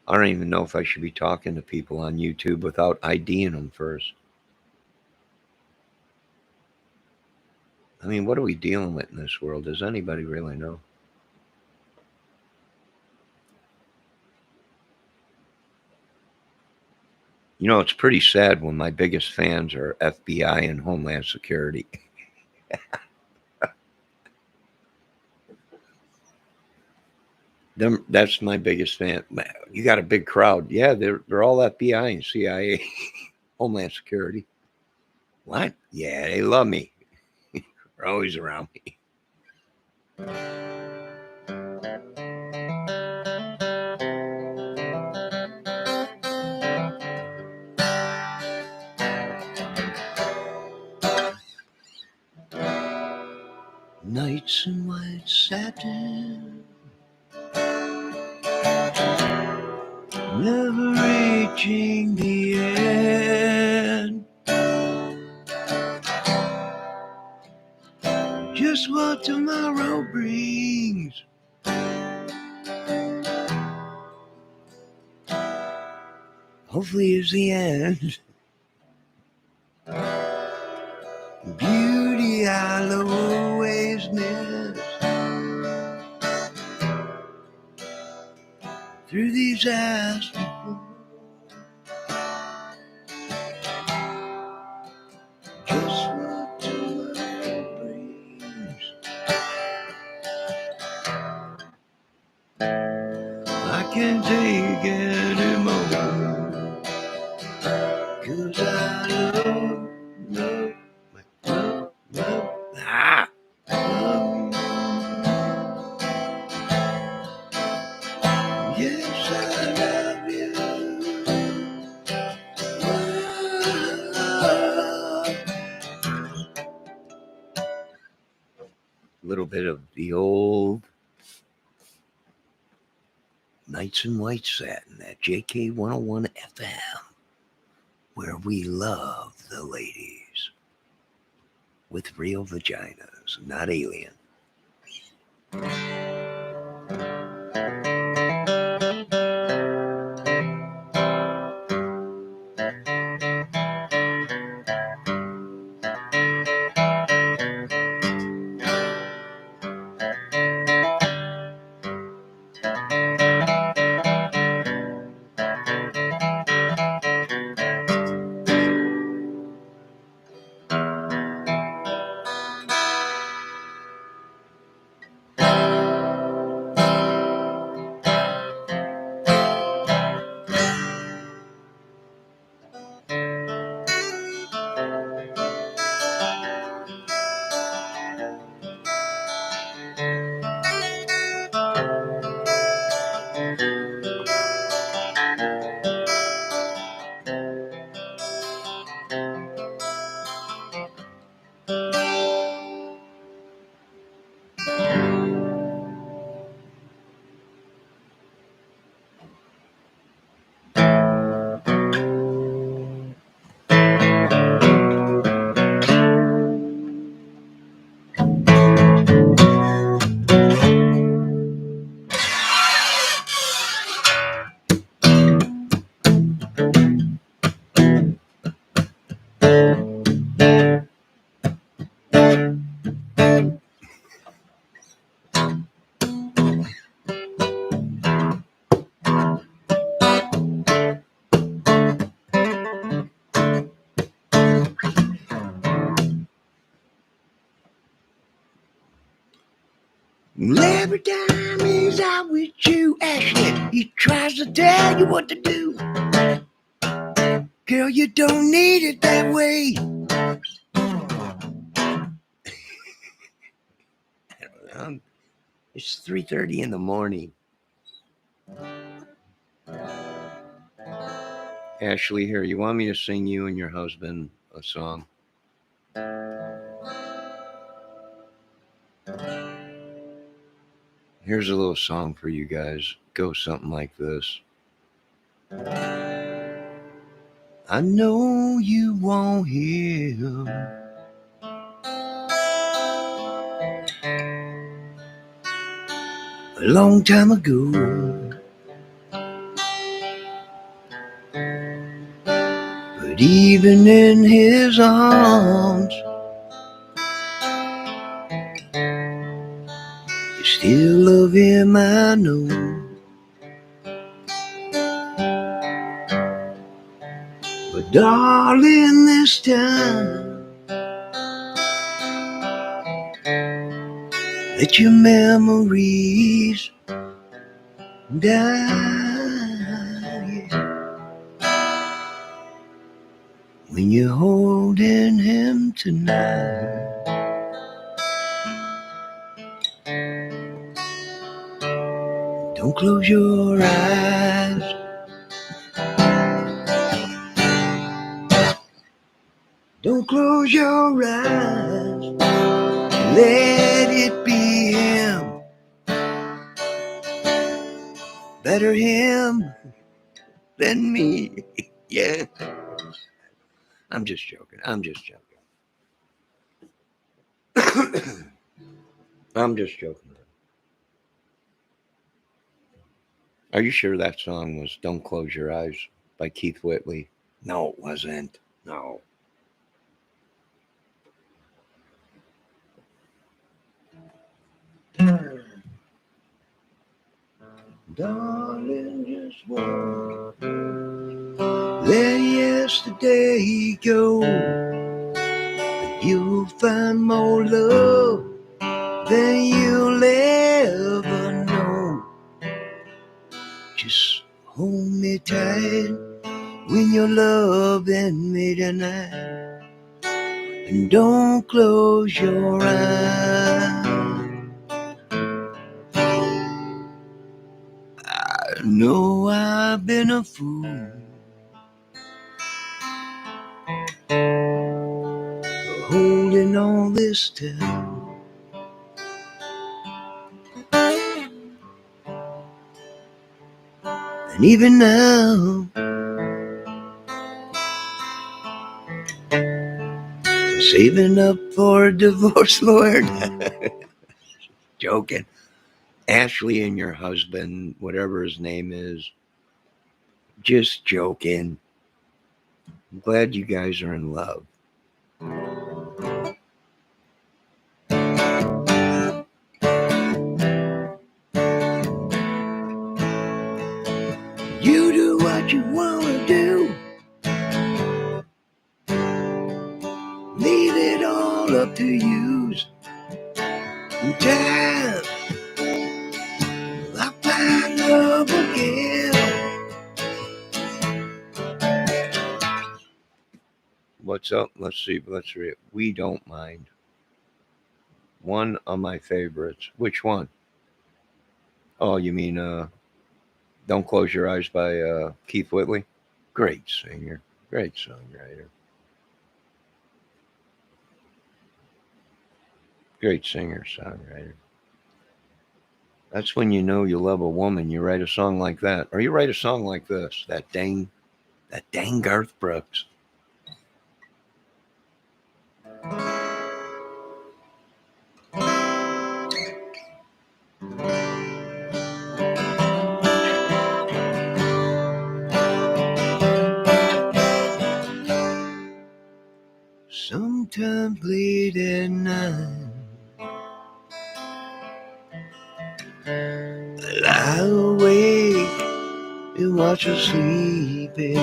I don't even know if I should be talking to people on YouTube without IDing them first. I mean, what are we dealing with in this world? Does anybody really know? You know, it's pretty sad when my biggest fans are FBI and Homeland Security. That's my biggest fan. You got a big crowd. Yeah, they're all FBI and CIA, Homeland Security. What? Yeah, they love me. They're always around me. Nights in white satin, never reaching the end. Just what tomorrow brings. Hopefully it's the end. Beauty I'll always miss. Through these ashes, just what tomorrow brings. I can't take anymore, 'cause I love, love, love, love, love you. Yes, I love you. A little bit of the old Nights in White Satin at JK 101 FM, where we love the ladies with real vaginas, not alien. Every time he's out with you, Ashley, he tries to tell you what to do. Girl, you don't need it that way. It's 3:30 in the morning. Ashley, here, you want me to sing you and your husband a song? Here's a little song for you guys. Goes something like this. I know you want him. A long time ago. But even in his arms, you still love him, I know. But darling, this time, let your memories die. When you're holding him tonight, don't close your eyes. Don't close your eyes. Let it be him. Better him than me. Yeah. I'm just joking. I'm just joking. I'm just joking. Are you sure that song was Don't Close Your Eyes by Keith Whitley? No, it wasn't. No. Darling, just won't let yesterday go. But you'll find more love than you'll ever know. Just hold me tight when you're loving me tonight, and don't close your eyes. I know I've been a fool for holding all this time. And even now, I'm saving up for a divorce lawyer. Joking. Ashley and your husband, whatever his name is, just joking. I'm glad you guys are in love. You do what you want to do. Leave it all up to you. In time, I'll find love again. What's up? Let's see. Let's read it. We Don't Mind. One of my favorites. Which one? Oh, you mean Don't Close Your Eyes by Keith Whitley? Great singer. Great songwriter. Great singer, songwriter. That's when you know you love a woman. You write a song like that. Or you write a song like this. That dang Garth Brooks. contemplated night. Lie awake and watch her sleeping.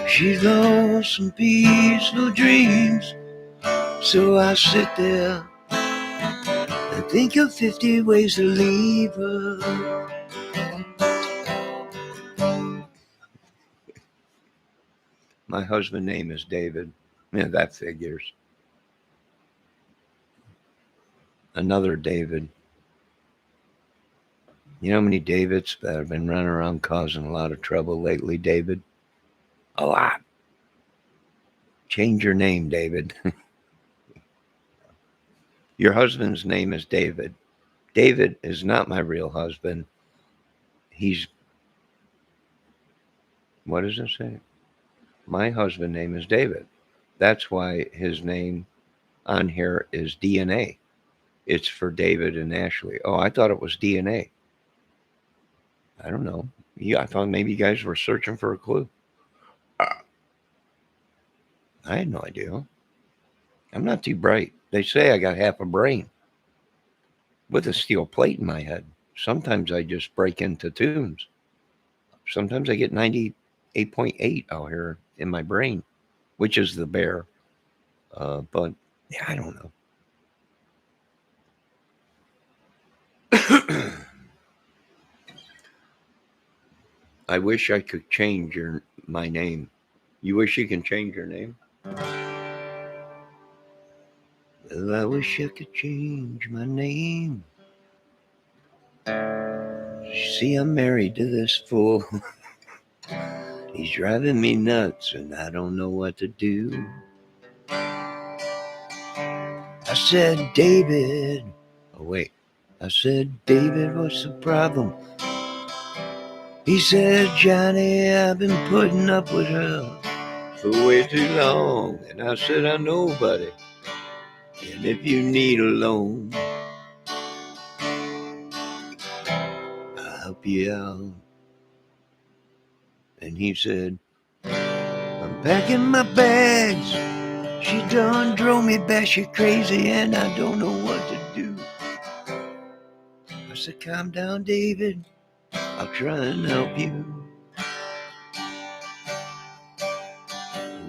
She's lost some peaceful dreams, so I sit there and think of 50 ways to leave her. My husband's name is David. Yeah, that figures. Another David. You know how many Davids that have been running around causing a lot of trouble lately, David? A lot. Change your name, David. Your husband's name is David. David is not my real husband. He's, what does it say? My husband's name is David. That's why his name on here is DNA. It's for David and Ashley. Oh, I thought it was DNA. I don't know. Yeah, I thought maybe you guys were searching for a clue. I had no idea. I'm not too bright. They say I got half a brain with a steel plate in my head. Sometimes I just break into tunes. Sometimes I get 98.8 out here in my brain, which is the bear. But yeah, I don't know. I wish I could change my name. You wish you can change your name? Well, I wish I could change my name. See, I'm married to this fool. He's driving me nuts and I don't know what to do. I said, David. Oh, wait. I said, David, what's the problem? He said, Johnny, I've been putting up with her for way too long. And I said, I know, buddy. And if you need a loan, I'll help you out. And he said, I'm packing my bags. She done drove me batshit crazy and I don't know what to do. I said, calm down, David. I'll try and help you.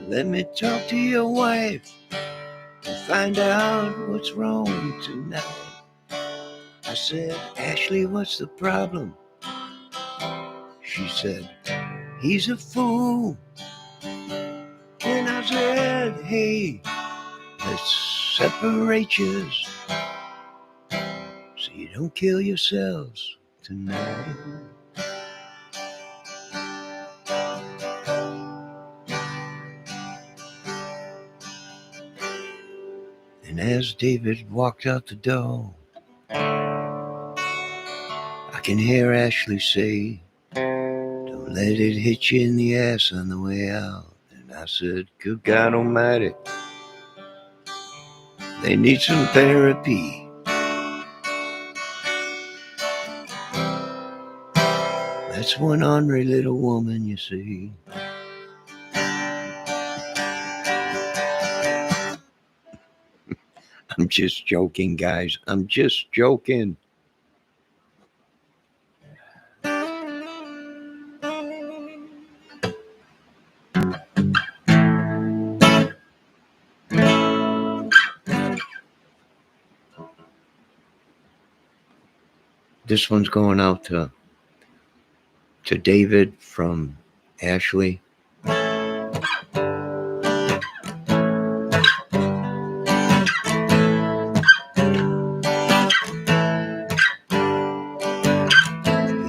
Let me talk to your wife and find out what's wrong tonight. I said, Ashley, what's the problem? She said, he's a fool. And I said, hey, let's separate yours so you don't kill yourselves tonight. And as David walked out the door, I can hear Ashley say, don't let it hit you in the ass on the way out. And I said, good God Almighty, they need some therapy. That's one ornery little woman, you see. I'm just joking, guys. I'm just joking. This one's going out to David from Ashley.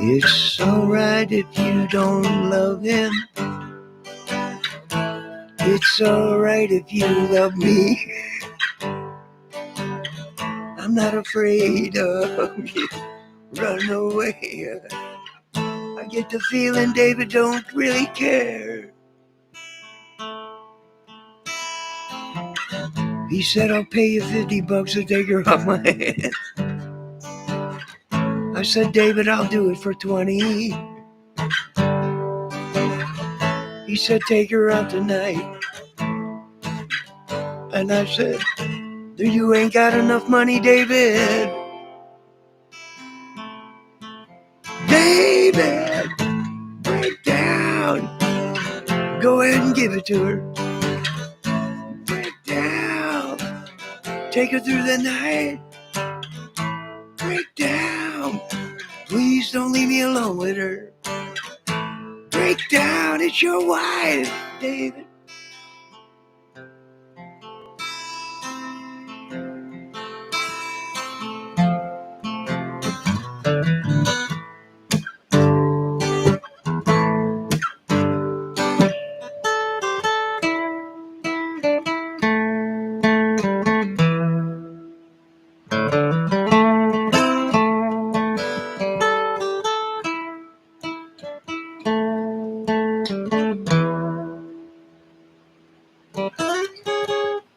It's alright if you don't love him. It's alright if you love me. I'm not afraid of you. Run away. I get the feeling David don't really care. He said, I'll pay you $50 to take her off my hands. I said, David, I'll do it for 20. He said, take her out tonight. And I said, you ain't got enough money, David. David, break down. Go ahead and give it to her. Break down. Take her through the night. Break down. Please don't leave me alone with her. Break down. It's your wife, David.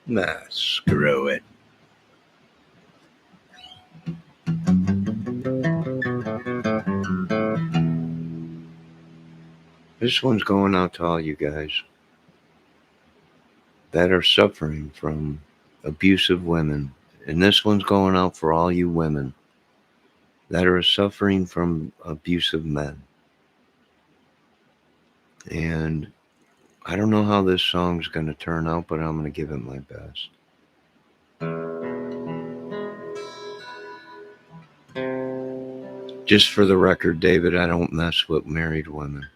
Nah, screw it. This one's going out to all you guys that are suffering from abusive women. And this one's going out for all you women that are suffering from abusive men. And I don't know how this song's going to turn out, but I'm going to give it my best. Just for the record, David, I don't mess with married women.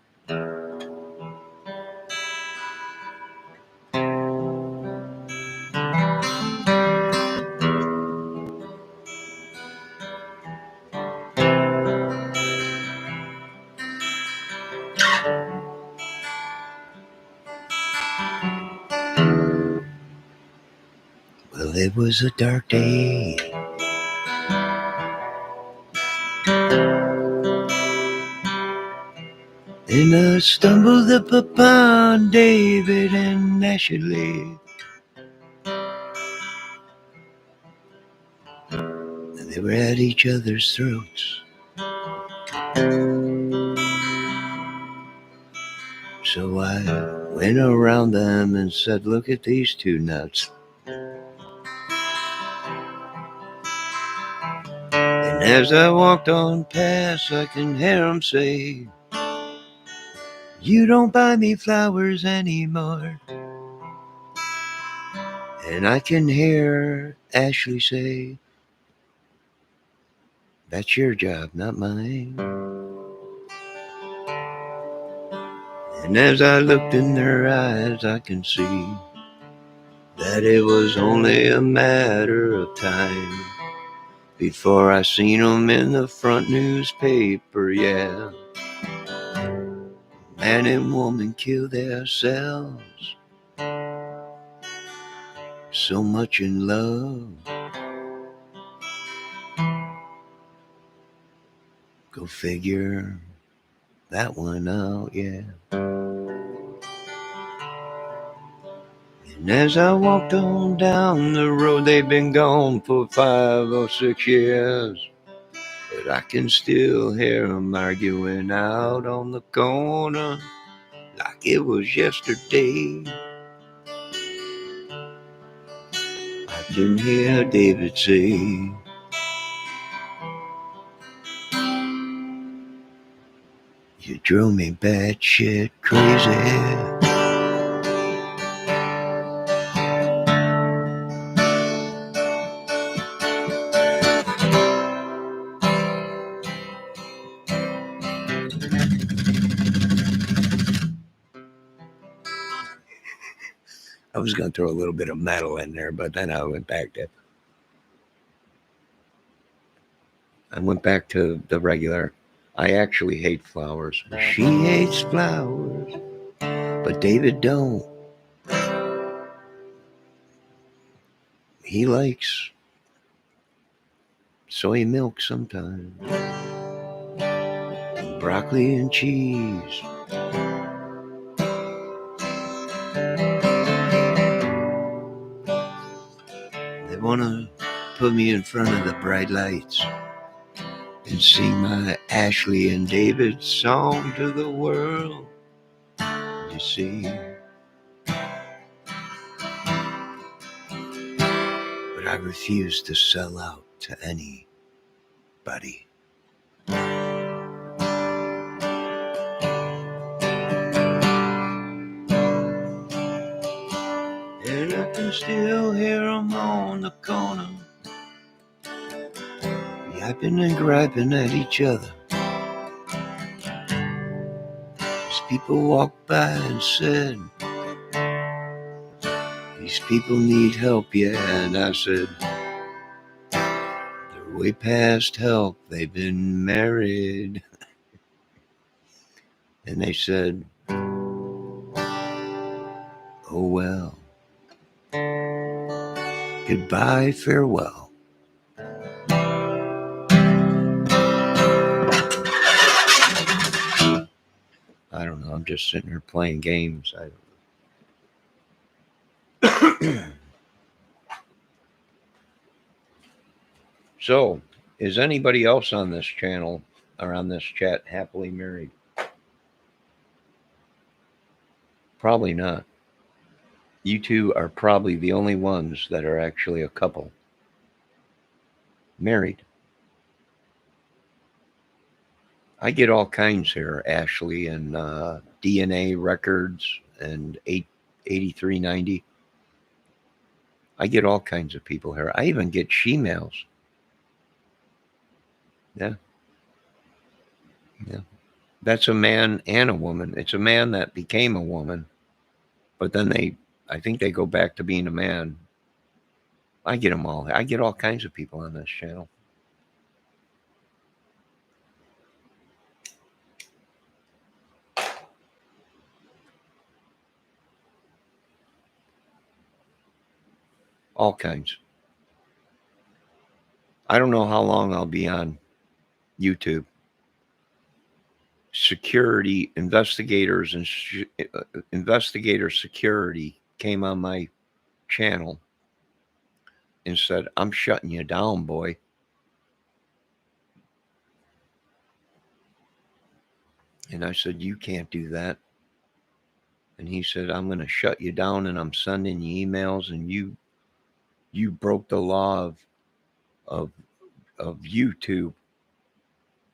Well, it was a dark day. And I stumbled up upon David and Ashley. And they were at each other's throats. So I went around them and said, look at these two nuts. And as I walked on past, I can hear them say, you don't buy me flowers anymore. And I can hear Ashley say, that's your job, not mine. And as I looked in their eyes, I can see that it was only a matter of time before I seen them in the front newspaper, yeah. Man and woman kill themselves, so much in love. Go figure that one out, yeah. And as I walked on down the road, they've been gone for 5 or 6 years. But I can still hear them arguing out on the corner like it was yesterday. I can hear David say, you drove me batshit crazy. I was going to throw a little bit of metal in there, but then I went back to the regular. I actually hate flowers. She hates flowers, but David don't. He likes soy milk sometimes, broccoli and cheese. They want to put me in front of the bright lights and sing my Ashley and David song to the world. you see. But I refuse to sell out to anybody. And I can still hear them on the corner, yapping and griping at each other. As people walked by and said, these people need help, yeah. And I said, they're way past help, they've been married. And they said, oh well, goodbye, farewell. I don't know, I'm just sitting here playing games. I don't know. So, is anybody else on this channel or on this chat happily married? Probably not. You two are probably the only ones that are actually a couple. Married. I get all kinds here, Ashley, and DNA records and 8390. I get all kinds of people here. I even get she-mails. Yeah. Yeah. That's a man and a woman. It's a man that became a woman, but then I think they go back to being a man. I get them all. I get all kinds of people on this channel. All kinds. I don't know how long I'll be on YouTube. Security investigators and investigator security came on my channel and said, I'm shutting you down, boy. And I said, you can't do that. And he said, I'm going to shut you down, and I'm sending you emails, and you broke the law of YouTube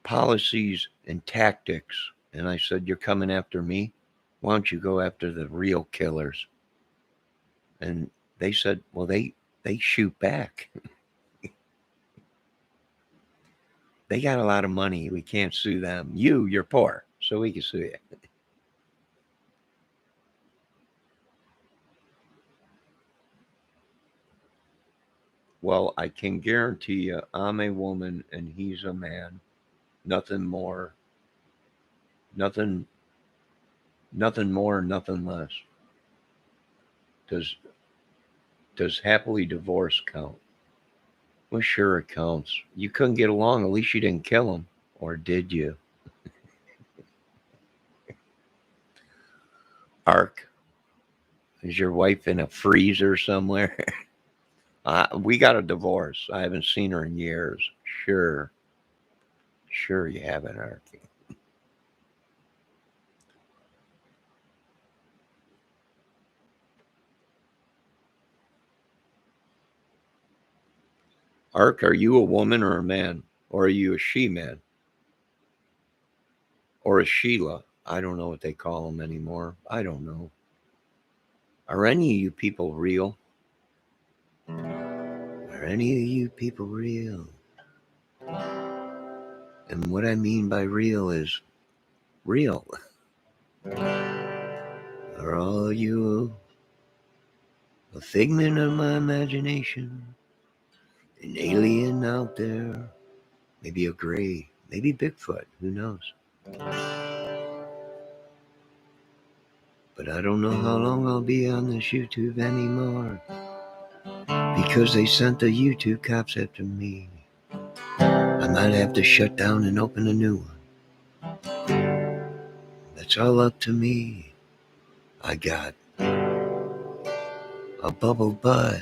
policies and tactics. And I said, you're coming after me? Why don't you go after the real killers? And they said, well, they shoot back. They got a lot of money. We can't sue them. You're poor, so we can sue you. Well, I can guarantee you, I'm a woman and he's a man. Nothing more. Nothing more, nothing less. Does happily divorced count? Well, sure it counts. You couldn't get along, at least you didn't kill him. Or did you? Ark, is your wife in a freezer somewhere? We got a divorce. I haven't seen her in years. Sure you haven't, Ark. Ark, are you a woman or a man? Or are you a she-man? Or a Sheila? I don't know what they call them anymore. I don't know. Are any of you people real? Are any of you people real? And what I mean by real is real. Are all you a figment of my imagination? An alien out there? Maybe a gray, maybe Bigfoot, who knows? But I don't know how long I'll be on this YouTube anymore, because they sent the YouTube cops after me. I might have to shut down and open a new one. That's all up to me. I got a bubble butt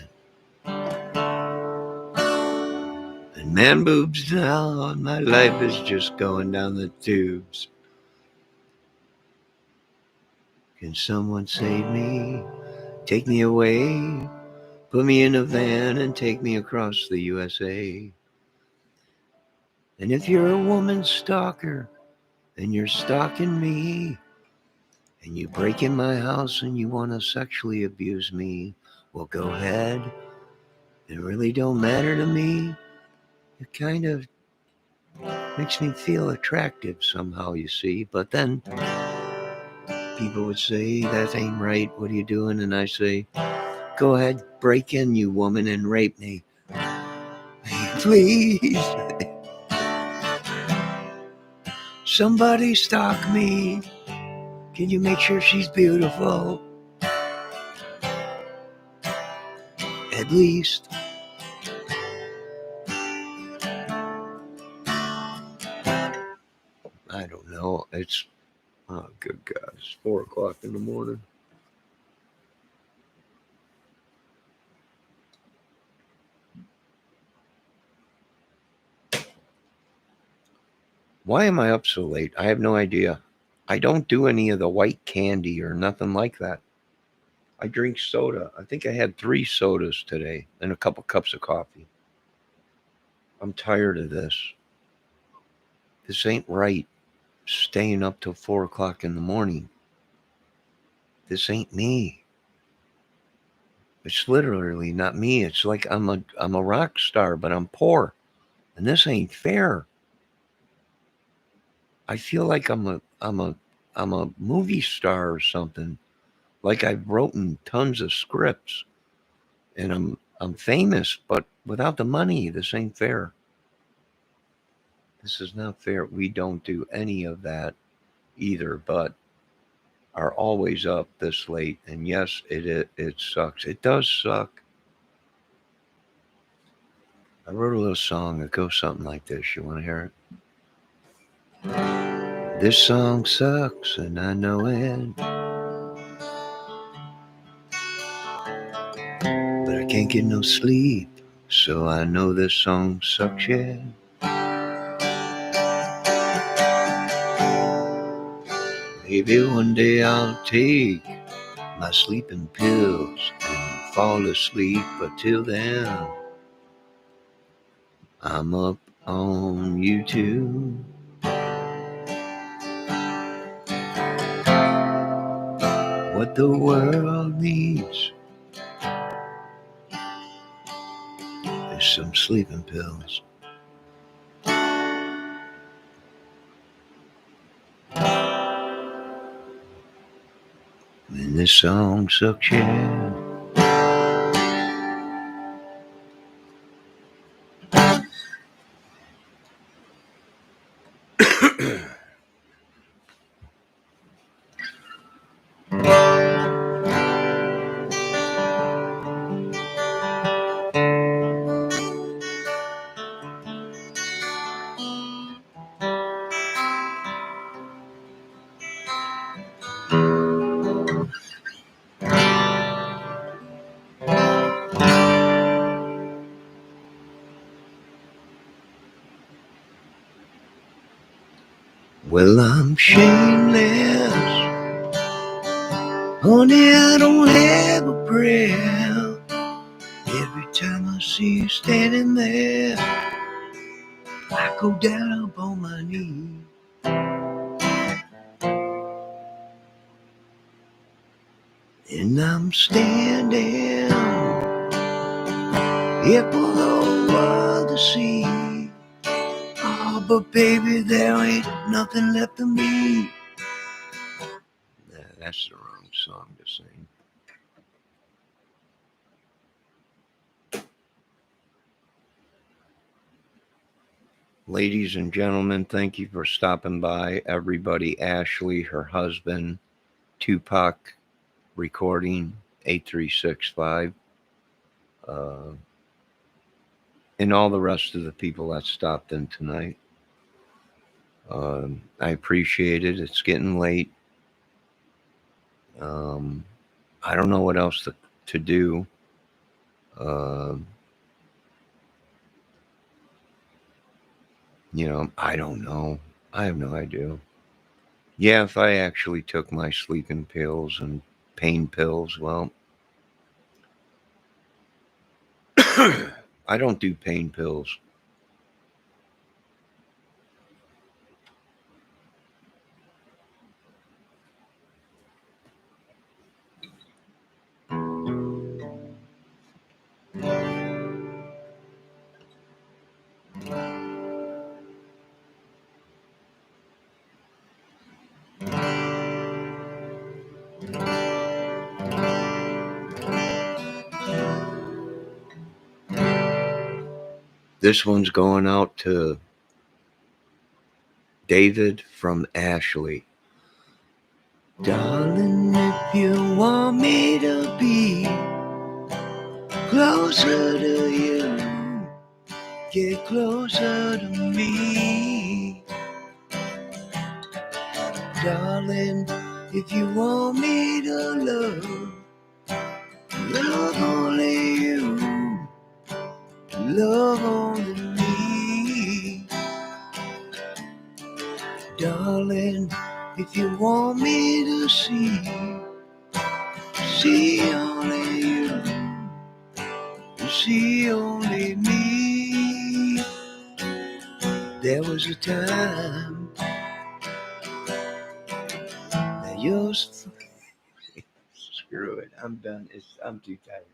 and man boobs now, and my life is just going down the tubes. Can someone save me? Take me away. Put me in a van and take me across the USA. And if you're a woman stalker and you're stalking me, and you break in my house and you want to sexually abuse me, well, go ahead. It really don't matter to me. It kind of makes me feel attractive somehow, you see. But then people would say, that ain't right. What are you doing? And I say, go ahead, break in, you woman, and rape me. Please. Somebody stalk me. Can you make sure she's beautiful? At least. I don't know. It's, oh, good God. It's 4 o'clock in the morning. Why am I up so late? I have no idea. I don't do any of the white candy or nothing like that. I drink soda. I think I had 3 sodas today and a couple cups of coffee. I'm tired of this. This ain't right. Staying up till 4 o'clock in the morning. This ain't me. It's literally not me. It's like I'm a rock star, but I'm poor. And this ain't fair. I feel like I'm a movie star or something. Like I've written tons of scripts and I'm famous, but without the money, this ain't fair. This is not fair. We don't do any of that either, but are always up this late. And yes, it sucks. It does suck. I wrote a little song that goes something like this. You want to hear it? This song sucks, and I know it. But I can't get no sleep, so I know this song sucks, yeah. Maybe one day I'll take my sleeping pills and fall asleep, but till then, I'm up on YouTube. What the world needs is some sleeping pills. And this song sucks, yeah. Well, I'm shameless. Honey, I don't have a prayer. Every time I see you standing there, I go down up on my knees. And I'm standing here for the whole world to see. Oh, but baby, there ain't nothing left of me. Nah, that's the wrong song to sing. Ladies and gentlemen, thank you for stopping by. Everybody, Ashley, her husband, Tupac Recording, 8365. And all the rest of the people that stopped in tonight. I appreciate it. It's getting late. I don't know what else to do. I don't know. I have no idea. Yeah, if I actually took my sleeping pills and pain pills, well, I don't do pain pills. This one's going out to David from Ashley. Darling, if you want me to be closer to you, get closer to me. Darling, if you want me to love only you, love only me. Darling, if you want me to see only you, see only me. There was a time that you're screw it. I'm done. I'm too tired.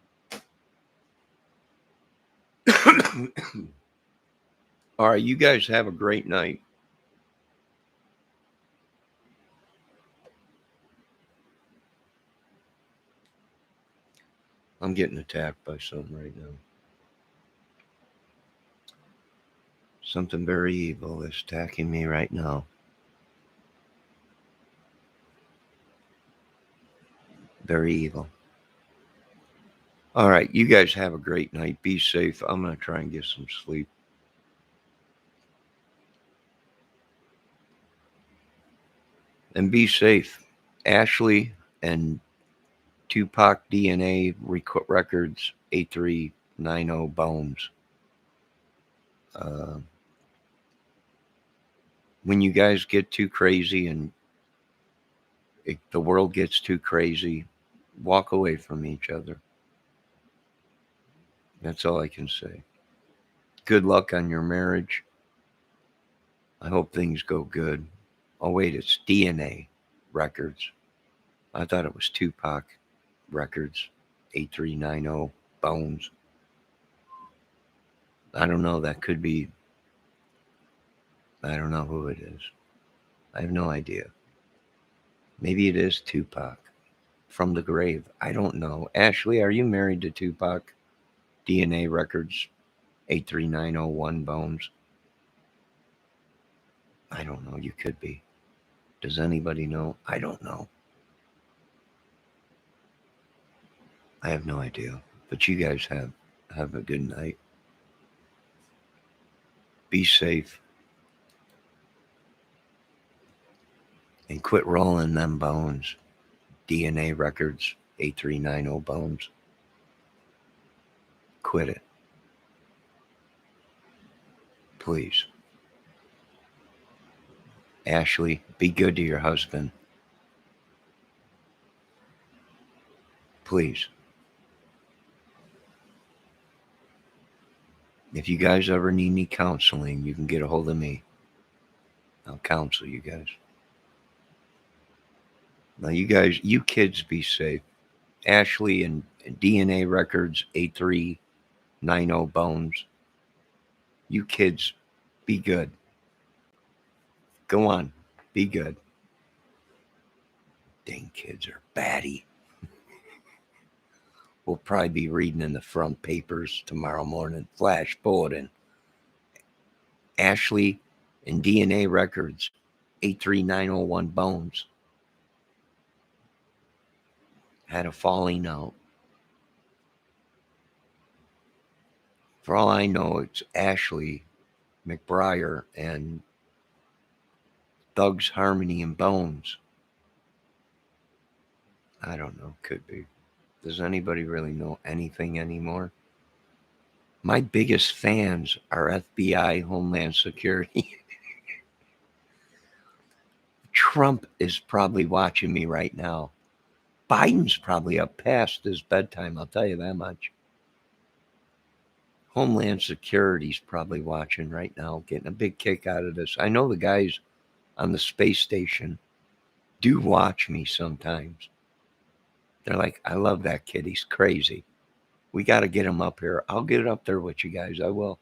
All right, you guys have a great night. I'm getting attacked by something right now. Something very evil is attacking me right now. Very evil. All right, you guys have a great night. Be safe. I'm going to try and get some sleep. And be safe. Ashley and Tupac DNA records 8390 Bones. When you guys get too crazy and the world gets too crazy, walk away from each other. That's all I can say. Good luck on your marriage. I hope things go good. Oh, wait, it's DNA Records. I thought it was Tupac Records, 8390 Bones. I don't know. That could be. I don't know who it is. I have no idea. Maybe it is Tupac from the grave. I don't know. Ashley, are you married to Tupac? DNA Records, 83901 Bones. I don't know. You could be. Does anybody know? I don't know. I have no idea. But you guys have a good night. Be safe. And quit rolling them bones. DNA Records, 8390 Bones. Quit it. Please. Ashley, be good to your husband. Please. If you guys ever need any counseling, you can get a hold of me. I'll counsel you guys. Now, you kids be safe. Ashley and DNA Records, 8390 Bones. You kids, be good. Go on, be good. Dang kids are batty. We'll probably be reading in the front papers tomorrow morning. Flash bulletin. Ashley and DNA Records, 83901 Bones. Had a falling out. For all I know, it's Ashley McBriar and Thugs Harmony and Bones. I don't know. Could be. Does anybody really know anything anymore? My biggest fans are FBI, Homeland Security. Trump is probably watching me right now. Biden's probably up past his bedtime, I'll tell you that much. Homeland Security's probably watching right now, getting a big kick out of this. I know the guys on the space station do watch me sometimes. They're like, I love that kid. He's crazy. We got to get him up here. I'll get it up there with you guys. I will.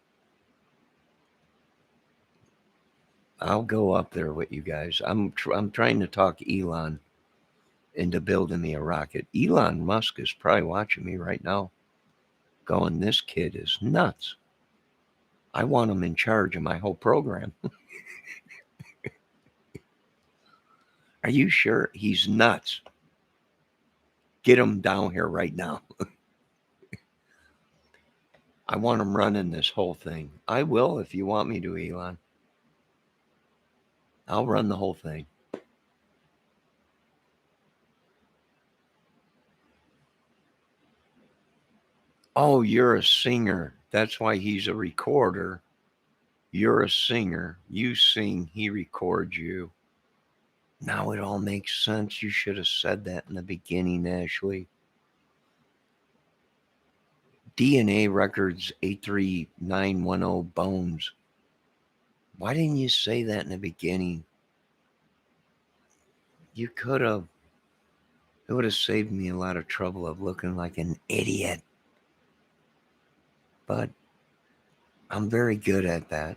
I'll go up there with you guys. I'm trying to talk Elon into building me a rocket. Elon Musk is probably watching me right now, going, this kid is nuts. I want him in charge of my whole program. Are you sure? He's nuts. Get him down here right now. I want him running this whole thing. I will if you want me to, Elon. I'll run the whole thing. Oh, you're a singer. That's why he's a recorder. You're a singer. You sing, he records you. Now it all makes sense. You should have said that in the beginning, Ashley. DNA records 83910 bones. Why didn't you say that in the beginning? You could have. It would have saved me a lot of trouble of looking like an idiot. But I'm very good at that.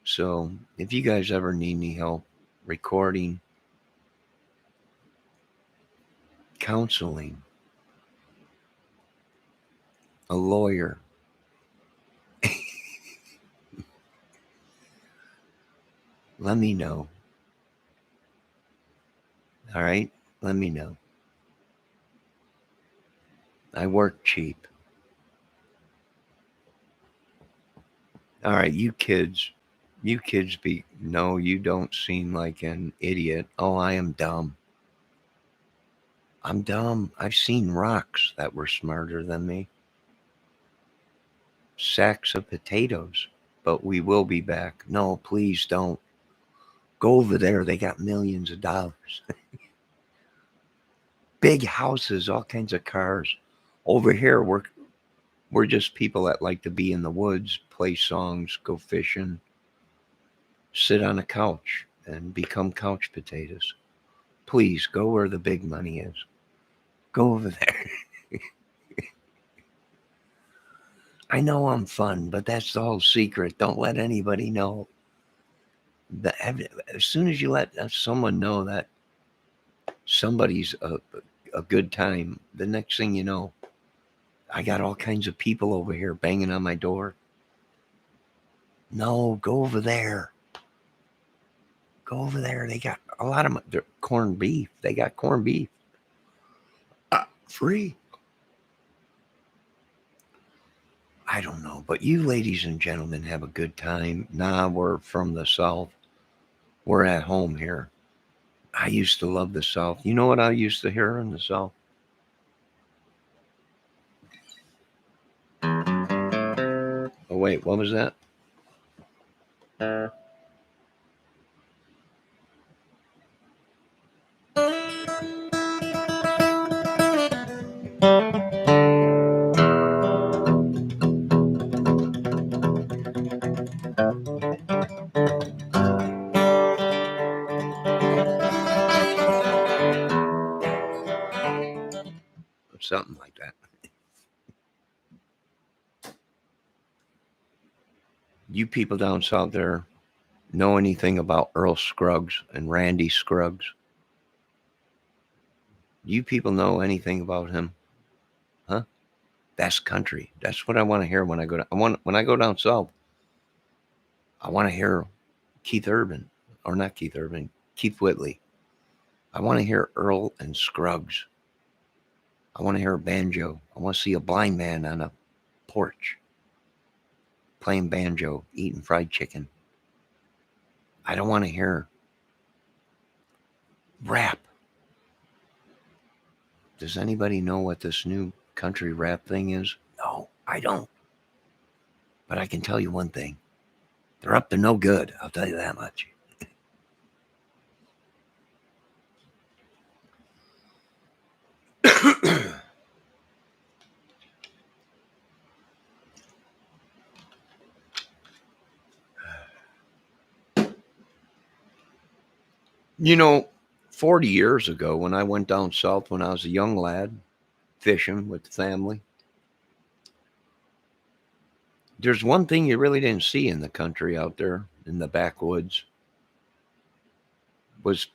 So if you guys ever need any help recording, counseling, a lawyer, let me know. All right? Let me know. I work cheap. All right, you kids no, you don't seem like an idiot. Oh, I am dumb. I'm dumb. I've seen rocks that were smarter than me. Sacks of potatoes. But we will be back. No, please don't. Go over there. They got millions of dollars. Big houses, all kinds of cars. Over here, we're just people that like to be in the woods, play songs, go fishing, sit on a couch, and become couch potatoes. Please go where the big money is. Go over there. I know I'm fun, but that's the whole secret. Don't let anybody know. As soon as you let someone know that somebody's a good time, the next thing you know, I got all kinds of people over here banging on my door. No, go over there. Go over there. They got a lot of corned beef. They got corned beef. Free. I don't know, but you ladies and gentlemen have a good time. Nah, we're from the South. We're at home here. I used to love the South. You know what I used to hear in the South? Oh, wait, what was that? Something like that. You people down south there know anything about Earl Scruggs and Randy Scruggs? You people know anything about him? Huh? That's country. That's what I want to hear when I go down. When I go down south, I want to hear Keith Urban, or not Keith Urban, Keith Whitley. I want to hear Earl and Scruggs. I want to hear a banjo. I want to see a blind man on a porch playing banjo, eating fried chicken. I don't want to hear rap. Does anybody know what this new country rap thing is? No, I don't. But I can tell you one thing. They're up to no good. I'll tell you that much. You know, 40 years ago when I went down south when I was a young lad fishing with the family, there's one thing you really didn't see in the country out there in the backwoods was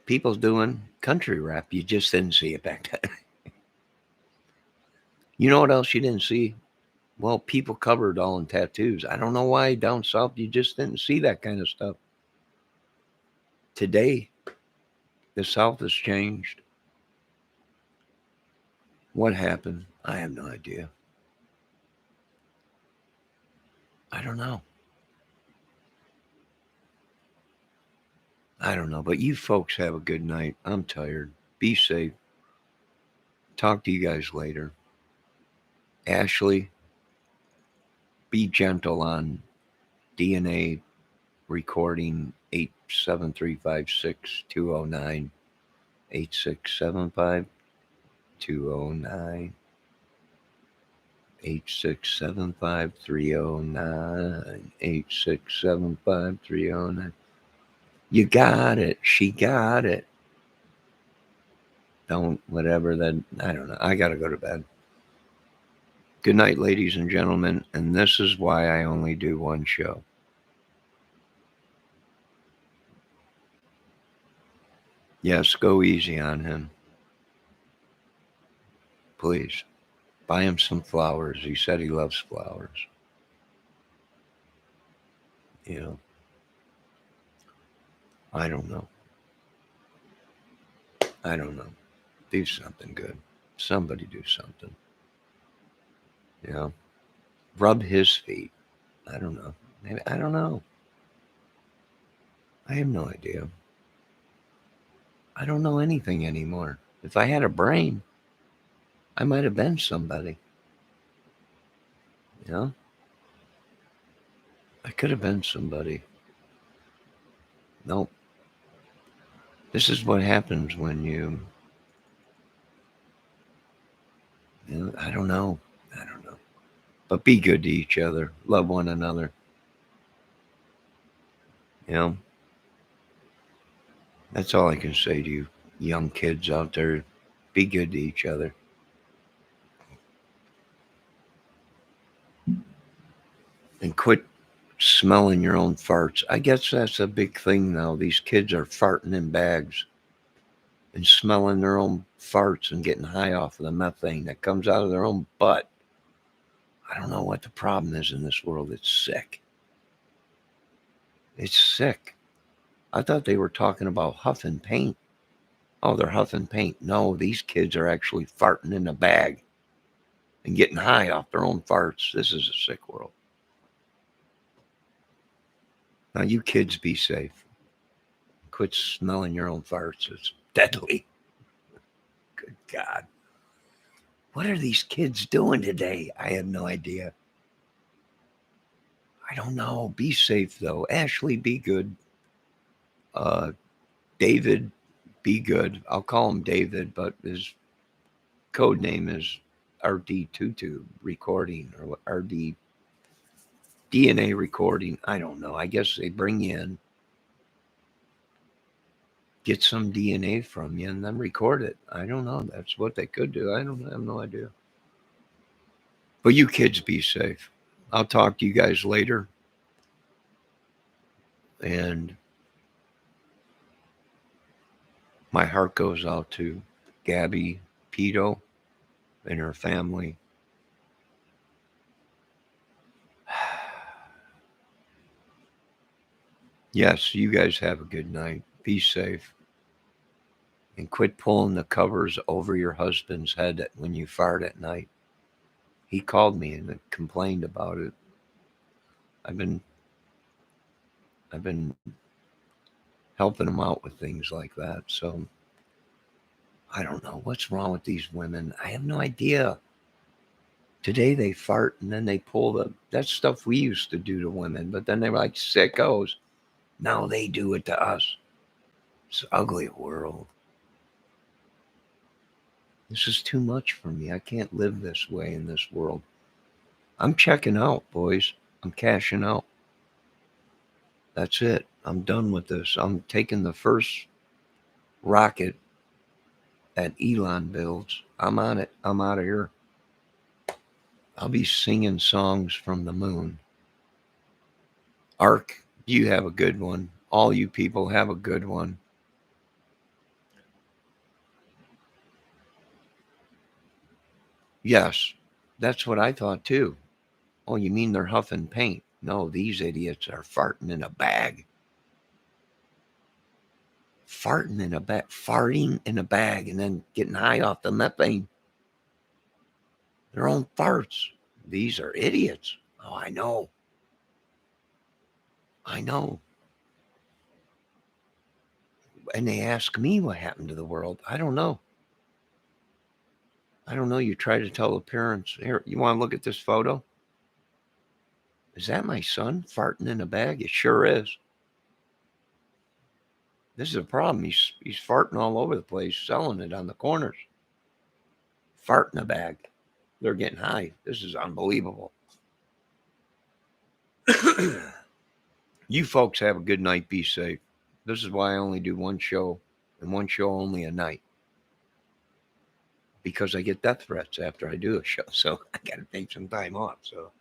people doing country rap. You just didn't see it back then. You know what else you didn't see? Well, people covered all in tattoos. I don't know why down south you just didn't see that kind of stuff. Today, the South has changed. What happened? I have no idea. I don't know. I don't know. But you folks have a good night. I'm tired. Be safe. Talk to you guys later. Ashley, be gentle on DNA recording 87356-209 8675 209 8675 309 8675 309. You got it. She got it. Don't, whatever that, I don't know. I got to go to bed. Good night, ladies and gentlemen. And this is why I only do one show. Yes, go easy on him. Please. Buy him some flowers. He said he loves flowers. You know, I don't know. I don't know. Do something good. Somebody do something. You know, rub his feet. I don't know. Maybe, I don't know. I have no idea. I don't know anything anymore. If I had a brain, I might have been somebody. You know? I could have been somebody. Nope. This is what happens when you know, I don't know. I don't know. But be good to each other. Love one another. You know? That's all I can say to you young kids out there. Be good to each other. And quit smelling your own farts. I guess that's a big thing now. These kids are farting in bags and smelling their own farts and getting high off of the methane that comes out of their own butt. I don't know what the problem is in this world. It's sick. It's sick. I thought they were talking about huffing paint. Oh, they're huffing paint. No, these kids are actually farting in a bag and getting high off their own farts. This is a sick world. Now, you kids be safe. Quit smelling your own farts. It's deadly. Good God. What are these kids doing today? I have no idea. I don't know. Be safe, though. Ashley, be good. David, be good. I'll call him David, but his code name is RD22 recording or RD DNA recording. I don't know. I guess they bring you in, get some DNA from you, and then record it. I don't know. That's what they could do. I have no idea. But you kids be safe. I'll talk to you guys later. And my heart goes out to Gabby Pito and her family. Yes, you guys have a good night. Be safe. And quit pulling the covers over your husband's head when you fart at night. He called me and complained about it. I've been helping him out with things like that. So I don't know what's wrong with these women. I have no idea. Today they fart and then they pull that stuff we used to do to women, but then they were like sickos. Now they do it to us. It's an ugly world. This is too much for me. I can't live this way in this world. I'm checking out, boys. I'm cashing out. That's it. I'm done with this. I'm taking the first rocket that Elon builds. I'm on it. I'm out of here. I'll be singing songs from the moon. Ark, you have a good one. All you people have a good one. Yes, that's what I thought too. Oh, you mean they're huffing paint? No, these idiots are farting in a bag. Farting in a bag and then getting high off the methane. Their own farts. These are idiots. Oh, I know. I know. And they ask me what happened to the world. I don't know. I don't know. You try to tell the parents, here, you want to look at this photo? Is that my son farting in a bag? It sure is. This is a problem. He's farting all over the place, selling it on the corners. Fart in a bag. They're getting high. This is unbelievable. You folks have a good night. Be safe. This is why I only do one show and one show only a night. Because I get death threats after I do a show. So I got to take some time off. So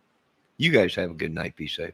you guys have a good night. Be safe.